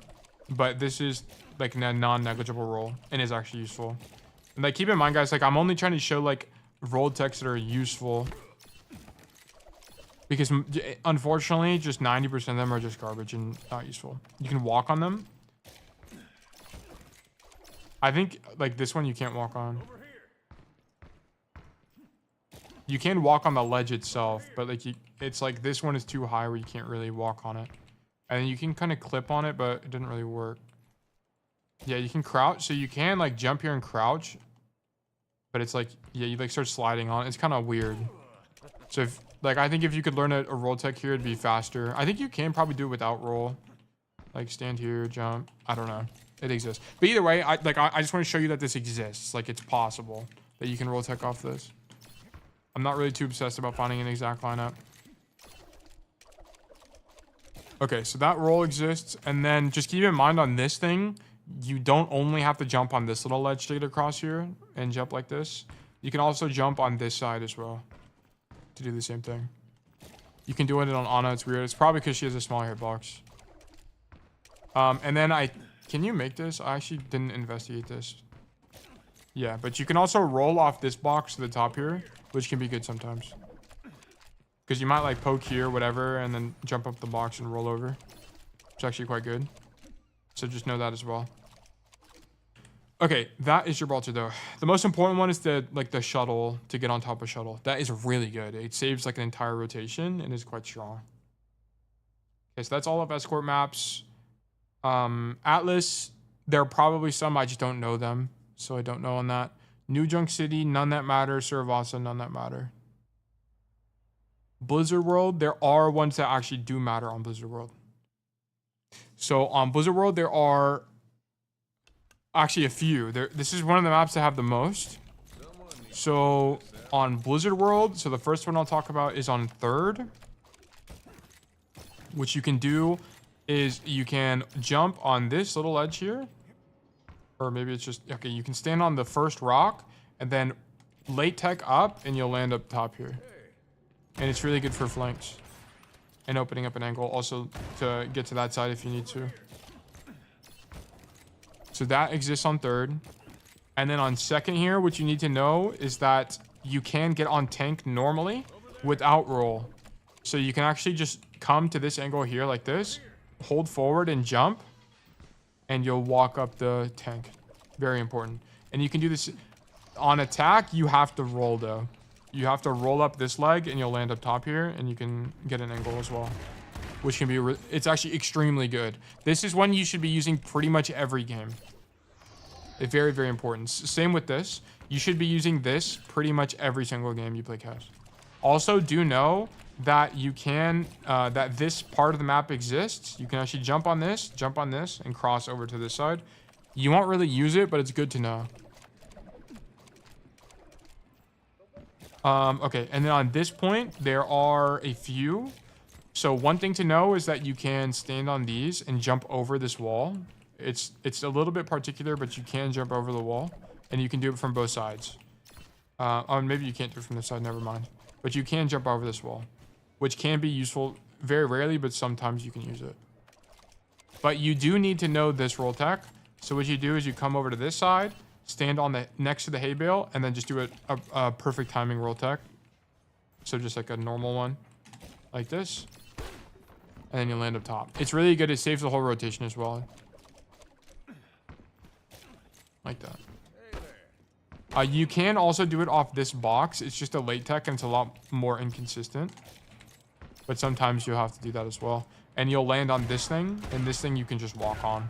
Speaker 1: But this is like a non-negligible roll and is actually useful. And like keep in mind, guys, like I'm only trying to show like roll techs that are useful. Because unfortunately, just 90% of them are just garbage and not useful. You can walk on them. I think like this one you can't walk on. You can walk on the ledge itself, but like it's like this one is too high where you can't really walk on it. And you can kind of clip on it, but it didn't really work. Yeah, you can crouch. So you can like jump here and crouch. But it's like, yeah, you like start sliding on it. It's kind of weird. So if, like, I think if you could learn a roll tech here, it'd be faster. I think you can probably do it without roll. Like stand here, jump. I don't know. It exists. But either way, I just want to show you that this exists. Like it's possible that you can roll tech off this. I'm not really too obsessed about finding an exact lineup. Okay, so that roll exists. And then just keep in mind on this thing, you don't only have to jump on this little ledge to get across here and jump like this. You can also jump on this side as well to do the same thing. You can do it on Anna. It's weird. It's probably because she has a small hitbox. And then can you make this? I actually didn't investigate this. Yeah, but you can also roll off this box to the top here, which can be good sometimes. Because you might like poke here, whatever, and then jump up the box and roll over. It's actually quite good. So just know that as well. Okay, that is Gibraltar though. The most important one is the shuttle to get on top of shuttle. That is really good. It saves like an entire rotation and is quite strong. Okay, so that's all of escort maps. Atlas, there are probably some, I just don't know them. So I don't know on that. New Junk City, none that matter. Suravasa, none that matter. Blizzard World, there are ones that actually do matter on Blizzard World. So on Blizzard World, there are actually a few. This is one of the maps that have the most. So on Blizzard World, so the first one I'll talk about is on third. What you can do is you can jump on this little ledge here. Or maybe it's just, okay, you can stand on the first rock and then late tech up and you'll land up top here. And it's really good for flanks and opening up an angle, also to get to that side if you need to. So that exists on third. And then on second here, what you need to know is that you can get on tank normally without roll. So you can actually just come to this angle here like this, hold forward and jump. and you'll walk up the tank. Very important. And you can do this on attack. You have to roll though. You have to roll up this leg and you'll land up top here, and you can get an angle as well, which can be, it's actually extremely good. This is one you should be using pretty much every game. It's very, very important. Same with this. You should be using this pretty much every single game you play CAS. Also, do know that you can, that this part of the map exists. You can actually jump on this, and cross over to this side. You won't really use it, but it's good to know. Okay, and then on this point, there are a few. So one thing to know is that you can stand on these and jump over this wall. It's a little bit particular, but you can jump over the wall, and you can do it from both sides. Oh, maybe you can't do it from this side, never mind. But you can jump over this wall, which can be useful very rarely, but sometimes you can use it. But you do need to know this Rolltech. So what you do is you come over to this side, stand on the next to the hay bale, and then just do a perfect timing Rolltech. So just like a normal one, like this, and then you land up top. It's really good. It saves the whole rotation as well. Like that. You can also do it off this box. It's just a late tech and it's a lot more inconsistent. But sometimes you'll have to do that as well. And you'll land on this thing, and this thing you can just walk on.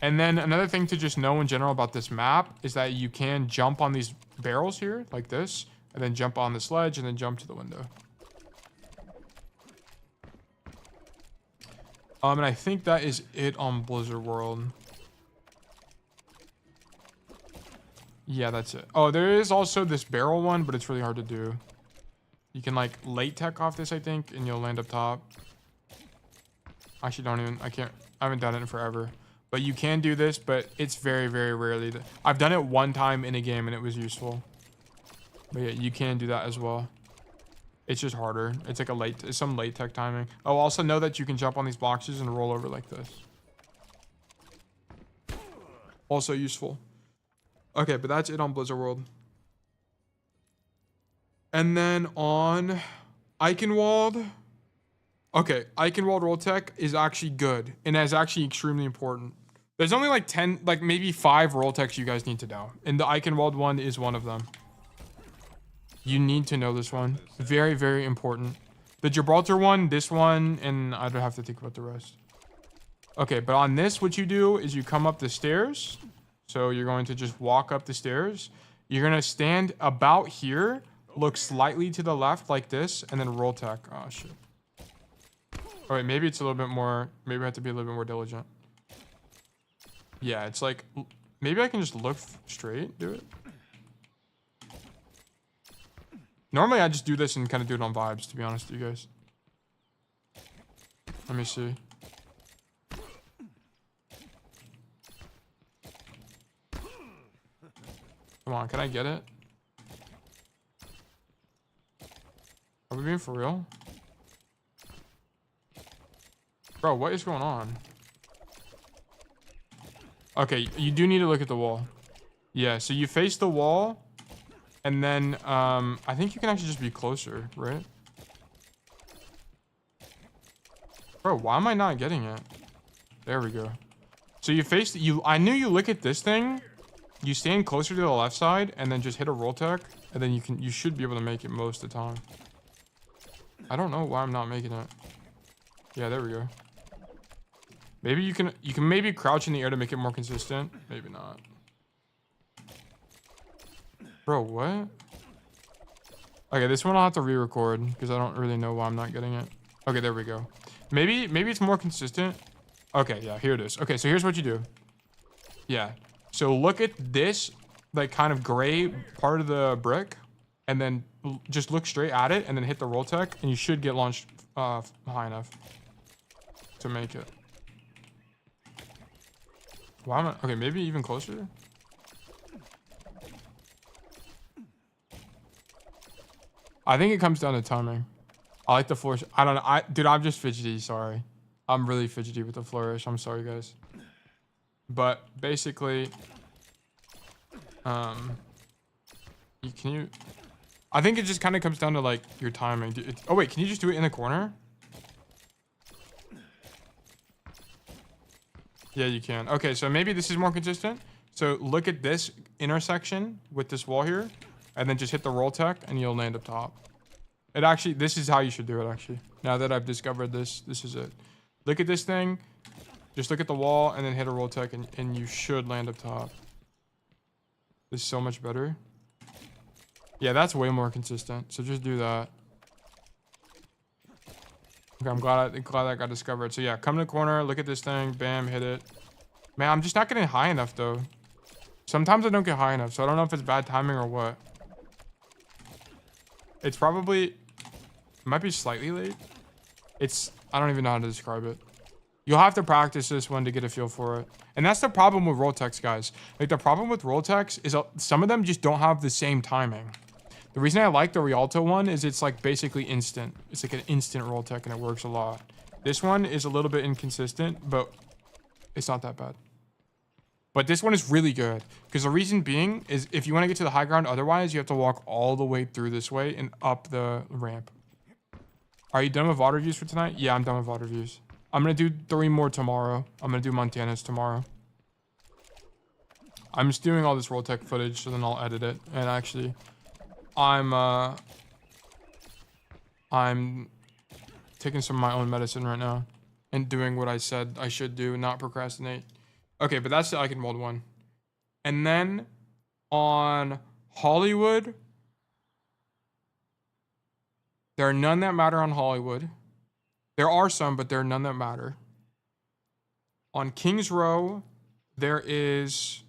Speaker 1: And then another thing to just know in general about this map is that you can jump on these barrels here, like this, and then jump on this ledge, and then jump to the window. And I think that is it on Blizzard World. Yeah, that's it. Oh, there is also this barrel one, but it's really hard to do. You can like late tech off this, I think, and you'll land up top. Actually, I haven't done it in forever. But you can do this, but it's very, very rarely. I've done it one time in a game and it was useful. But yeah, you can do that as well. It's just harder. It's like it's some late tech timing. Oh, also know that you can jump on these boxes and roll over like this. Also useful. Okay, but that's it on Blizzard World. And then on Eichenwald. Okay, Eichenwald Rolltech is actually good and is actually extremely important. There's only like 10, like maybe 5 Rolltechs you guys need to know. And the Eichenwald one is one of them. You need to know this one. Very, very important. The Gibraltar one, this one, and I don't have to think about the rest. Okay, but on this, what you do is you come up the stairs. So you're going to just walk up the stairs. You're going to stand about here, look slightly to the left like this, and then Rolltech. Oh, shit. All right, maybe it's a little bit more, maybe I have to be a little bit more diligent. Yeah, it's like, maybe I can just look straight, do it. Normally I just do this and kind of do it on vibes, to be honest with you guys. Let me see. Come on, can I get it? Are we being for real? Bro, what is going on? Okay, you do need to look at the wall. Yeah, so you face the wall, and then I think you can actually just be closer, right? Bro, why am I not getting it? There we go. So you face I knew you look at this thing, you stand closer to the left side, and then just hit a Rolltech, and then you should be able to make it most of the time. I don't know why I'm not making it. Yeah, there we go. Maybe you can maybe crouch in the air to make it more consistent. Maybe not. Bro, what? Okay, this one I'll have to re-record because I don't really know why I'm not getting it. Okay, there we go. Maybe it's more consistent. Okay, yeah, here it is. Okay, so here's what you do. Yeah. So look at this like kind of gray part of the brick, and then just look straight at it and then hit the Rolltech, and you should get launched high enough to make it. Why am I? Okay, maybe even closer. I think it comes down to timing. I like the flourish. I don't know. Dude, I'm just fidgety. Sorry. I'm really fidgety with the flourish. I'm sorry, guys. But basically, I think it just kind of comes down to like your timing. Oh wait, can you just do it in the corner? Yeah, you can. Okay, so maybe this is more consistent. So look at this intersection with this wall here, and then just hit the Rolltech, and you'll land up top. It actually, this is how you should do it, actually. Now that I've discovered this, this is it. Look at this thing. Just look at the wall, and then hit a Rolltech, and you should land up top. This is so much better. Yeah, that's way more consistent. So just do that. Okay, I'm glad that got discovered. So yeah, come to the corner, look at this thing, bam, hit it. Man, I'm just not getting high enough though. Sometimes I don't get high enough, so I don't know if it's bad timing or what. It's probably, it might be slightly late. I don't even know how to describe it. You'll have to practice this one to get a feel for it. And that's the problem with Rolltechs, guys. Like the problem with Rolltechs is some of them just don't have the same timing. The reason I like the Rialto one is it's like basically instant. It's like an instant Rolltech and it works a lot. This one is a little bit inconsistent, but it's not that bad. But this one is really good because the reason being is if you want to get to the high ground, otherwise you have to walk all the way through this way and up the ramp. Are you done with water views for tonight? Yeah, I'm done with water views. I'm going to do 3 more tomorrow. I'm going to do Montana's tomorrow. I'm just doing all this Rolltech footage, so then I'll edit it. And actually, I'm taking some of my own medicine right now and doing what I said I should do, not procrastinate. Okay, but that's the Eichenwald one. And then on Hollywood, there are none that matter on Hollywood. There are some, but there are none that matter. On Kings Row, there is...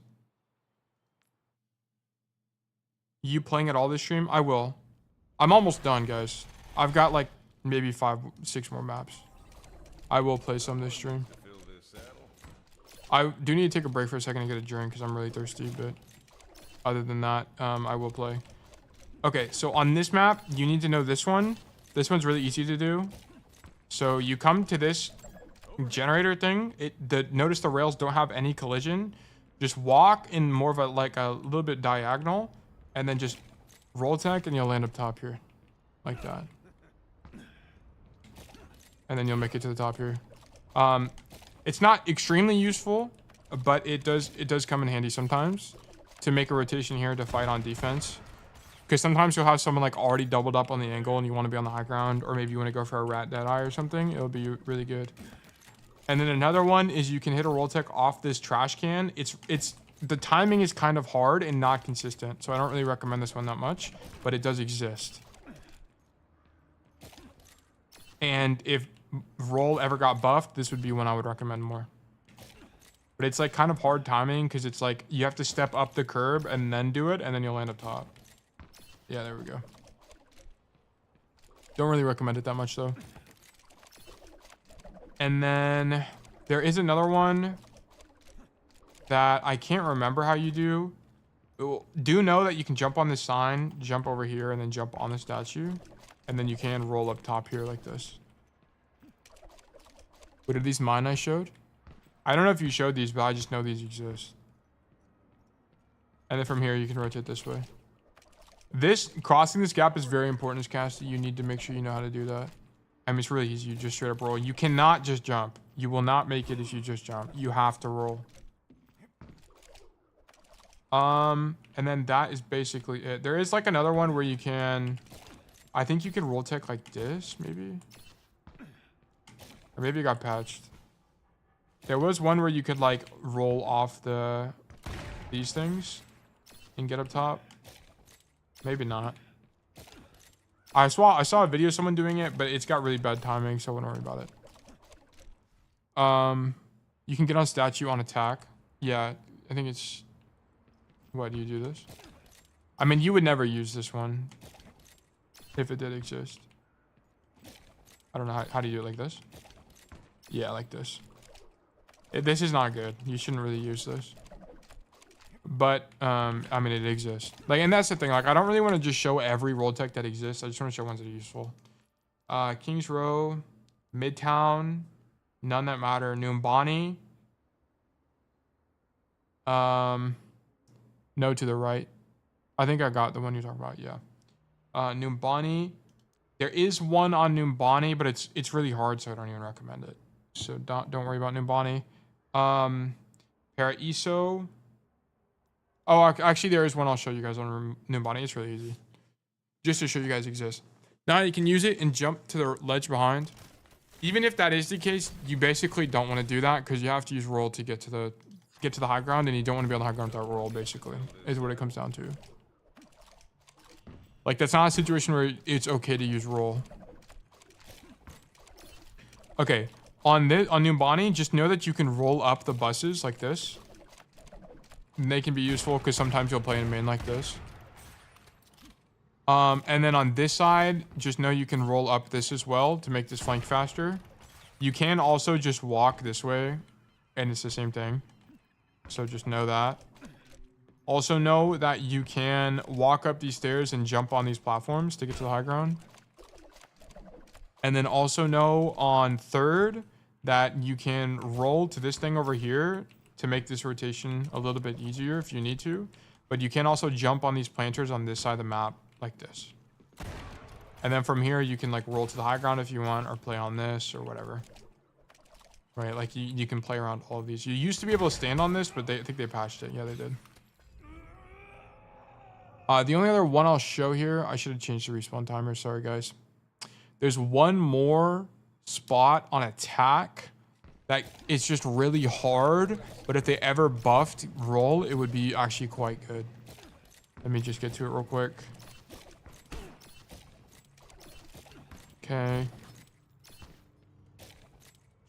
Speaker 1: You playing it all this stream? I will. I'm almost done, guys. I've got like maybe 5, 6 more maps. I will play some this stream. I do need to take a break for a second and get a drink because I'm really thirsty, but other than that, I will play. Okay, so on this map, you need to know this one. This one's really easy to do. So you come to this generator thing. Notice the rails don't have any collision. Just walk in more of a little bit diagonal, and then just Rolltech, and you'll land up top here, like that. And then you'll make it to the top here. It's not extremely useful, but it does come in handy sometimes to make a rotation here to fight on defense. Because sometimes you'll have someone like already doubled up on the angle and you want to be on the high ground, or maybe you want to go for a rat dead eye or something. It'll be really good. And then another one is you can hit a Rolltech off this trash can. The timing is kind of hard and not consistent, so I don't really recommend this one that much, but it does exist. And if Roll ever got buffed, this would be one I would recommend more. But it's like kind of hard timing because it's like you have to step up the curb and then do it, and then you'll land up top. Yeah, there we go. Don't really recommend it that much though. And then there is another one that I can't remember how you do. Do know that you can jump on this sign, jump over here, and then jump on the statue. And then you can roll up top here like this. What are these mine I showed? I don't know if you showed these, but I just know these exist. And then from here, you can rotate this way. Crossing this gap is very important as caster. You need to make sure you know how to do that. I mean, it's really easy. You just straight up roll. You cannot just jump. You will not make it if you just jump. You have to roll. And then that is basically it. There is like another one where you can... I think you can Rolltech like this, maybe? Or maybe it got patched. There was one where you could like roll off these things and get up top. Maybe not. I saw a video of someone doing it, but it's got really bad timing, so I wouldn't worry about it. You can get on statue on attack. Yeah, I think it's... What, do you do this? I mean, you would never use this one if it did exist. I don't know. How do you do it? Like this? Yeah, like this. This is not good. You shouldn't really use this. But, I mean, it exists. Like, and that's the thing. Like, I don't really want to just show every Rolltech that exists. I just want to show ones that are useful. Kings Row, Midtown, none that matter. Noombani. No to the right. I think I got the one you're talking about. Yeah. Noombani. There is one on Noombani, but it's really hard, so I don't even recommend it. So don't worry about Noombani. Paraiso. Oh, actually, there is one I'll show you guys on Numbani. It's really easy. Just to show you guys exist. Now you can use it and jump to the ledge behind. Even if that is the case, you basically don't want to do that because you have to use roll to get to the high ground, and you don't want to be on the high ground without roll. Basically, is what it comes down to. Like that's not a situation where it's okay to use roll. Okay, on Numbani, just know that you can roll up the buses like this. And they can be useful because sometimes you'll play in main like this. And then on this side, just know you can roll up this as well to make this flank faster. You can also just walk this way, and it's the same thing. So just know that. Also know that you can walk up these stairs and jump on these platforms to get to the high ground. And then also know on third that you can roll to this thing over here to make this rotation a little bit easier if you need to. But you can also jump on these planters on this side of the map like this. And then from here, you can like roll to the high ground if you want, or play on this or whatever. Right, like you can play around all of these. You used to be able to stand on this, but I think they patched it. Yeah, they did. The only other one I'll show here, I should have changed the respawn timer. Sorry, guys. There's one more spot on attack that it's just really hard, but if they ever buffed roll, it would be actually quite good. Let me just get to it real quick. Okay.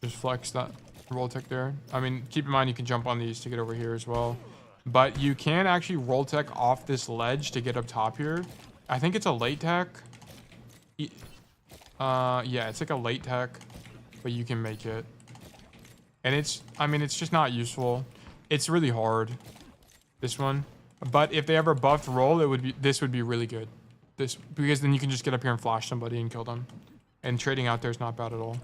Speaker 1: Just flex that Rolltech there. I mean, keep in mind you can jump on these to get over here as well. But you can actually Rolltech off this ledge to get up top here. I think it's a late tech. Yeah, it's like a late tech, but you can make it. And it's, I mean, it's just not useful. It's really hard, this one. But if they ever buffed roll, it would be, this would be really good. This, because then you can just get up here and flash somebody and kill them. And trading out there is not bad at all.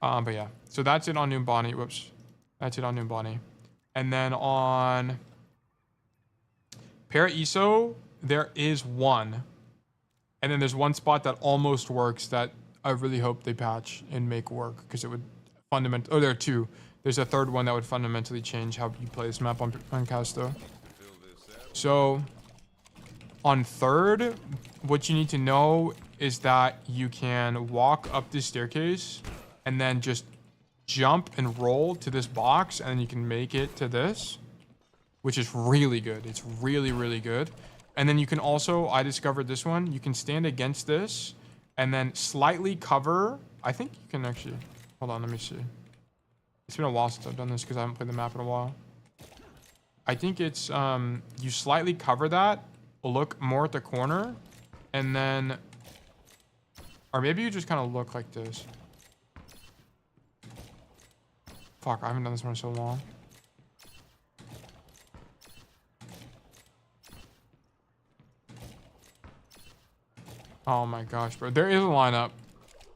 Speaker 1: But yeah, so that's it on Numbani. Whoops. That's it on Numbani. And then on Paraiso, there is one. And then there's one spot that almost works that I really hope they patch and make work, because it would fundamentally... Oh, there are two. There's a third one that would fundamentally change how you play this map on Casto. So on third, what you need to know is that you can walk up this staircase and then just jump and roll to this box, and then you can make it to this, which is really good. It's really, really good. And then you can also, I discovered this one, you can stand against this and then slightly cover. I think you can actually, hold on, let me see. It's been a while since I've done this because I haven't played the map in a while. I think it's, you slightly cover that, look more at the corner, and then, or maybe you just kind of look like this. Fuck, I haven't done this one in so long. Oh my gosh, bro. There is a lineup.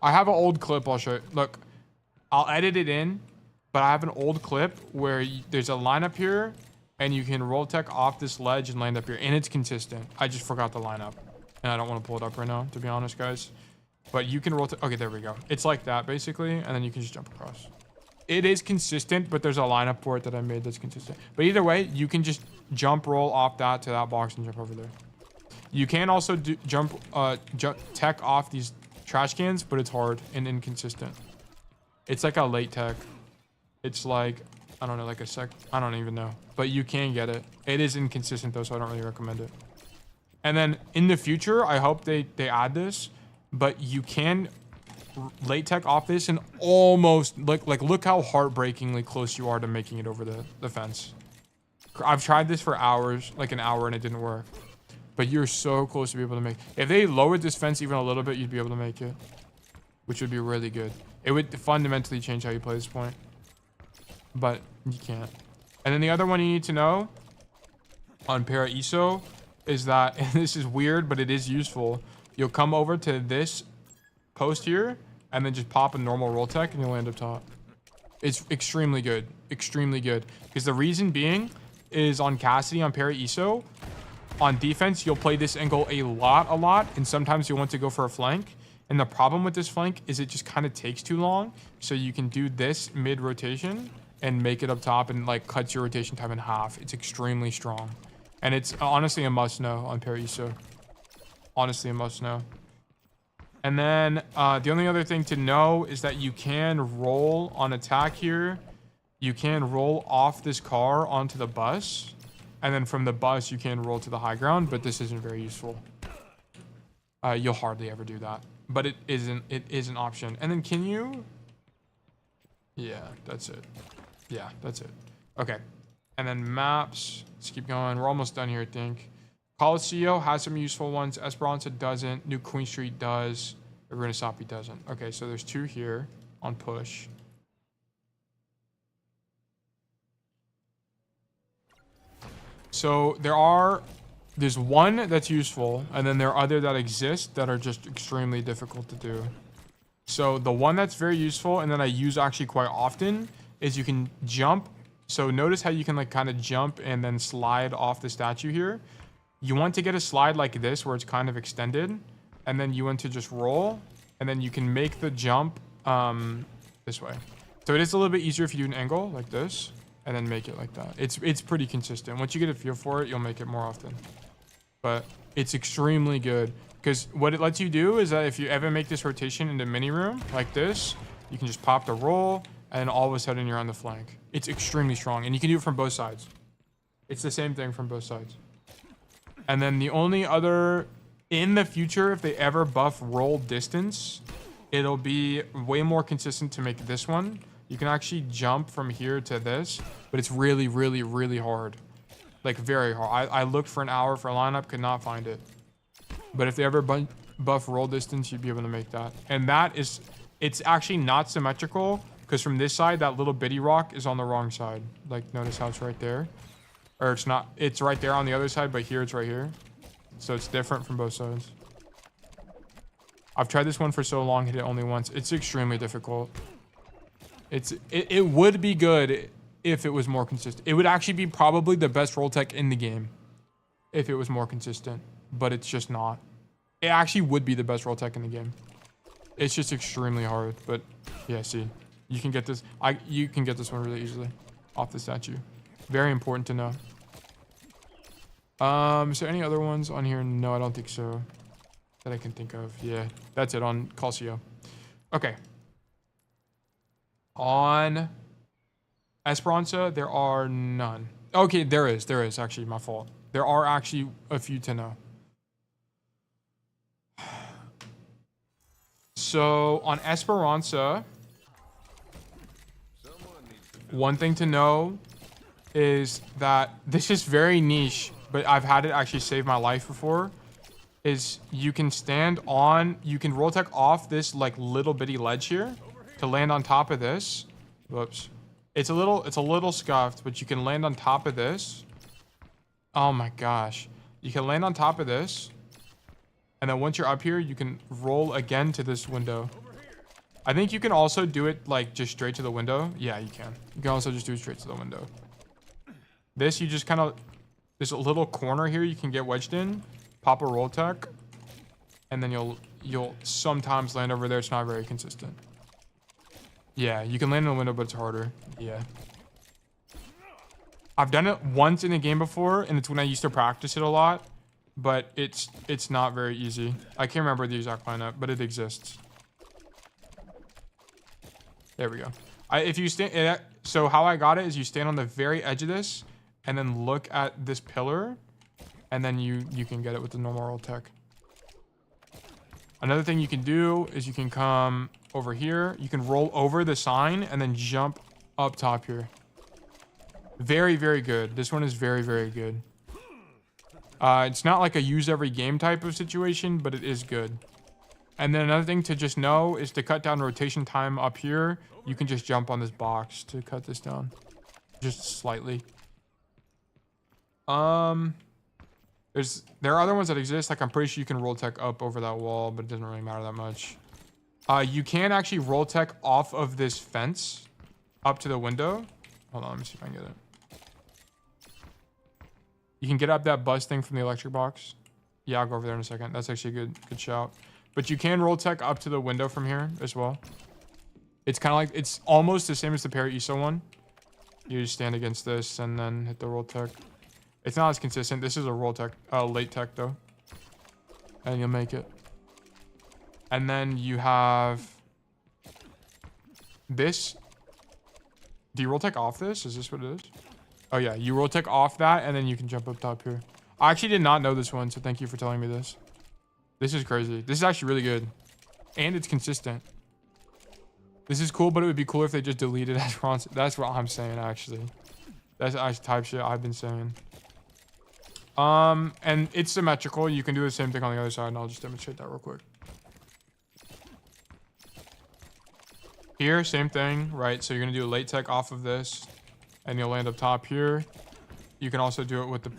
Speaker 1: I have an old clip I'll show you. Look, I'll edit it in, but I have an old clip where there's a lineup here, and you can roll tech off this ledge and land up here, and it's consistent. I just forgot the lineup, and I don't want to pull it up right now, to be honest, guys. But you can roll tech. Okay, there we go. It's like that, basically, and then you can just jump across. It is consistent, but there's a lineup for it that I made that's consistent. But either way, you can just jump roll off that to that box and jump over there. You can also do jump tech off these trash cans, but it's hard and inconsistent. It's like a late tech. It's like, I don't know, like a sec. I don't even know. But you can get it. It is inconsistent though, so I don't really recommend it. And then in the future, I hope they add this, but you can late tech off this and almost look how heartbreakingly close you are to making it over the fence. I've tried this for hours, like an hour, and it didn't work. But you're so close to be able to make. If they lowered this fence even a little bit, you'd be able to make it, which would be really good. It would fundamentally change how you play this point, but you can't. And then the other one you need to know on Paraiso is that, and this is weird, but it is useful. You'll come over to this post here and then just pop a normal roll tech and you'll land up top. It's extremely good, because the reason being is on Cassidy, on Paraiso, on defense you'll play this angle a lot, and sometimes you'll want to go for a flank, and the problem with this flank is it just kind of takes too long. So you can do this mid rotation and make it up top and like cuts your rotation time in half. It's extremely strong. And it's honestly a must know on Paraiso. Honestly a must know. And then the only other thing to know is that you can roll on attack here. You can roll off this car onto the bus. And then from the bus, you can roll to the high ground, but this isn't very useful. You'll hardly ever do that. But it is an option. And then can you? Yeah, that's it. Yeah, that's it. Okay. And then maps. Let's keep going. We're almost done here, I think. Coliseo has some useful ones. Esperanza doesn't. New Queen Street does. Runasapi doesn't. Okay, so there's 2 here on push. So there's one that's useful, and then there are other that exist that are just extremely difficult to do. So the one that's very useful, and that I use actually quite often, is you can jump. So notice how you can like kind of jump and then slide off the statue here. You want to get a slide like this where it's kind of extended, and then you want to just roll, and then you can make the jump this way. So it is a little bit easier if you do an angle like this, and then make it like that. It's pretty consistent. Once you get a feel for it, you'll make it more often. But it's extremely good, because what it lets you do is that if you ever make this rotation into mini room like this, you can just pop the roll, and then all of a sudden you're on the flank. It's extremely strong, and you can do it from both sides. It's the same thing from both sides. And then the only other, in the future, if they ever buff roll distance, it'll be way more consistent to make this one. You can actually jump from here to this, but it's really, really, really hard. Like very hard. I looked for an hour for a lineup, could not find it. But if they ever buff roll distance, you'd be able to make that. And that is, it's actually not symmetrical, because from this side, that little bitty rock is on the wrong side. Like notice how it's right there. Or it's not, it's right there on the other side, but here it's right here. So it's different from both sides. I've tried this one for so long, hit it only once. It's extremely difficult. It would be good if it was more consistent. It would actually be probably the best Rolltech in the game if it was more consistent, but it's just not. It actually would be the best Rolltech in the game. It's just extremely hard, but yeah, see, you can get this. You can get this one really easily off the statue. Very important to know. Is there any other ones on here? No, I don't think so. That I can think of. Yeah, that's it on Coliseo. Okay. On Esperanza, there are none. Okay, there is actually, my fault. There are actually a few to know. So on Esperanza, one thing to know is that this is very niche, but I've had it actually save my life before. Is you can stand on, you can Rolltech off this like little bitty ledge here to land on top of this. Whoops. It's a little scuffed, but you can land on top of this. Oh my gosh. You can land on top of this. And then once you're up here, you can roll again to this window. I think you can also do it like just straight to the window. Yeah, you can. You can also just do it straight to the window. This, you just kind of, there's a little corner here you can get wedged in. Pop a Rolltech. And then you'll sometimes land over there. It's not very consistent. Yeah, you can land in the window, but it's harder. Yeah. I've done it once in a game before, and it's when I used to practice it a lot. But it's not very easy. I can't remember the exact lineup, but it exists. There we go. If you stand, so how I got it is you stand on the very edge of this, and then look at this pillar, and then you can get it with the normal Rolltech. Another thing you can do is you can come over here. You can roll over the sign and then jump up top here. Very, very good. This one is very, very good. It's not like a use every game type of situation, but it is good. And then another thing to just know is to cut down rotation time up here. You can just jump on this box to cut this down. Just slightly. There are other ones that exist. Like I'm pretty sure you can Rolltech up over that wall, but it doesn't really matter that much. You can actually Rolltech off of this fence up to the window. Hold on, let me see if I can get it. You can get up that bus thing from the electric box. Yeah, I'll go over there in a second. That's actually a good shout. But you can Rolltech up to the window from here as well. It's kind of like, it's almost the same as the Paraiso one. You just stand against this and then hit the Rolltech. It's not as consistent. This is a Rolltech, late tech though. And you'll make it. And then you have this. Do you Rolltech off this? Is this what it is? Oh yeah, you Rolltech off that and then you can jump up top here. I actually did not know this one, so thank you for telling me this. This is crazy. This is actually really good. And it's consistent. This is cool, but it would be cooler if they just deleted as Ron. That's what I'm saying, actually. That's actually type shit I've been saying. And it's symmetrical. You can do the same thing on the other side, and I'll just demonstrate that real quick. Here, same thing, right? So you're gonna do a late tech off of this, and you'll land up top here. You can also do it with the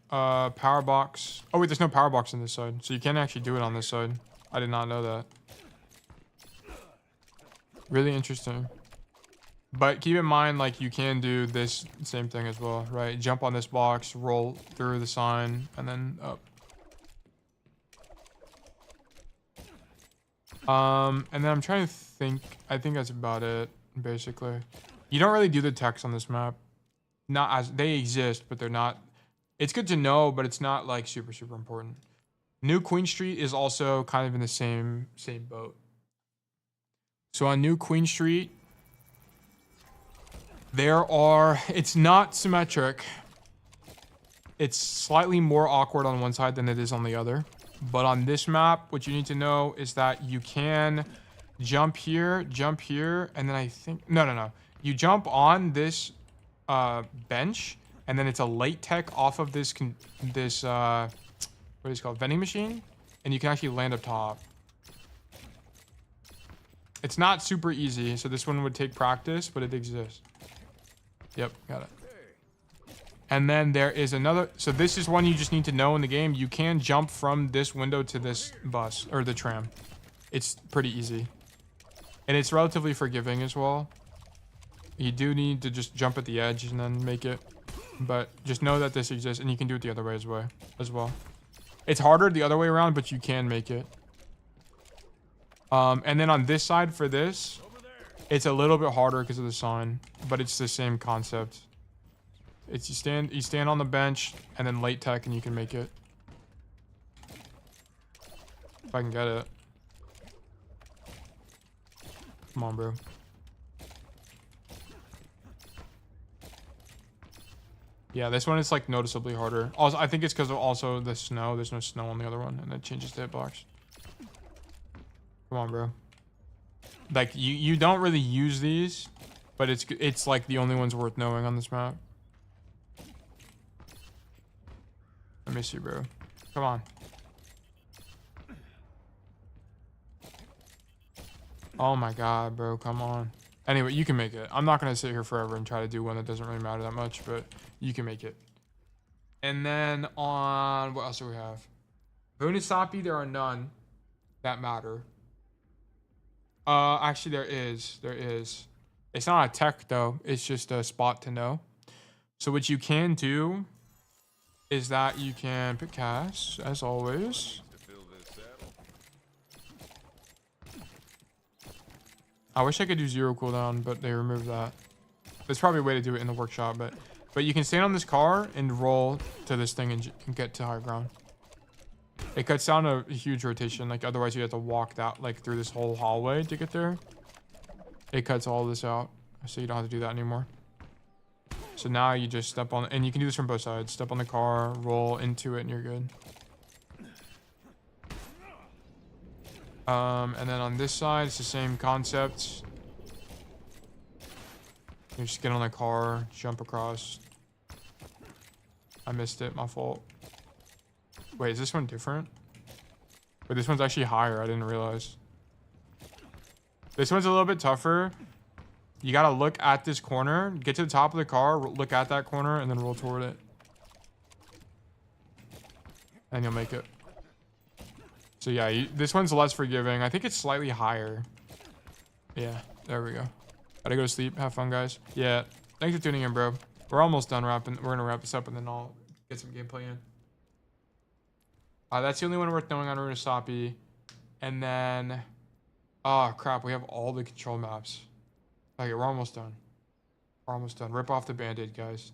Speaker 1: power box. Oh wait, there's no power box on this side, so you can't actually do it on this side. I did not know that. Really interesting. But keep in mind, like, you can do this same thing as well, right? Jump on this box, roll through the sign, and then up. And then I'm trying to think. I think that's about it, basically. You don't really do the text on this map. Not as they exist, but they're not. It's good to know, but it's not like super important. New Queen Street is also kind of in the same boat. So on New Queen Street, it's not symmetric. It's slightly more awkward on one side than it is on the other. But on this map, what you need to know is that you can jump here, and then I think, no. You jump on this bench, and then it's a late tech off of this what is it called, vending machine, and you can actually land up top. It's not super easy, so this one would take practice, but it exists. Yep, got it. And then there is another, so this is one you just need to know in the game. You can jump from this window to this bus, or the tram. It's pretty easy. And it's relatively forgiving as well. You do need to just jump at the edge and then make it. But just know that this exists, and you can do it the other way as well. It's harder the other way around, but you can make it. And then on this side for this, it's a little bit harder because of the sign, but it's the same concept. It's you stand on the bench and then late tech and you can make it. If I can get it. Come on, bro. Yeah, this one is like noticeably harder. Also, I think it's because of also the snow. There's no snow on the other one, and it changes the hitbox. Come on, bro. Like, you don't really use these, but it's like the only ones worth knowing on this map. Let me see, bro. Come on. Oh my god, bro. Come on. Anyway, you can make it. I'm not going to sit here forever and try to do one that doesn't really matter that much, but you can make it. And then on... What else do we have? Runasapi, there are none that matter. Actually, there is. It's not a tech, though. It's just a spot to know. So what you can do is that you can pick cast, as always. I wish I could do 0 cooldown, but they removed that. There's probably a way to do it in the workshop, but you can stand on this car and roll to this thing and get to high ground. It cuts down a huge rotation. Like, otherwise you have to walk that, like, through this whole hallway to get there. It cuts all this out, so you don't have to do that anymore. So now you just step on, and you can do this from both sides. Step on the car, roll into it, and you're good. And then on this side, it's the same concept. You just get on the car, jump across. I missed it, my fault. Wait, is this one different? Wait, this one's actually higher, I didn't realize. This one's a little bit tougher. You gotta look at this corner, get to the top of the car, look at that corner, and then roll toward it. And you'll make it. So yeah, this one's less forgiving. I think it's slightly higher. Yeah, there we go. Gotta go to sleep. Have fun, guys. Yeah, thanks for tuning in, bro. We're almost done wrapping. We're gonna wrap this up, and then I'll get some gameplay in. That's the only one worth knowing on Runasapi. And then... Oh, crap. We have all the control maps. Okay, we're almost done. We're almost done. Rip off the band-aid, guys.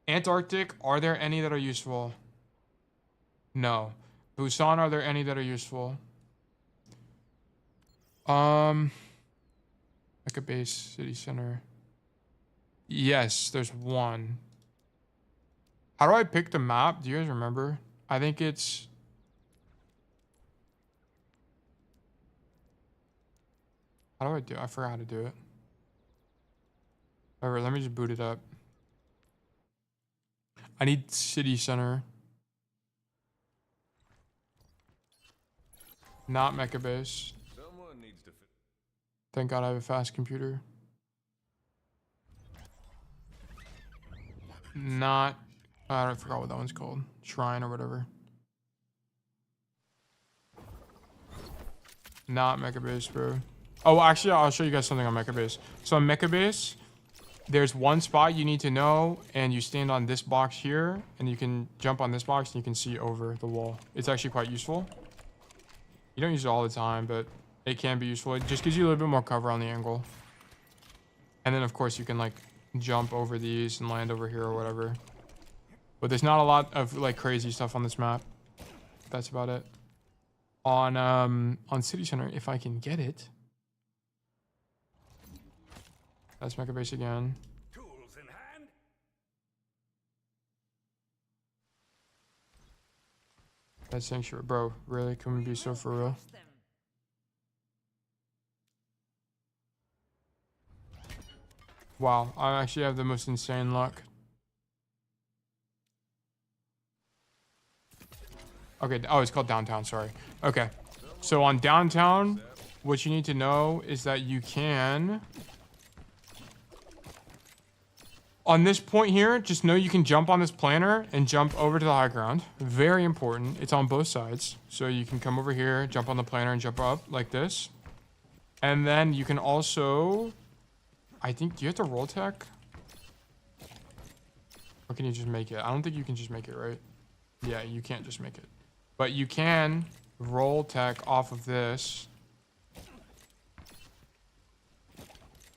Speaker 1: Antarctic, are there any that are useful? No. Busan, are there any that are useful? Like a base city center. Yes, there's one. How do I pick the map? Do you guys remember? I think it's... How do I do it? I forgot how to do it. Whatever, let me just boot it up. I need city center. Not mecha base.
Speaker 3: Someone needs to
Speaker 1: Thank God I have a fast computer. Not... I forgot what that one's called. Shrine or whatever. Not mecha base, bro. Oh, actually, I'll show you guys something on mecha base. So on mecha base, there's one spot you need to know, and you stand on this box here, and you can jump on this box, and you can see over the wall. It's actually quite useful. You don't use it all the time, but it can be useful. It just gives you a little bit more cover on the angle. And then, of course, you can, like, jump over these and land over here or whatever. But there's not a lot of, like, crazy stuff on this map. That's about it. On City Center, if I can get it. That's mecha base again.
Speaker 3: tools in hand.
Speaker 1: That's sanctuary. Bro, really? Can we be so for real? Wow, I actually have the most insane luck. Okay, oh, it's called downtown, sorry. Okay, so on downtown, what you need to know is that you can... On this point here, just know you can jump on this planter and jump over to the high ground. Very important. It's on both sides. So you can come over here, jump on the planter and jump up like this. And then you can also... I think, do you have to roll tech? Or can you just make it? I don't think you can just make it, right? Yeah, you can't just make it. But you can roll tech off of this.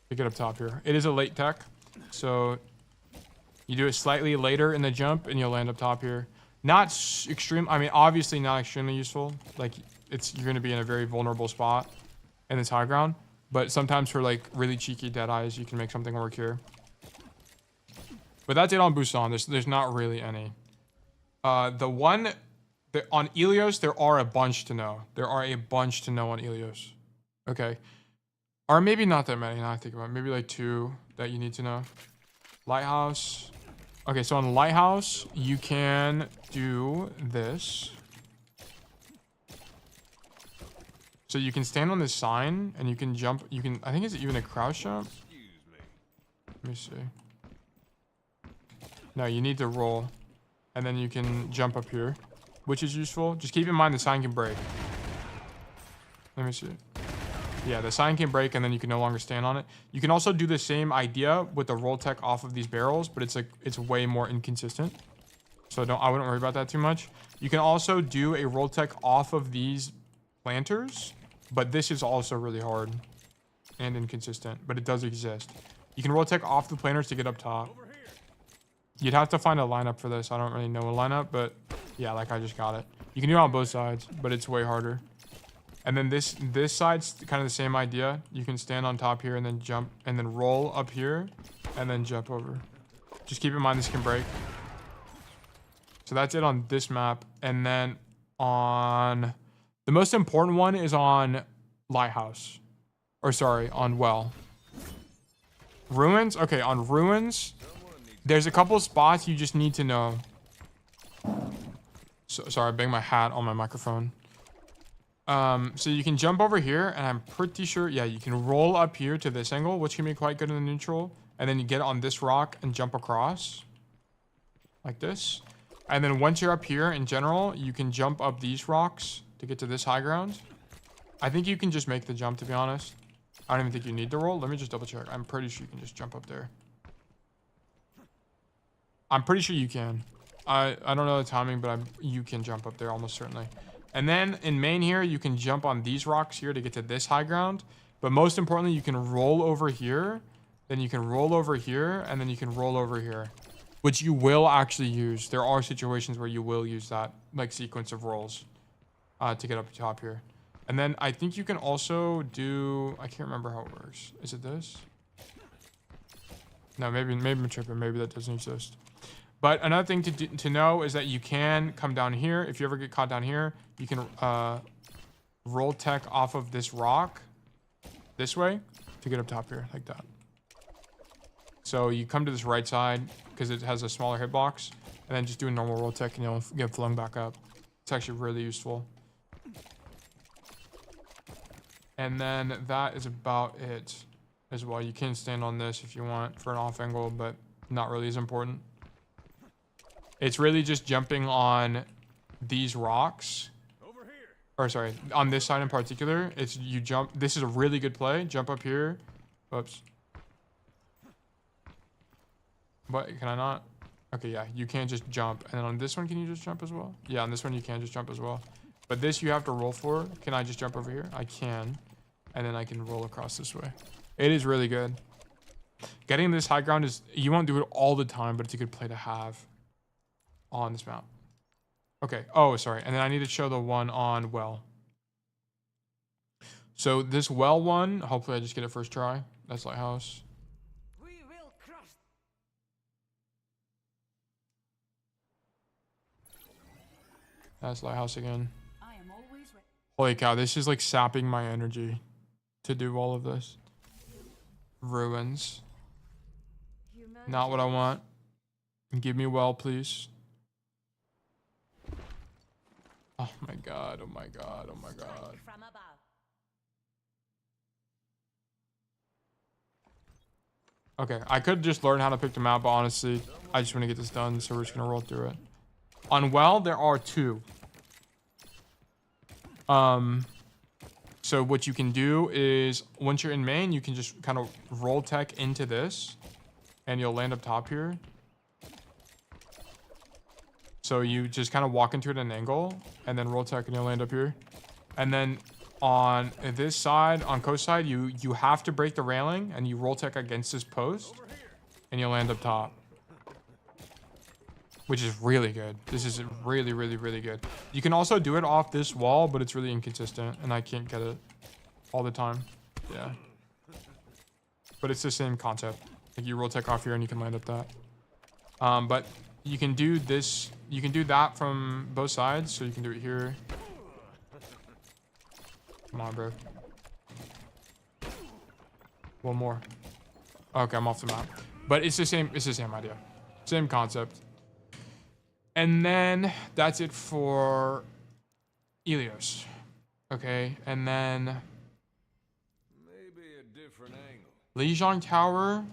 Speaker 1: To get up top here. It is a late tech. So you do it slightly later in the jump and you'll land up top here. Not extreme. I mean, obviously not extremely useful. Like, you're going to be in a very vulnerable spot in this high ground. But sometimes for, like, really cheeky dead eyes, you can make something work here. But that's it on Busan. There's not really any. On Ilios, there are a bunch to know. There are a bunch to know on Ilios. Okay. Or maybe not that many, now I think about it. Maybe, like, 2 that you need to know. Lighthouse. Okay, so on the Lighthouse, you can do this. So you can stand on this sign and you can jump. You can, I think it's even a crouch jump. Let me see. No, you need to roll. And then you can jump up here, which is useful. Just keep in mind the sign can break. Let me see. Yeah, the sign can break and then you can no longer stand on it. You can also do the same idea with the roll tech off of these barrels, but it's way more inconsistent. So I wouldn't worry about that too much. You can also do a roll tech off of these planters. But this is also really hard and inconsistent, but it does exist. You can roll tech off the planters to get up top. You'd have to find a lineup for this. I don't really know a lineup, but yeah, like I just got it. You can do it on both sides, but it's way harder. And then this side's kind of the same idea. You can stand on top here and then jump and then roll up here and then jump over. Just keep in mind this can break. So that's it on this map. And then on... The most important one is on Lighthouse. Or sorry, on Well. Ruins? Okay, on Ruins, there's a couple spots you just need to know. So, sorry, I banged my hat on my microphone. So you can jump over here, and I'm pretty sure, yeah, you can roll up here to this angle, which can be quite good in the neutral. And then you get on this rock and jump across. Like this. And then once you're up here, in general, you can jump up these rocks to get to this high ground. I think you can just make the jump, to be honest. I don't even think you need to roll. Let me just double check. I'm pretty sure you can just jump up there. I'm pretty sure you can. I don't know the timing, but you can jump up there almost certainly. And then in main here, you can jump on these rocks here to get to this high ground. But most importantly, you can roll over here. then you can roll over here, and then you can roll over here, which you will actually use. There are situations where you will use that, like, sequence of rolls to get up top here. And then I think you can also do, I can't remember how it works. Is it this? No, maybe I'm tripping. Maybe that doesn't exist. But another thing to know is that you can come down here. If you ever get caught down here, you can roll tech off of this rock this way to get up top here, like that. So you come to this right side because it has a smaller hitbox, and then just do a normal roll tech and you'll get flung back up. It's actually really useful. And then that is about it as well. You can stand on this if you want for an off angle, but not really as important. It's really just jumping on these rocks.
Speaker 3: Over here.
Speaker 1: Or sorry, on this side in particular. It's you jump. This is a really good play. Jump up here. Whoops. But can I not? Okay, yeah, you can't just jump. And then on this one, can you just jump as well? Yeah, on this one, you can just jump as well. But this you have to roll for. Can I just jump over here? I can. And then I can roll across this way. It is really good. Getting this high ground is, you won't do it all the time, but it's a good play to have on this map. Okay, oh, sorry. And then I need to show the one on well. So this well one, hopefully I just get it first try. That's Lighthouse.
Speaker 3: We will crush.
Speaker 1: That's Lighthouse again.
Speaker 2: I am always ready.
Speaker 1: Holy cow, this is like sapping my energy to do all of this. Ruins. Not what I want. Give me well, please. Oh my god, oh my god, oh my god.
Speaker 2: From above.
Speaker 1: Okay, I could just learn how to pick the map, but honestly, I just want to get this done, so we're just gonna roll through it. On well, there are two. So what you can do is, once you're in main, you can just kind of roll tech into this, and you'll land up top here. So you just kind of walk into it at an angle, and then roll tech, and you'll land up here. And then on this side, on coast side, you have to break the railing, and you roll tech against this post, and you'll land up top. Which is really good. This is really, really, really good. You can also do it off this wall, but it's really inconsistent, and I can't get it all the time. Yeah. But it's the same concept. Like, you roll tech off here, and you can land up that. But you can do this. You can do that from both sides, so you can do it here. Come on, bro. One more. Okay, I'm off the map. But it's the same idea. Same concept. And then that's it for Ilios. Okay, and then
Speaker 3: Maybe a different angle.
Speaker 1: Lijiang Tower.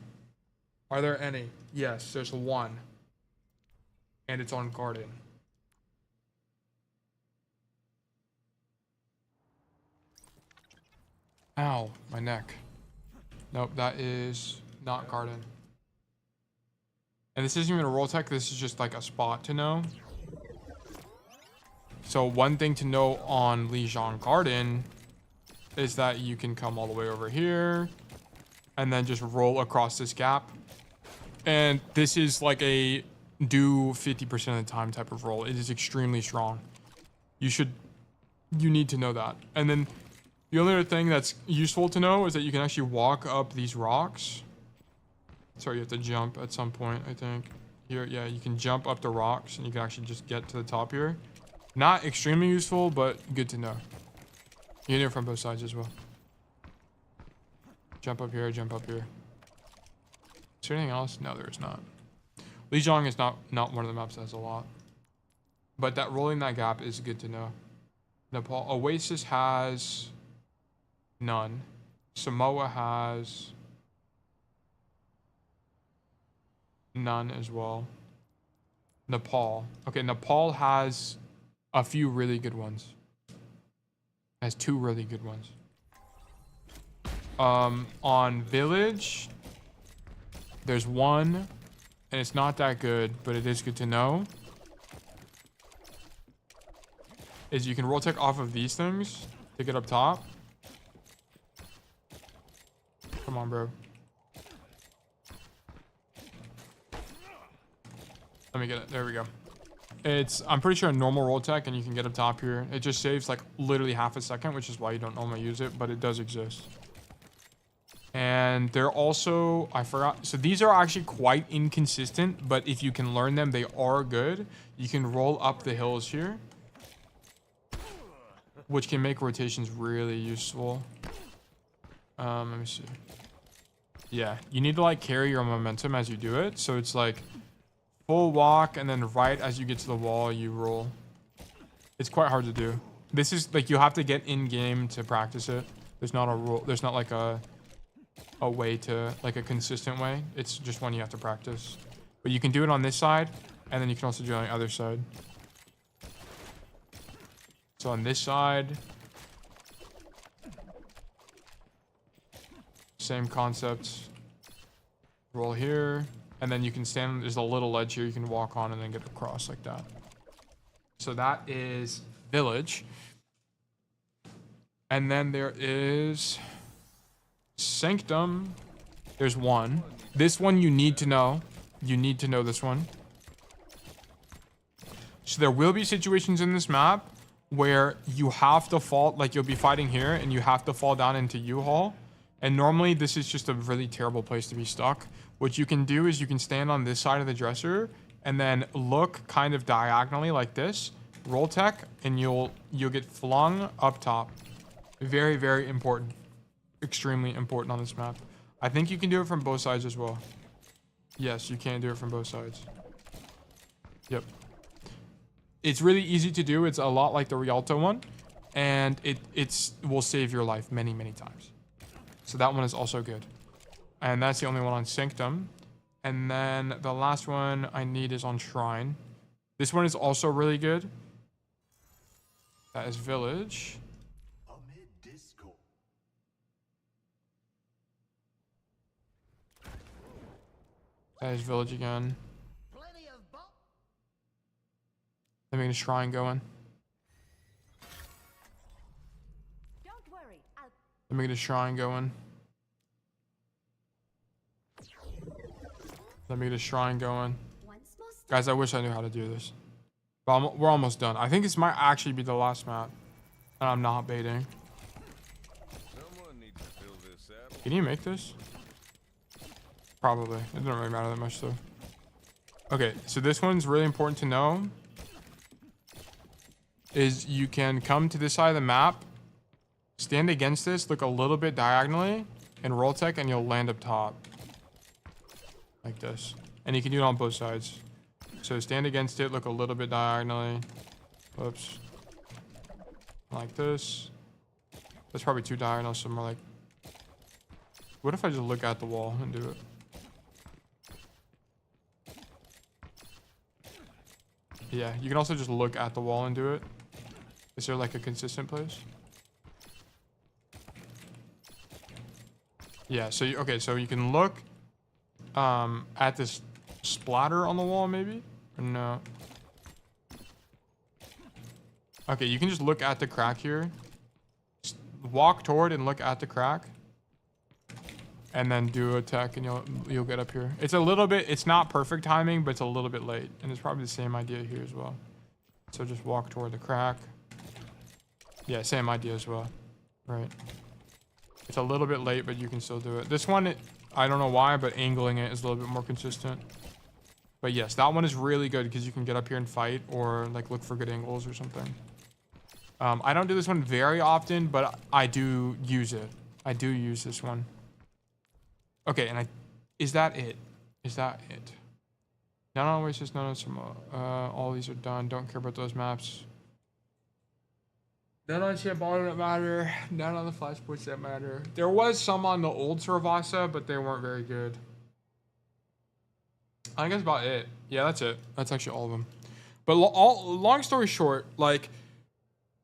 Speaker 1: Are there any? Yes, there's one. And it's on Garden. Ow, my neck. Nope, that is not Garden. And this isn't even a roll tech, this is just like a spot to know. So one thing to know on Lijiang Garden is that you can come all the way over here and then just roll across this gap. And this is like a do 50% of the time type of roll. It is extremely strong. You need to know that. And then the only other thing that's useful to know is that you can actually walk up these rocks. Sorry, you have to jump at some point, I think. Here, yeah, you can jump up the rocks and you can actually just get to the top here. Not extremely useful, but good to know. You can do it from both sides as well. Jump up here, jump up here. Is there anything else? No, there is not. Lijiang is not one of the maps that has a lot. But that rolling that gap is good to know. Nepal Oasis has none. Samoa has none as well. Nepal. Okay, Nepal has a few really good ones. Has two really good ones. On Village, there's one, and it's not that good, but it is good to know. Is you can roll tech off of these things to get up top. Come on, bro. Let me get it. There we go. It's, I'm pretty sure a normal Rolltech, and you can get up top here. It just saves like literally half a second, which is why you don't normally use it, but it does exist. And they're also, I forgot. So these are actually quite inconsistent, but if you can learn them, they are good. You can roll up the hills here, which can make rotations really useful. Let me see. Yeah, you need to like carry your momentum as you do it. So it's like full walk, and then right as you get to the wall, you roll. It's quite hard to do. This is like, you have to get in game to practice it. There's not a rule. There's not like a way to, like a consistent way. It's just one you have to practice. But you can do it on this side, and then you can also do it on the other side. So on this side, same concept. Roll here, and then you can stand, there's a little ledge here you can walk on and then get across like that. So that is village. And then there is sanctum. There's one. This one you need to know. You need to know this one. So there will be situations in this map where you have to fall, like you'll be fighting here and you have to fall down into U-Haul. And normally this is just a really terrible place to be stuck. What you can do is you can stand on this side of the dresser and then look kind of diagonally like this, Rolltech, and you'll get flung up top. Very, very important. Extremely important on this map. I think you can do it from both sides as well. Yes, you can do it from both sides. Yep. It's really easy to do. It's a lot like the Rialto one, and it will save your life many, many times. So that one is also good. And that's the only one on Sanctum. And then the last one I need is on Shrine. This one is also really good. That is Village. That is Village again. Let me get a Shrine going.
Speaker 2: Don't worry,
Speaker 1: Let me get a Shrine going. Let me get a Shrine going. Guys, I wish I knew how to do this. But we're almost done. I think this might actually be the last map. And I'm not baiting.
Speaker 3: Someone needs to fill this up.
Speaker 1: Can you make this? Probably. It doesn't really matter that much though. Okay, so this one's really important to know. Is you can come to this side of the map, stand against this, look a little bit diagonally, and Rolltech, and you'll land up top. Like this. And you can do it on both sides. So stand against it, look a little bit diagonally. Whoops. Like this. That's probably too diagonal, so more like... What if I just look at the wall and do it? Yeah, you can also just look at the wall and do it. Is there like a consistent place? Yeah, so okay, so you can look at this splatter on the wall maybe? Or no? Okay, you can just look at the crack here. Just walk toward and look at the crack. And then do a tech and you'll get up here. It's a little bit, it's not perfect timing, but it's a little bit late. And it's probably the same idea here as well. So just walk toward the crack. Yeah, same idea as well. Right. It's a little bit late, but you can still do it. This one, I don't know why, but angling it is a little bit more consistent. But yes, that one is really good because you can get up here and fight or like look for good angles or something. I don't do this one very often, but I do use it. I do use this one. Okay, and is that it? Is that it? Not on Oasis, none of some, all these are done. Don't care about those maps. None on Shambhala that matter. None on the flashpoints that matter. There was some on the old Saravasa, but they weren't very good. I think that's about it. Yeah, that's it. That's actually all of them. But long story short, like,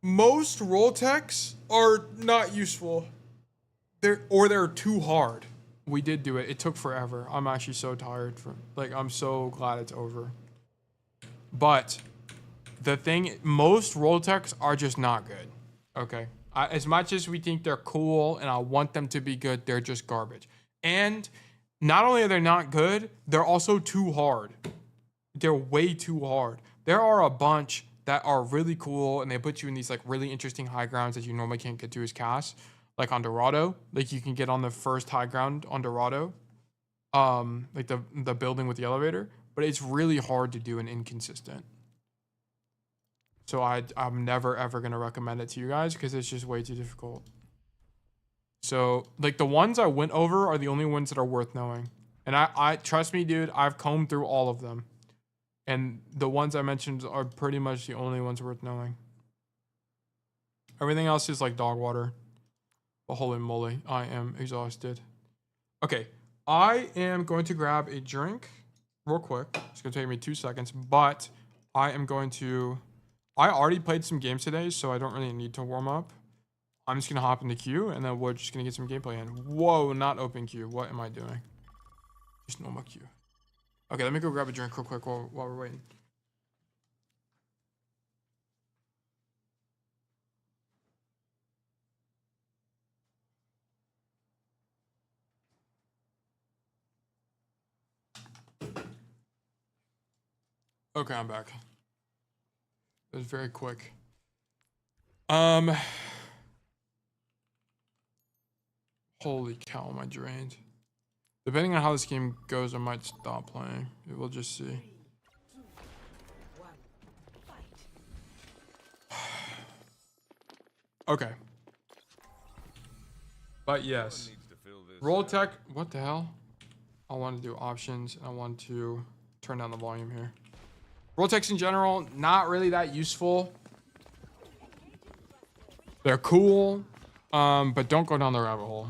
Speaker 1: most Rolltechs are not useful. They're too hard. We did do it. It took forever. I'm actually so tired I'm so glad it's over. But the thing, most Rolltechs are just not good. Okay. As much as we think they're cool and I want them to be good, they're just garbage. And not only are they not good, they're also too hard. they're way too hard. There are a bunch that are really cool, and they put you in these like really interesting high grounds that you normally can't get to as cast, like on Dorado. Like you can get on the first high ground on Dorado, like the building with the elevator, but it's really hard to do and inconsistent. So I'm never ever gonna recommend it to you guys because it's just way too difficult. So like the ones I went over are the only ones that are worth knowing. And I trust me, dude, I've combed through all of them. And the ones I mentioned are pretty much the only ones worth knowing. Everything else is like dog water. But holy moly, I am exhausted. Okay, I am going to grab a drink real quick. It's gonna take me 2 seconds, but I already played some games today, so I don't really need to warm up. I'm just gonna hop in the queue and then we're just gonna get some gameplay in. Whoa, not open queue. What am I doing? Just normal queue. Okay, let me go grab a drink real quick while we're waiting. Okay, I'm back. It was very quick. Holy cow, am I drained? Depending on how this game goes, I might stop playing. We'll just see. Okay. But yes. Rolltech, what the hell? I want to do options. I want to turn down the volume here. Rolltechs in general, not really that useful. They're cool, but don't go down the rabbit hole.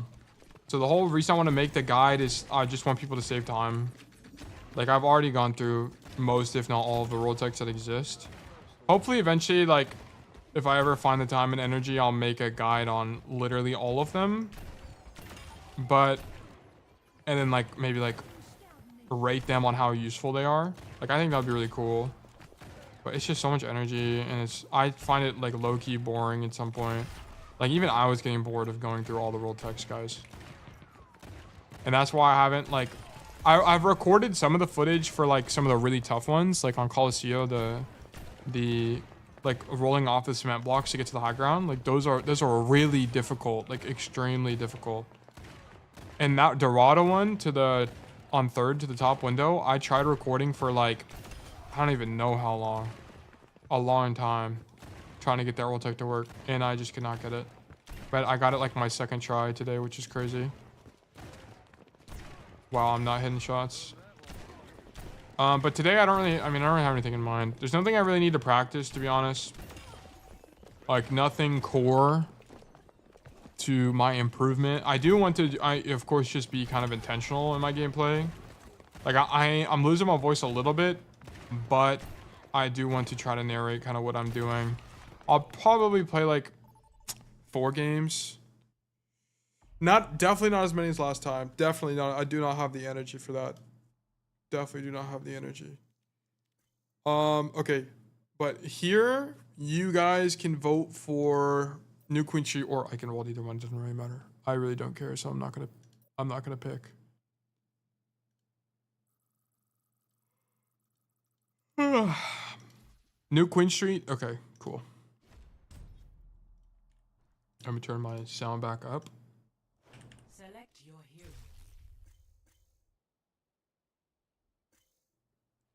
Speaker 1: So the whole reason I want to make the guide is I just want people to save time. Like I've already gone through most, if not all, of the Rolltechs that exist. Hopefully eventually, like if I ever find the time and energy, I'll make a guide on literally all of them. And then like maybe like rate them on how useful they are. Like I think that'd be really cool. But it's just so much energy, and I find it like low-key boring at some point. Like even I was getting bored of going through all the Rolltechs, guys. And that's why I haven't like I've recorded some of the footage for like some of the really tough ones, like on Coliseum, the like rolling off the cement blocks to get to the high ground. Like those are really difficult, like extremely difficult. And that Dorado one on third to the top window, I tried recording for like I don't even know how long. A long time trying to get that Rolltech to work, and I just could not get it. But I got it like my second try today, which is crazy. Wow, I'm not hitting shots. But today I don't really have anything in mind. There's nothing I really need to practice, to be honest. Like nothing core to my improvement. I do want to, of course, just be kind of intentional in my gameplay. Like I'm losing my voice a little bit, but I do want to try to narrate kind of what I'm doing. I'll probably play like 4 games. Definitely not as many as last time. Definitely not. I do not have the energy for that. Definitely do not have the energy. Okay, but here you guys can vote for New Queen Street, or I can roll either one. It doesn't really matter. I really don't care, so I'm not gonna pick. New Queen Street. Okay, cool. Let me turn my sound back up.
Speaker 2: Select your hero.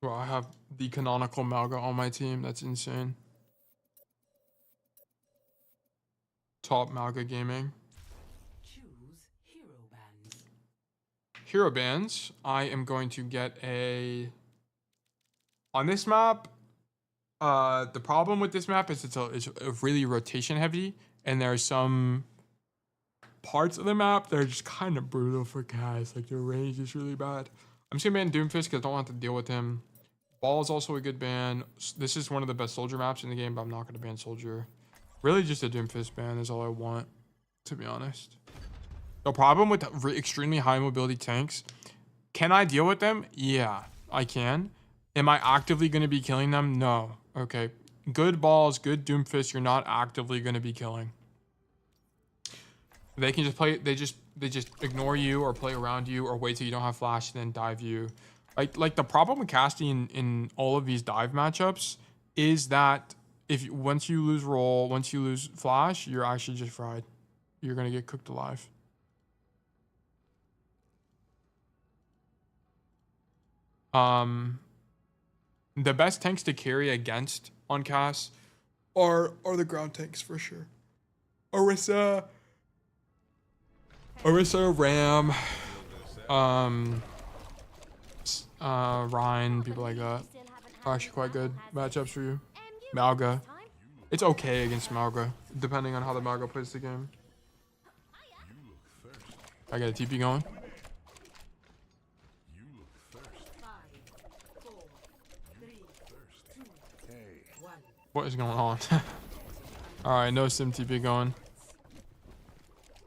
Speaker 1: Well, I have the canonical Malga on my team. That's insane. Top Malga Gaming.
Speaker 2: Choose hero bands.
Speaker 1: Hero bands. I am going to get on this map. The problem with this map is it's a really rotation heavy, and there are some parts of the map that are just kind of brutal for guys. Like the range is really bad. I'm just gonna ban Doomfist because I don't have to deal with him. Ball is also a good ban. This is one of the best soldier maps in the game, but I'm not gonna ban soldier. Really, just a Doomfist ban is all I want, to be honest. The problem with extremely high mobility tanks, can I deal with them? Yeah, I can. Am I actively gonna be killing them? No. Okay, good balls, good Doomfist, you're not actively going to be killing. They can just play, they just ignore you or play around you or wait till you don't have flash and then dive you. Like the problem with casting in all of these dive matchups is that once you lose roll, once you lose flash, you're actually just fried. You're gonna get cooked alive. The best tanks to carry against on cast are the ground tanks for sure. Orisa, Ram, Ryan, people like that are actually quite good matchups for you. Malga, it's okay against Malga, depending on how the Malga plays the game. I got a TP going. What is going on? Alright, no sim TP going.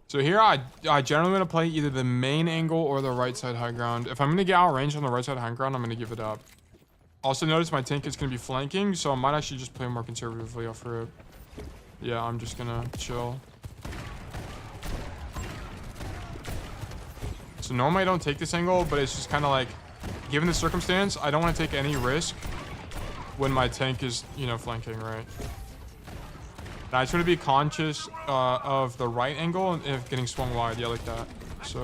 Speaker 1: So here I generally want to play either the main angle or the right side high ground. If I'm going to get out range on the right side high ground, I'm going to give it up. Also notice my tank is going to be flanking, so I might actually just play more conservatively off rip. Yeah, I'm just going to chill. So normally I don't take this angle, but it's just kind of like, given the circumstance, I don't want to take any risk when my tank is, you know, flanking, right? And I just want to be conscious of the right angle and if getting swung wide. Yeah, like that. So,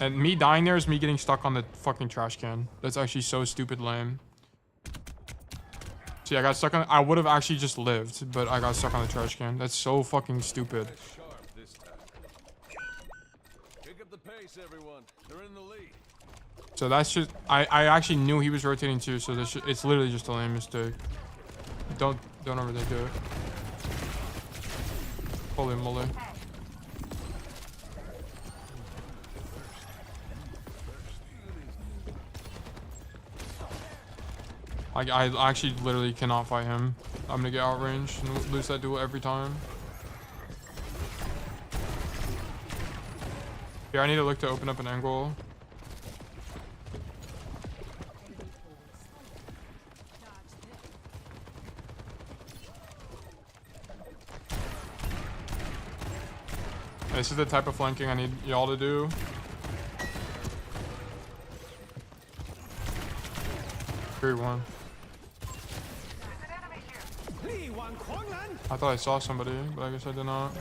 Speaker 1: and me dying there is me getting stuck on the fucking trash can. That's actually so stupid lame. See, I got stuck on, I would have actually just lived, but I got stuck on the trash can. That's so fucking stupid.
Speaker 3: Pick up the pace, everyone. They're in the lead.
Speaker 1: So that's just, I actually knew he was rotating too, so this it's literally just a lame mistake. Don't overthink it. Holy moly. I actually literally cannot fight him. I'm gonna get outranged and lose that duel every time. Here, I need to look to open up an angle. This is the type of flanking I need y'all to do. Three one. I thought I saw somebody, but I guess I did not.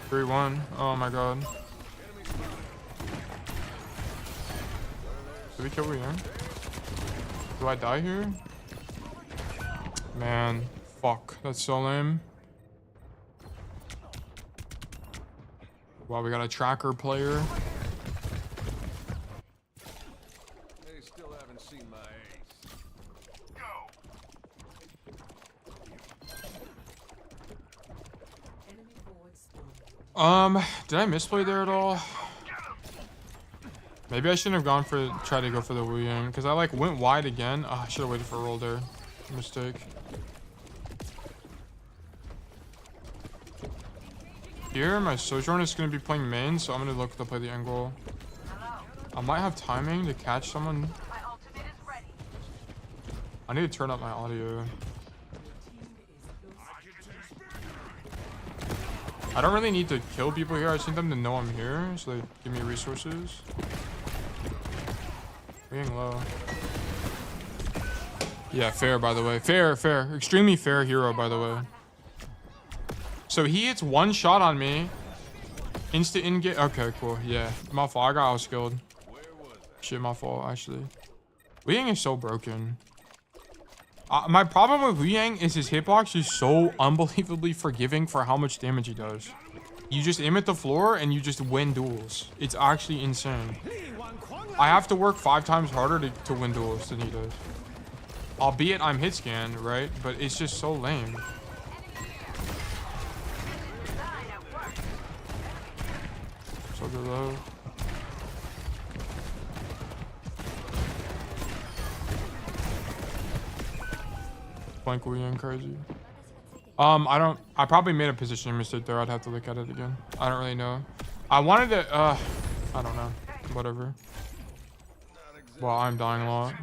Speaker 1: Three one. Oh my god. Did we kill Rian? Do I die here? Man, fuck. That's so lame. Wow, we got a tracker player.
Speaker 3: They still haven't seen my ace.
Speaker 1: Did I misplay there at all? Maybe I shouldn't have gone for, tried to go for the Wu Yang, because I like went wide again. Oh, I should have waited for a roll there. Mistake. Here, my Sojourn is going to be playing main, so I'm going to look to play the angle. I might have timing to catch someone. I need to turn up my audio. I don't really need to kill people here. I just need them to know I'm here, so they give me resources. Being low. Yeah, fair, by the way. Fair. Extremely fair hero, by the way. So he hits one shot on me. Instant in-game. Okay, cool. Yeah, my fault. I got outskilled. Shit, my fault, actually. Wu Yang is so broken. My problem with Wu Yang is his hitbox is so unbelievably forgiving for how much damage he does. You just aim at the floor and you just win duels. It's actually insane. I have to work 5 times harder to win duels than he does. Albeit I'm hit scanned, right? But it's just so lame. So good low. Blank Wu Yang crazy. I probably made a positioning mistake there. I'd have to look at it again. I don't really know. I wanted to, I don't know. Whatever. Well, I'm dying a lot.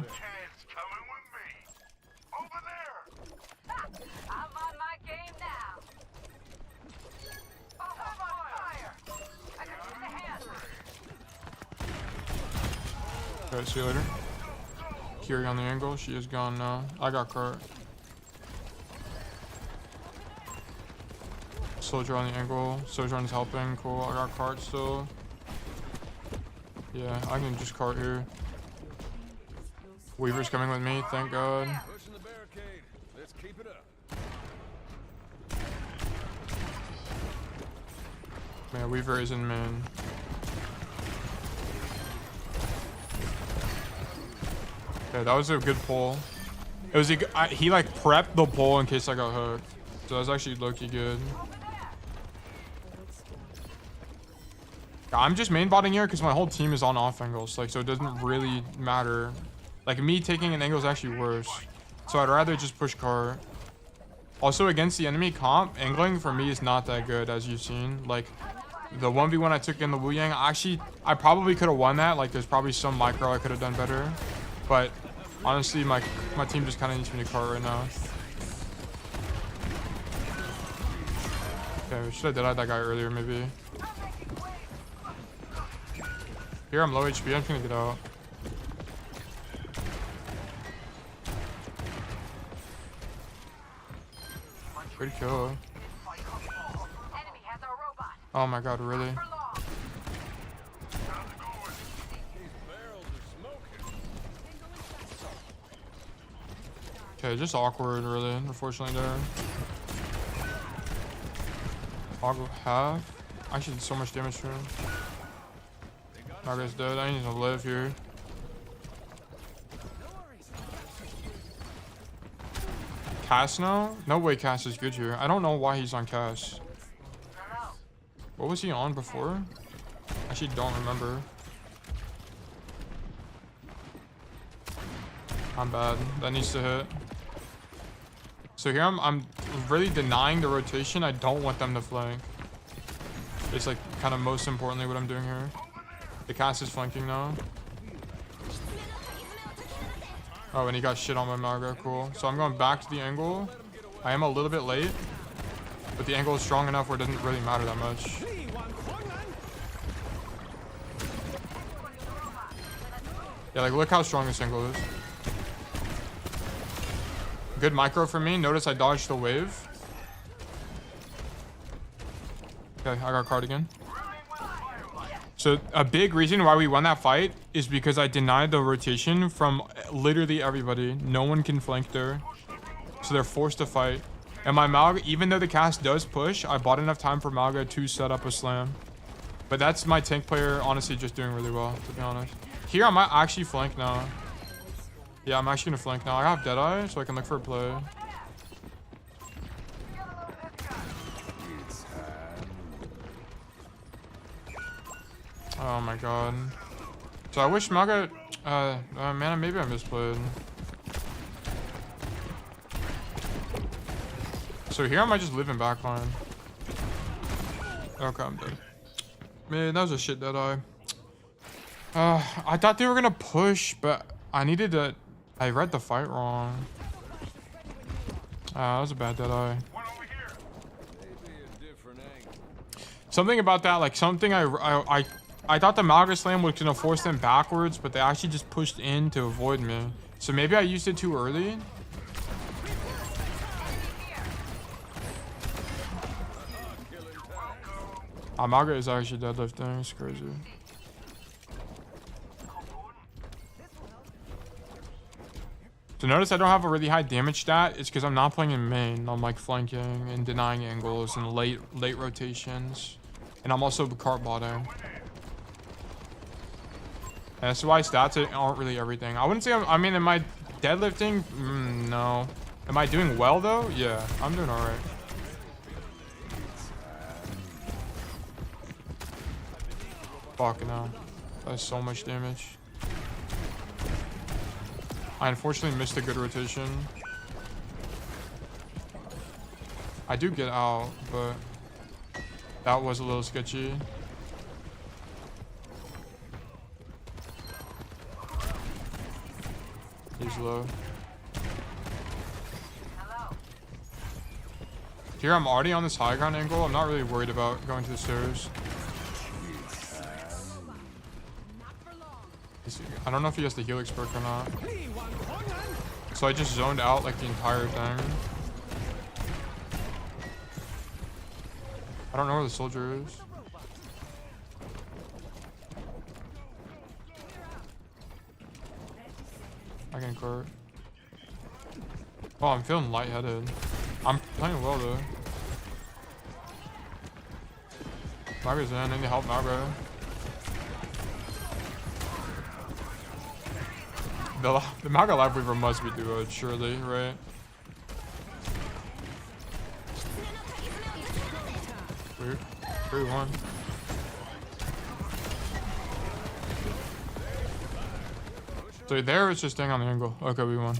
Speaker 1: Okay, see you later. Kiri on the angle. She is gone now. I got cart. Soldier on the angle. Sojourn's helping. Cool. I got cart still. Yeah, I can just cart here. Weaver's coming with me. Thank God.
Speaker 3: Pushing the barricade. Let's keep it up.
Speaker 1: Man, Weaver is in main. Okay, that was a good pull. It was he like prepped the pull in case I got hooked. So that was actually low-key good. I'm just main botting here because my whole team is on off angles. Like, so it doesn't really matter. Like, me taking an angle is actually worse. So I'd rather just push cart. Also, against the enemy comp, angling for me is not that good, as you've seen. Like, the 1v1 I took in the Wu Yang, I probably could have won that. Like, there's probably some micro I could have done better. But honestly, my team just kind of needs me to cart right now. Okay, we should have dead-eyed that guy earlier, maybe. Here, I'm low HP. I'm gonna get out. Good kill. Oh my god, really? Okay, just awkward, really. Unfortunately, there. Toggle half. I actually did so much damage to him. Margaret's dead. I need to live here. Cass now? No way Cass is good here. I don't know why he's on Cass. What was he on before? I actually don't remember. I'm bad. That needs to hit. So here I'm really denying the rotation. I don't want them to flank. It's like kind of most importantly what I'm doing here. The Cass is flanking now. Oh, and he got shit on my Maga. Cool. So I'm going back to the angle. I am a little bit late, but the angle is strong enough where it doesn't really matter that much. Yeah, like look how strong this angle is. Good micro for me. Notice I dodged the wave. Okay, I got card again. So a big reason why we won that fight is because I denied the rotation from literally everybody. No one can flank there. So they're forced to fight. And my Malga, even though the cast does push, I bought enough time for Malga to set up a slam. But that's my tank player honestly just doing really well, to be honest. Here I might actually flank now. Yeah, I'm actually gonna flank now. I have Deadeye, so I can look for a play. Oh my god. So I wish Maga... man, maybe I misplayed. So here I might just live in backline. Okay, I'm dead. Man, that was a shit Deadeye. I thought they were gonna push, but I needed to... I read the fight wrong. That was a bad Deadeye. Something about that, like something I thought the Malga Slam was gonna force them backwards, but they actually just pushed in to avoid me. So maybe I used it too early. Malga is actually deadlifting. It's crazy. So notice I don't have a really high damage stat. It's because I'm not playing in main. I'm like flanking and denying angles and late rotations. And I'm also cart botting. And that's why stats aren't really everything. I wouldn't say I mean, am I deadlifting? No. Am I doing well though? Yeah, I'm doing alright. Fuck no. That's so much damage. I unfortunately missed a good rotation. I do get out, but that was a little sketchy. He's low. Here I'm already on this high ground angle. I'm not really worried about going to the stairs. Here we go. I don't know if he has the helix perk or not. So I just zoned out like the entire thing. I don't know where the soldier is. I can cart. Oh, I'm feeling lightheaded. I'm playing well though. Margaret's in. I need to help Margaret. The Margaret Life Weaver must be duoed, surely, right? 3-1. So there it's just staying on the angle. Okay, we won.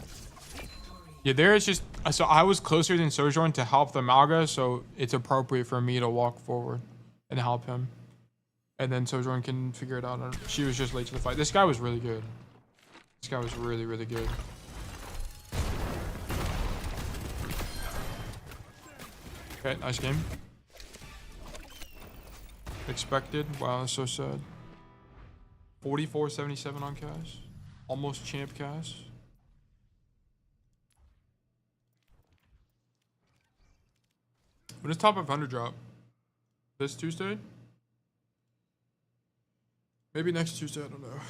Speaker 1: Yeah, there it's just... So I was closer than Sojourn to help the Malga, so it's appropriate for me to walk forward and help him. And then Sojourn can figure it out. She was just late to the fight. This guy was really good. This guy was really, really good. Okay, nice game. Expected. Wow, that's so sad. 44-77 on Cass. Almost champ Cass. When does top 500 drop? This Tuesday? Maybe next Tuesday, I don't know.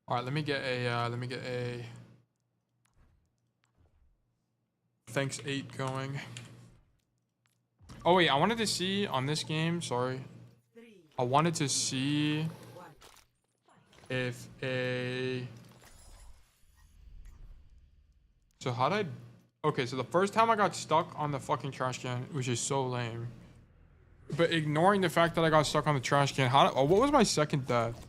Speaker 1: All right, let me get a thanks 8 going. Oh wait, I wanted to see on this game, sorry. I wanted to see if so how did okay, so the first time I got stuck on the fucking trash can, which is so lame. But ignoring the fact that I got stuck on the trash can, what was my second death?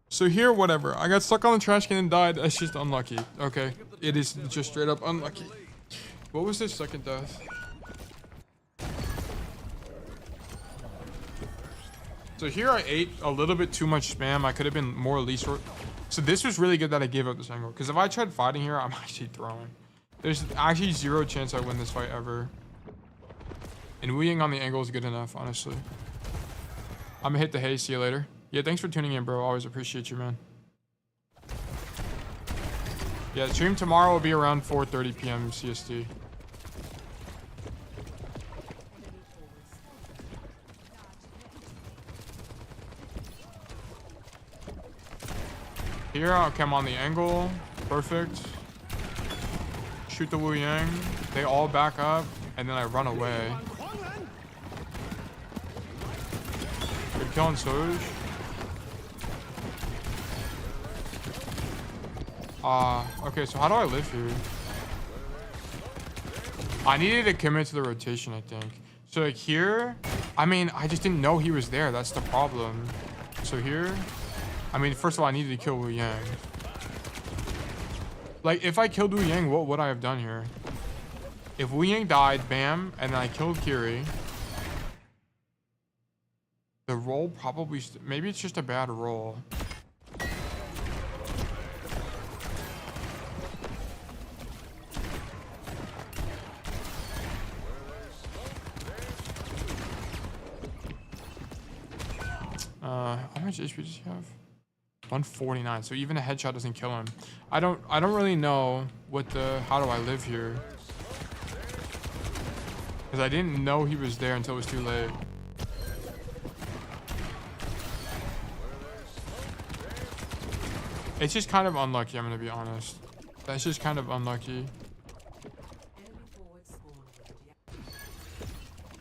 Speaker 1: So here, whatever. I got stuck on the trash can and died. That's just unlucky. Okay. It is just straight up unlucky. What was this second death? So here I ate a little bit too much spam. I could have been more least. So this was really good that I gave up this angle. Because if I tried fighting here, I'm actually throwing. There's actually 0 chance I win this fight ever. And Wu Ying on the angle is good enough, honestly. I'm gonna hit the hay. See you later. Yeah, thanks for tuning in, bro. Always appreciate you, man. Yeah, stream tomorrow will be around 4:30 p.m. CST. Here, I'll come on the angle. Perfect. Shoot the Wu Yang. They all back up, and then I run away. Good kill on Soj. Okay, so how do I live here? I needed to commit to the rotation, I think. So like here, I mean, I just didn't know he was there. That's the problem. So here, I mean, first of all, I needed to kill Wu Yang. Like, if I killed Wu Yang, what would I have done here? If Wu Yang died, bam, and then I killed Kiri. The roll probably, maybe it's just a bad roll. How much HP does he have? 149. So even a headshot doesn't kill him. I don't really know how do I live here? Because I didn't know he was there until it was too late. It's just kind of unlucky, I'm gonna be honest. That's just kind of unlucky.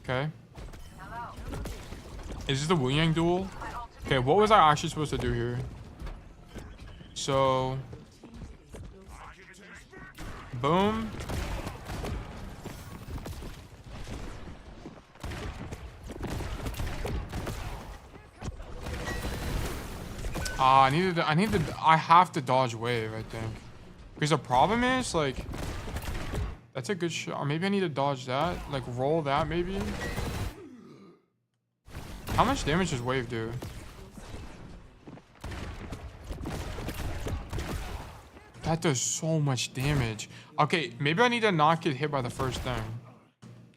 Speaker 1: Okay. Is this the Wu Yang duel? Okay, what was I actually supposed to do here? So... boom. I have to dodge wave, I think. Because the problem is, like, that's a good shot. Or maybe I need to dodge that. Like, roll that, maybe. How much damage does wave do? That does so much damage. Okay, maybe I need to not get hit by the first thing.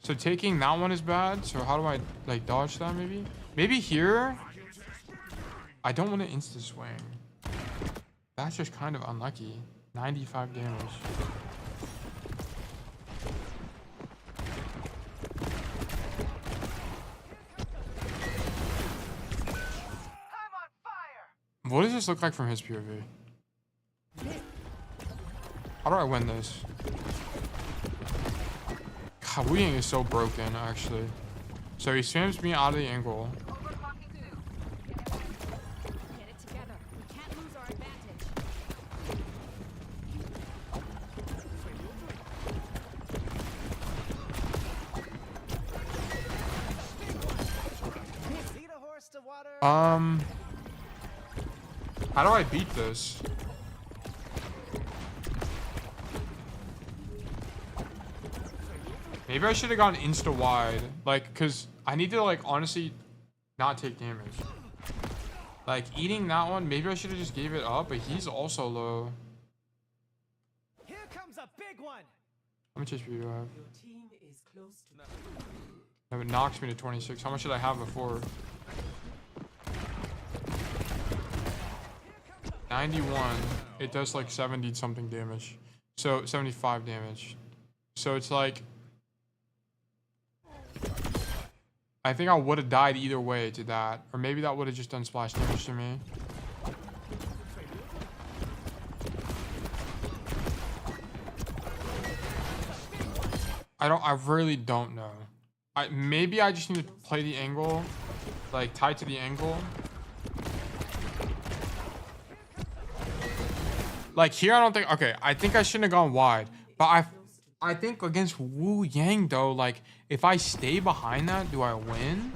Speaker 1: So taking that one is bad. So how do I, like, dodge that, maybe? Maybe here? I don't want to insta-swing. That's just kind of unlucky. 95 damage. What does this look like from his POV? How do I win this? God, Wu Yang is so broken, actually. So he spams me out of the angle. How do I beat this? Maybe I should have gone insta wide, like, cause I need to, like, honestly not take damage. Like, eating that one, maybe I should have just gave it up, but he's also low.
Speaker 4: Here comes a big one.
Speaker 1: How much HP do I have?
Speaker 2: Your team is close to
Speaker 1: No, it knocks me to 26. How much did I have before? 91. It does like 70 something damage. So 75 damage. So it's like, I think I would have died either way to that. Or maybe that would have just done splash damage to me. I really don't know. Maybe I just need to play the angle, like tied to the angle. Like here, I don't think, okay, I think I shouldn't have gone wide, but I think against Wu Yang though, like if I stay behind that, do I win?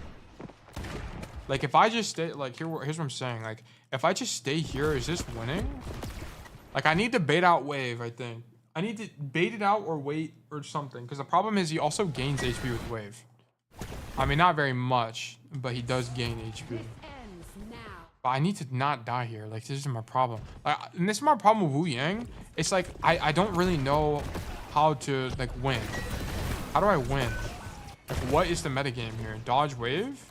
Speaker 1: Like if I just stay, like here's what I'm saying, like if I just stay here, is this winning? Like I need to bait out wave, I think. I need to bait it out or wait or something, because the problem is he also gains HP with wave. I mean, not very much, but he does gain HP. But I need to not die here. Like, this is my problem. And this is my problem with Wu Yang. It's like, I don't really know how to, like, win. How do I win? Like, what is the metagame here? Dodge wave?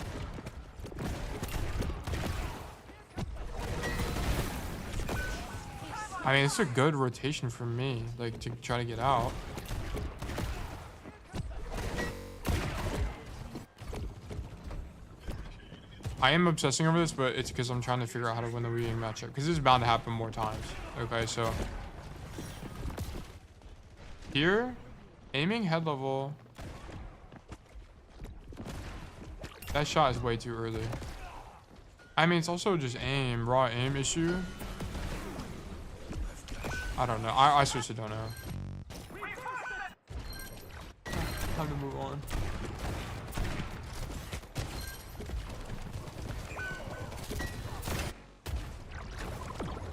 Speaker 1: I mean, it's a good rotation for me, like, to try to get out. I am obsessing over this, but it's because I'm trying to figure out how to win the Wu Yang matchup. Because this is bound to happen more times. Okay, so. Here, aiming head level. That shot is way too early. I mean, it's also just aim, raw aim issue. I don't know. I seriously don't know. Time to move on.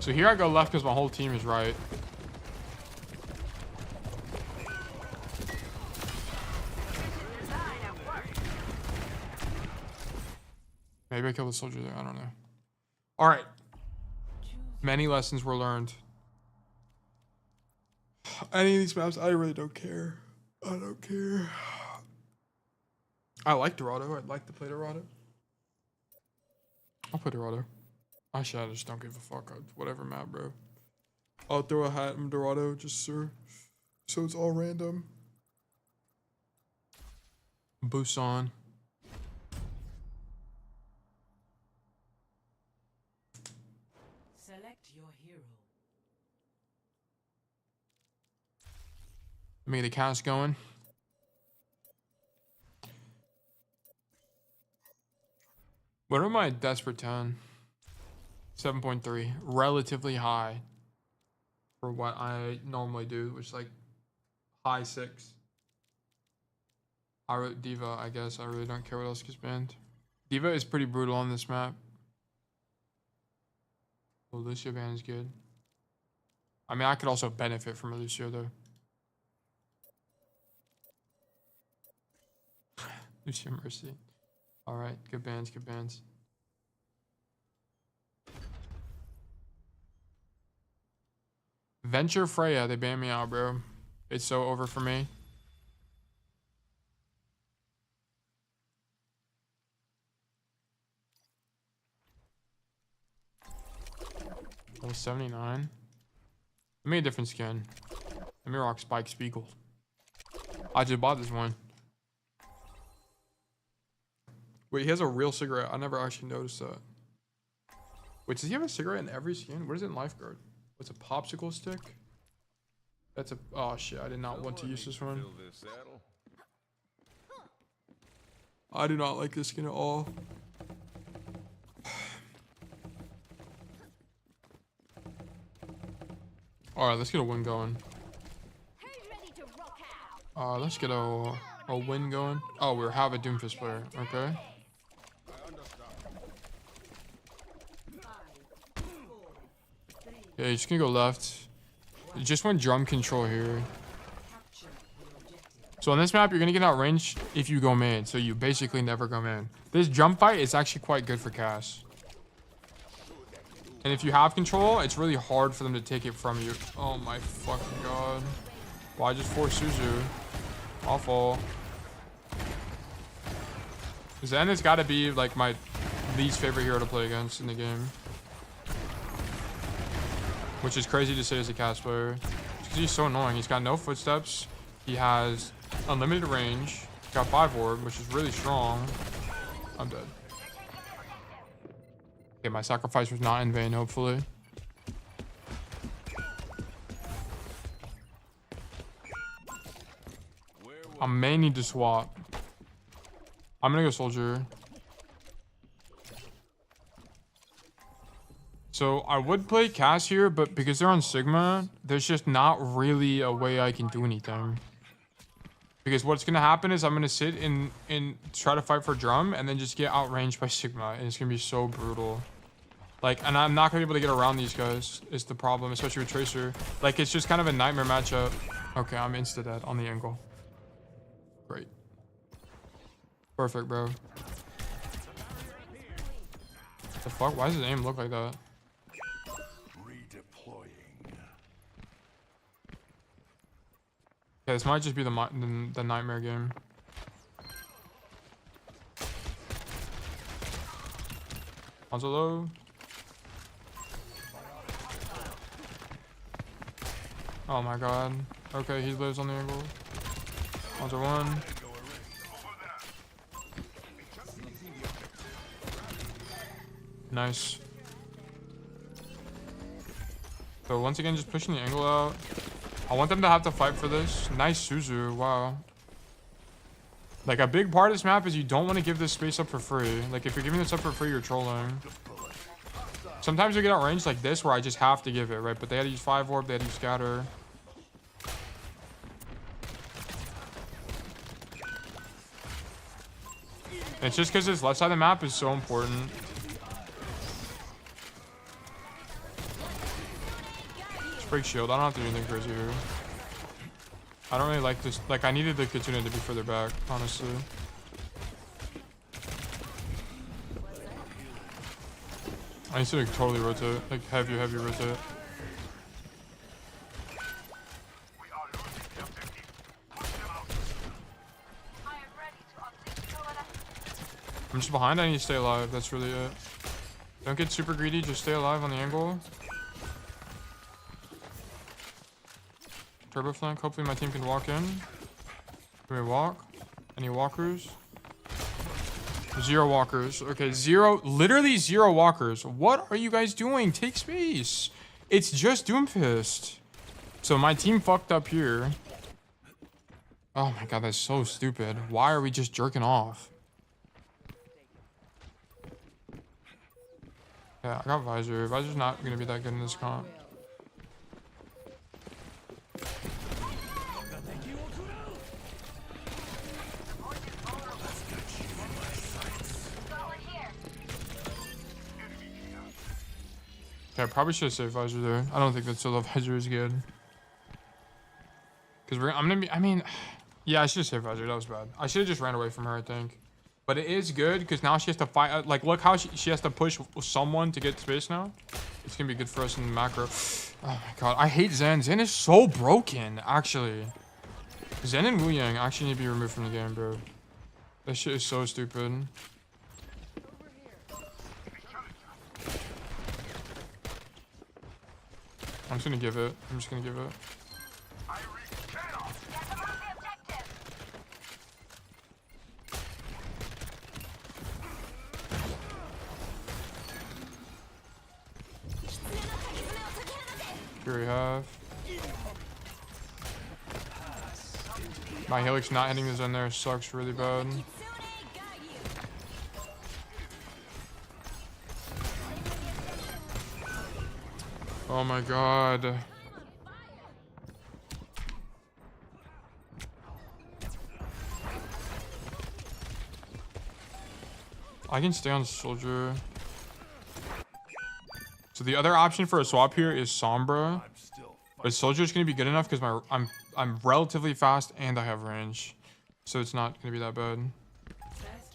Speaker 1: So here I go left because my whole team is right. Maybe I killed the soldier there. I don't know. All right. Many lessons were learned. Any of these maps, I really don't care. I don't care. I like Dorado. I'd like to play Dorado. I'll play Dorado. Actually, I just don't give a fuck. Whatever map, bro. I'll throw a hat in Dorado just so it's all random. Busan.
Speaker 2: select your hero.
Speaker 1: Let me get a cast going. What am I desperate 10? 7.3. Relatively high for what I normally do, which is like high 6. I wrote Diva, I guess. I really don't care what else gets banned. Diva is pretty brutal on this map. Oh, Lucio ban is good. I mean, I could also benefit from a Lucio, though. Lucio Mercy. Alright, good bands, good bands. Venture Freya, they banned me out, bro. It's so over for me. Oh, 79. I made a different skin. Let me rock Spike Spiegel. I just bought this one. Wait, he has a real cigarette. I never actually noticed that. Wait, does he have a cigarette in every skin? What is it in Lifeguard? What's a popsicle stick? That's a... Oh, shit. I did not want to use this one. I do not like this skin at all. Alright, let's get a win going. Let's get a win going. Oh, we have a Doomfist player. Okay. Yeah, you're just gonna go left. You just want drum control here. So on this map, you're gonna get outranged if you go man. So you basically never go man. This jump fight is actually quite good for Cass. And if you have control, it's really hard for them to take it from you. Oh my fucking god. Why just force Suzu? Awful. Zen has got to be like my least favorite hero to play against in the game. Which is crazy to say as a Cass player. Because he's so annoying. He's got no footsteps. He has unlimited range. He's got 5 orb, which is really strong. I'm dead. Okay, my sacrifice was not in vain, hopefully. I may need to swap. I'm gonna go soldier. So I would play Cass here, but because they're on Sigma, there's just not really a way I can do anything. Because what's gonna happen is I'm gonna sit and try to fight for drum and then just get outranged by Sigma, and it's gonna be so brutal. Like, and I'm not gonna be able to get around these guys, is the problem, especially with Tracer. Like, it's just kind of a nightmare matchup. Okay, I'm insta-dead on the angle. Great. Perfect, bro. What the fuck? Why does his aim look like that? Yeah, this might just be the nightmare game. Hanzo low. Oh my god. Okay, he lives on the angle. Hanzo 1. Nice. So once again, just pushing the angle out. I want them to have to fight for this. Nice Suzu. Wow. Like, a big part of this map is you don't want to give this space up for free. Like, if you're giving this up for free, you're trolling. Sometimes you get outranged like this where I just have to give it, right? But they had to use 5 orb, they had to use scatter. And it's just because this left side of the map is so important. Just break shield. I don't have to do anything crazy here. I don't really like this. Like, I needed the Kitsune to be further back, honestly. I need to like, totally rotate. Like, heavy rotate. I'm just behind. I need to stay alive. That's really it. Don't get super greedy. Just stay alive on the angle. Turbo flank. Hopefully my team can walk in. Can we walk? Any walkers? 0 walkers. Okay, 0. Literally 0 walkers. What are you guys doing? Take space. It's just Doomfist. So my team fucked up here. Oh my god, that's so stupid. Why are we just jerking off? Yeah, I got Visor. Visor's not gonna be that good in this comp. Okay, I probably should have saved Visor there. I don't think that solo Visor is good. Because I'm going to be... I mean... Yeah, I should have saved Visor. That was bad. I should have just ran away from her, I think. But it is good because now she has to fight. Like, look how she has to push someone to get space now. It's going to be good for us in the macro. Oh, my God. I hate Zen. Zen is so broken, actually. Zen and Wu Yang actually need to be removed from the game, bro. That shit is so stupid. I'm just going to give it. I'm just going to give it. Here we have. My Helix not hitting this in there sucks really bad. Oh my God. I can stay on Soldier. So the other option for a swap here is Sombra. But Soldier's gonna be good enough because I'm relatively fast and I have range. So it's not gonna be that bad.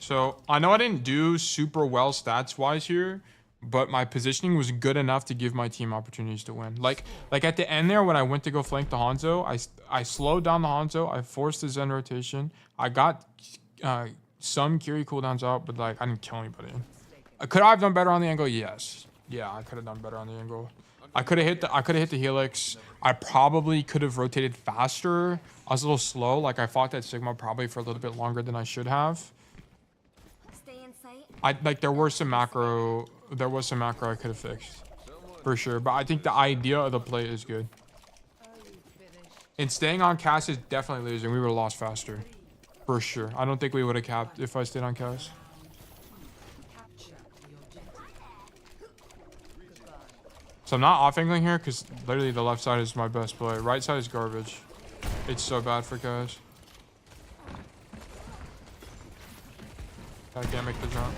Speaker 1: So I know I didn't do super well stats wise here, but my positioning was good enough to give my team opportunities to win. Like at the end there when I went to go flank the Hanzo, I slowed down the Hanzo, I forced the Zen rotation. I got some Kiri cooldowns out, but like I didn't kill anybody. Could I have done better on the angle? Yes. Yeah, I could have done better on the angle. I could have hit the Helix. I probably could have rotated faster. I was a little slow. Like I fought that Sigma probably for a little bit longer than I should have. There was some macro I could have fixed. For sure. But I think the idea of the play is good. And staying on cast is definitely losing. We would have lost faster. For sure. I don't think we would have capped if I stayed on cast. So I'm not off-angling here because literally the left side is my best play. Right side is garbage. It's so bad for guys. I can't make the jump.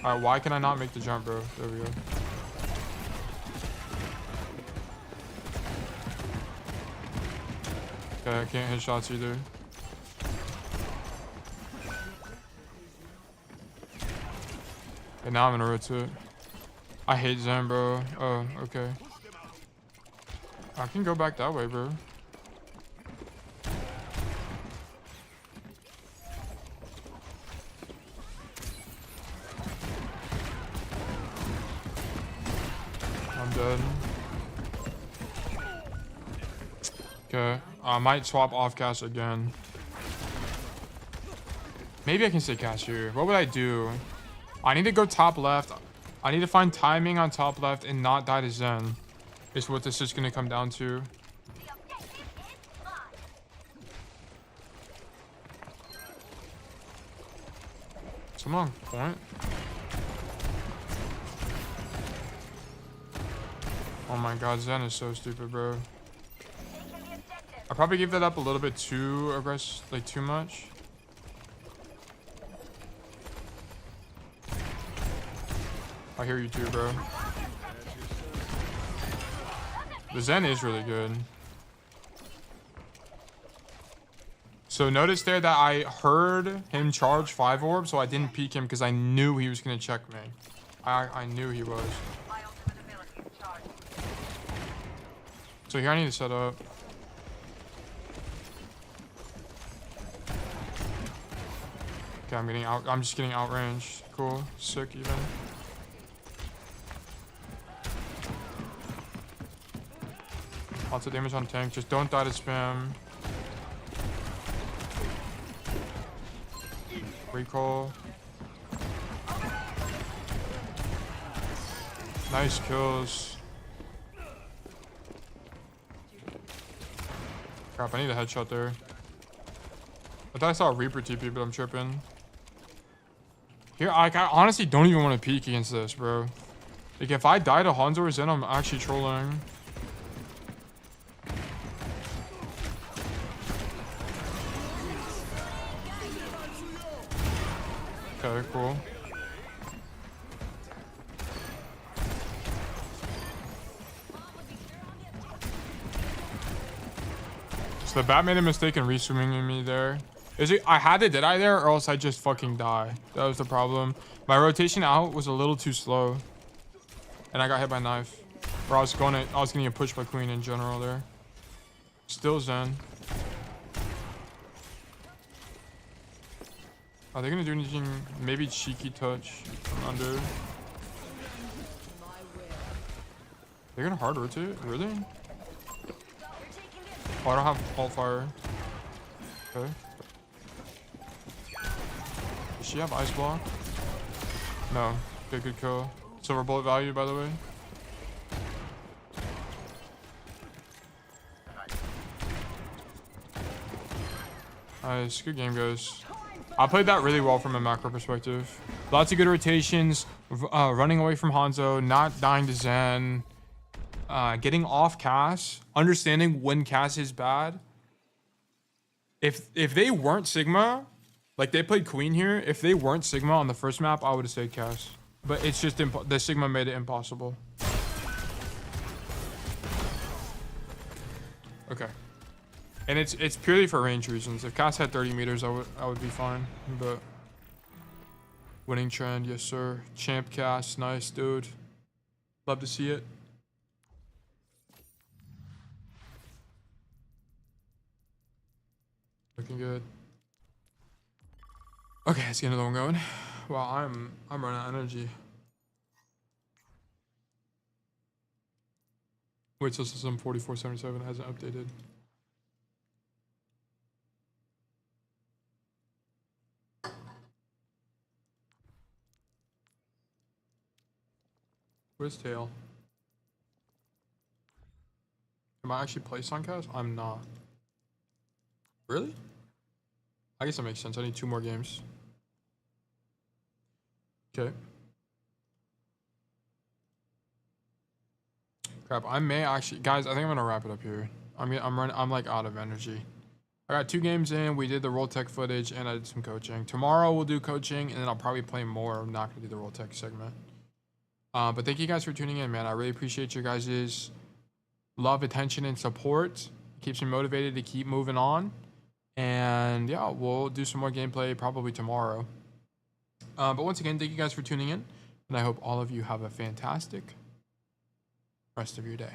Speaker 1: Alright, why can I not make the jump, bro? There we go. Okay, I can't hit shots either. And now I'm gonna rotate. I hate Zen, bro. Oh, okay. I can go back that way, bro. I'm dead. Okay. I might swap off cast again. Maybe I can stay cast here. What would I do? I need to go top left. I need to find timing on top left and not die to Zen. Is what this is going to come down to. Someone on point. Oh my God, Zen is so stupid, bro. I probably gave that up a little bit too aggressive, like too much. I hear you too, bro. The Zen is really good. So notice there that I heard him charge 5 orb, so I didn't peek him because I knew he was going to check me. I knew he was. So here I need to set up. Okay, I'm just getting outranged. Cool. Sick even. Lots of damage on tank. Just don't die to spam. Recall. Nice kills. Crap, I need a headshot there. I thought I saw a Reaper TP, but I'm tripping. Here, I honestly don't even want to peek against this, bro. Like, if I die to Hanzo or Zen, I'm actually trolling. Okay, cool. So the bat made a mistake in reswimming me there. Is it? I had to dead eye there, or else I just fucking die. That was the problem. My rotation out was a little too slow, and I got hit by knife. Or I was getting a push by queen in general there. Still Zen. Are they gonna do anything? Maybe cheeky touch from under. They're gonna hard rotate? Really? Oh, I don't have alt fire. Okay. Does she have ice block? No. Okay, good kill. Silver bullet value, by the way. Nice. Good game, guys. I played that really well from a macro perspective. Lots of good rotations. Running away from Hanzo. Not dying to Zen. Getting off Cass. Understanding when Cass is bad. If they weren't Sigma, like they played Queen here, if they weren't Sigma on the first map, I would have stayed Cass. But it's just the Sigma made it impossible. Okay. And it's purely for range reasons. If Cass had 30 meters, I would be fine. But winning trend, yes sir. Champ Cass, nice dude. Love to see it. Looking good. Okay, let's get another one going. Wow, I'm running out of energy. Wait, so system 4477 hasn't updated. Where's tail? Am I actually placed on Cass? I'm not. Really? I guess that makes sense. I need 2 more games. Okay. Crap. I may actually, guys. I think I'm gonna wrap it up here. I'm like out of energy. I got 2 games in. We did the Rolltech footage, and I did some coaching. Tomorrow we'll do coaching, and then I'll probably play more. I'm not gonna do the Rolltech segment. But thank you guys for tuning in, man. I really appreciate your guys' love, attention, and support. It keeps me motivated to keep moving on. And yeah, we'll do some more gameplay probably tomorrow. But once again, thank you guys for tuning in. And I hope all of you have a fantastic rest of your day.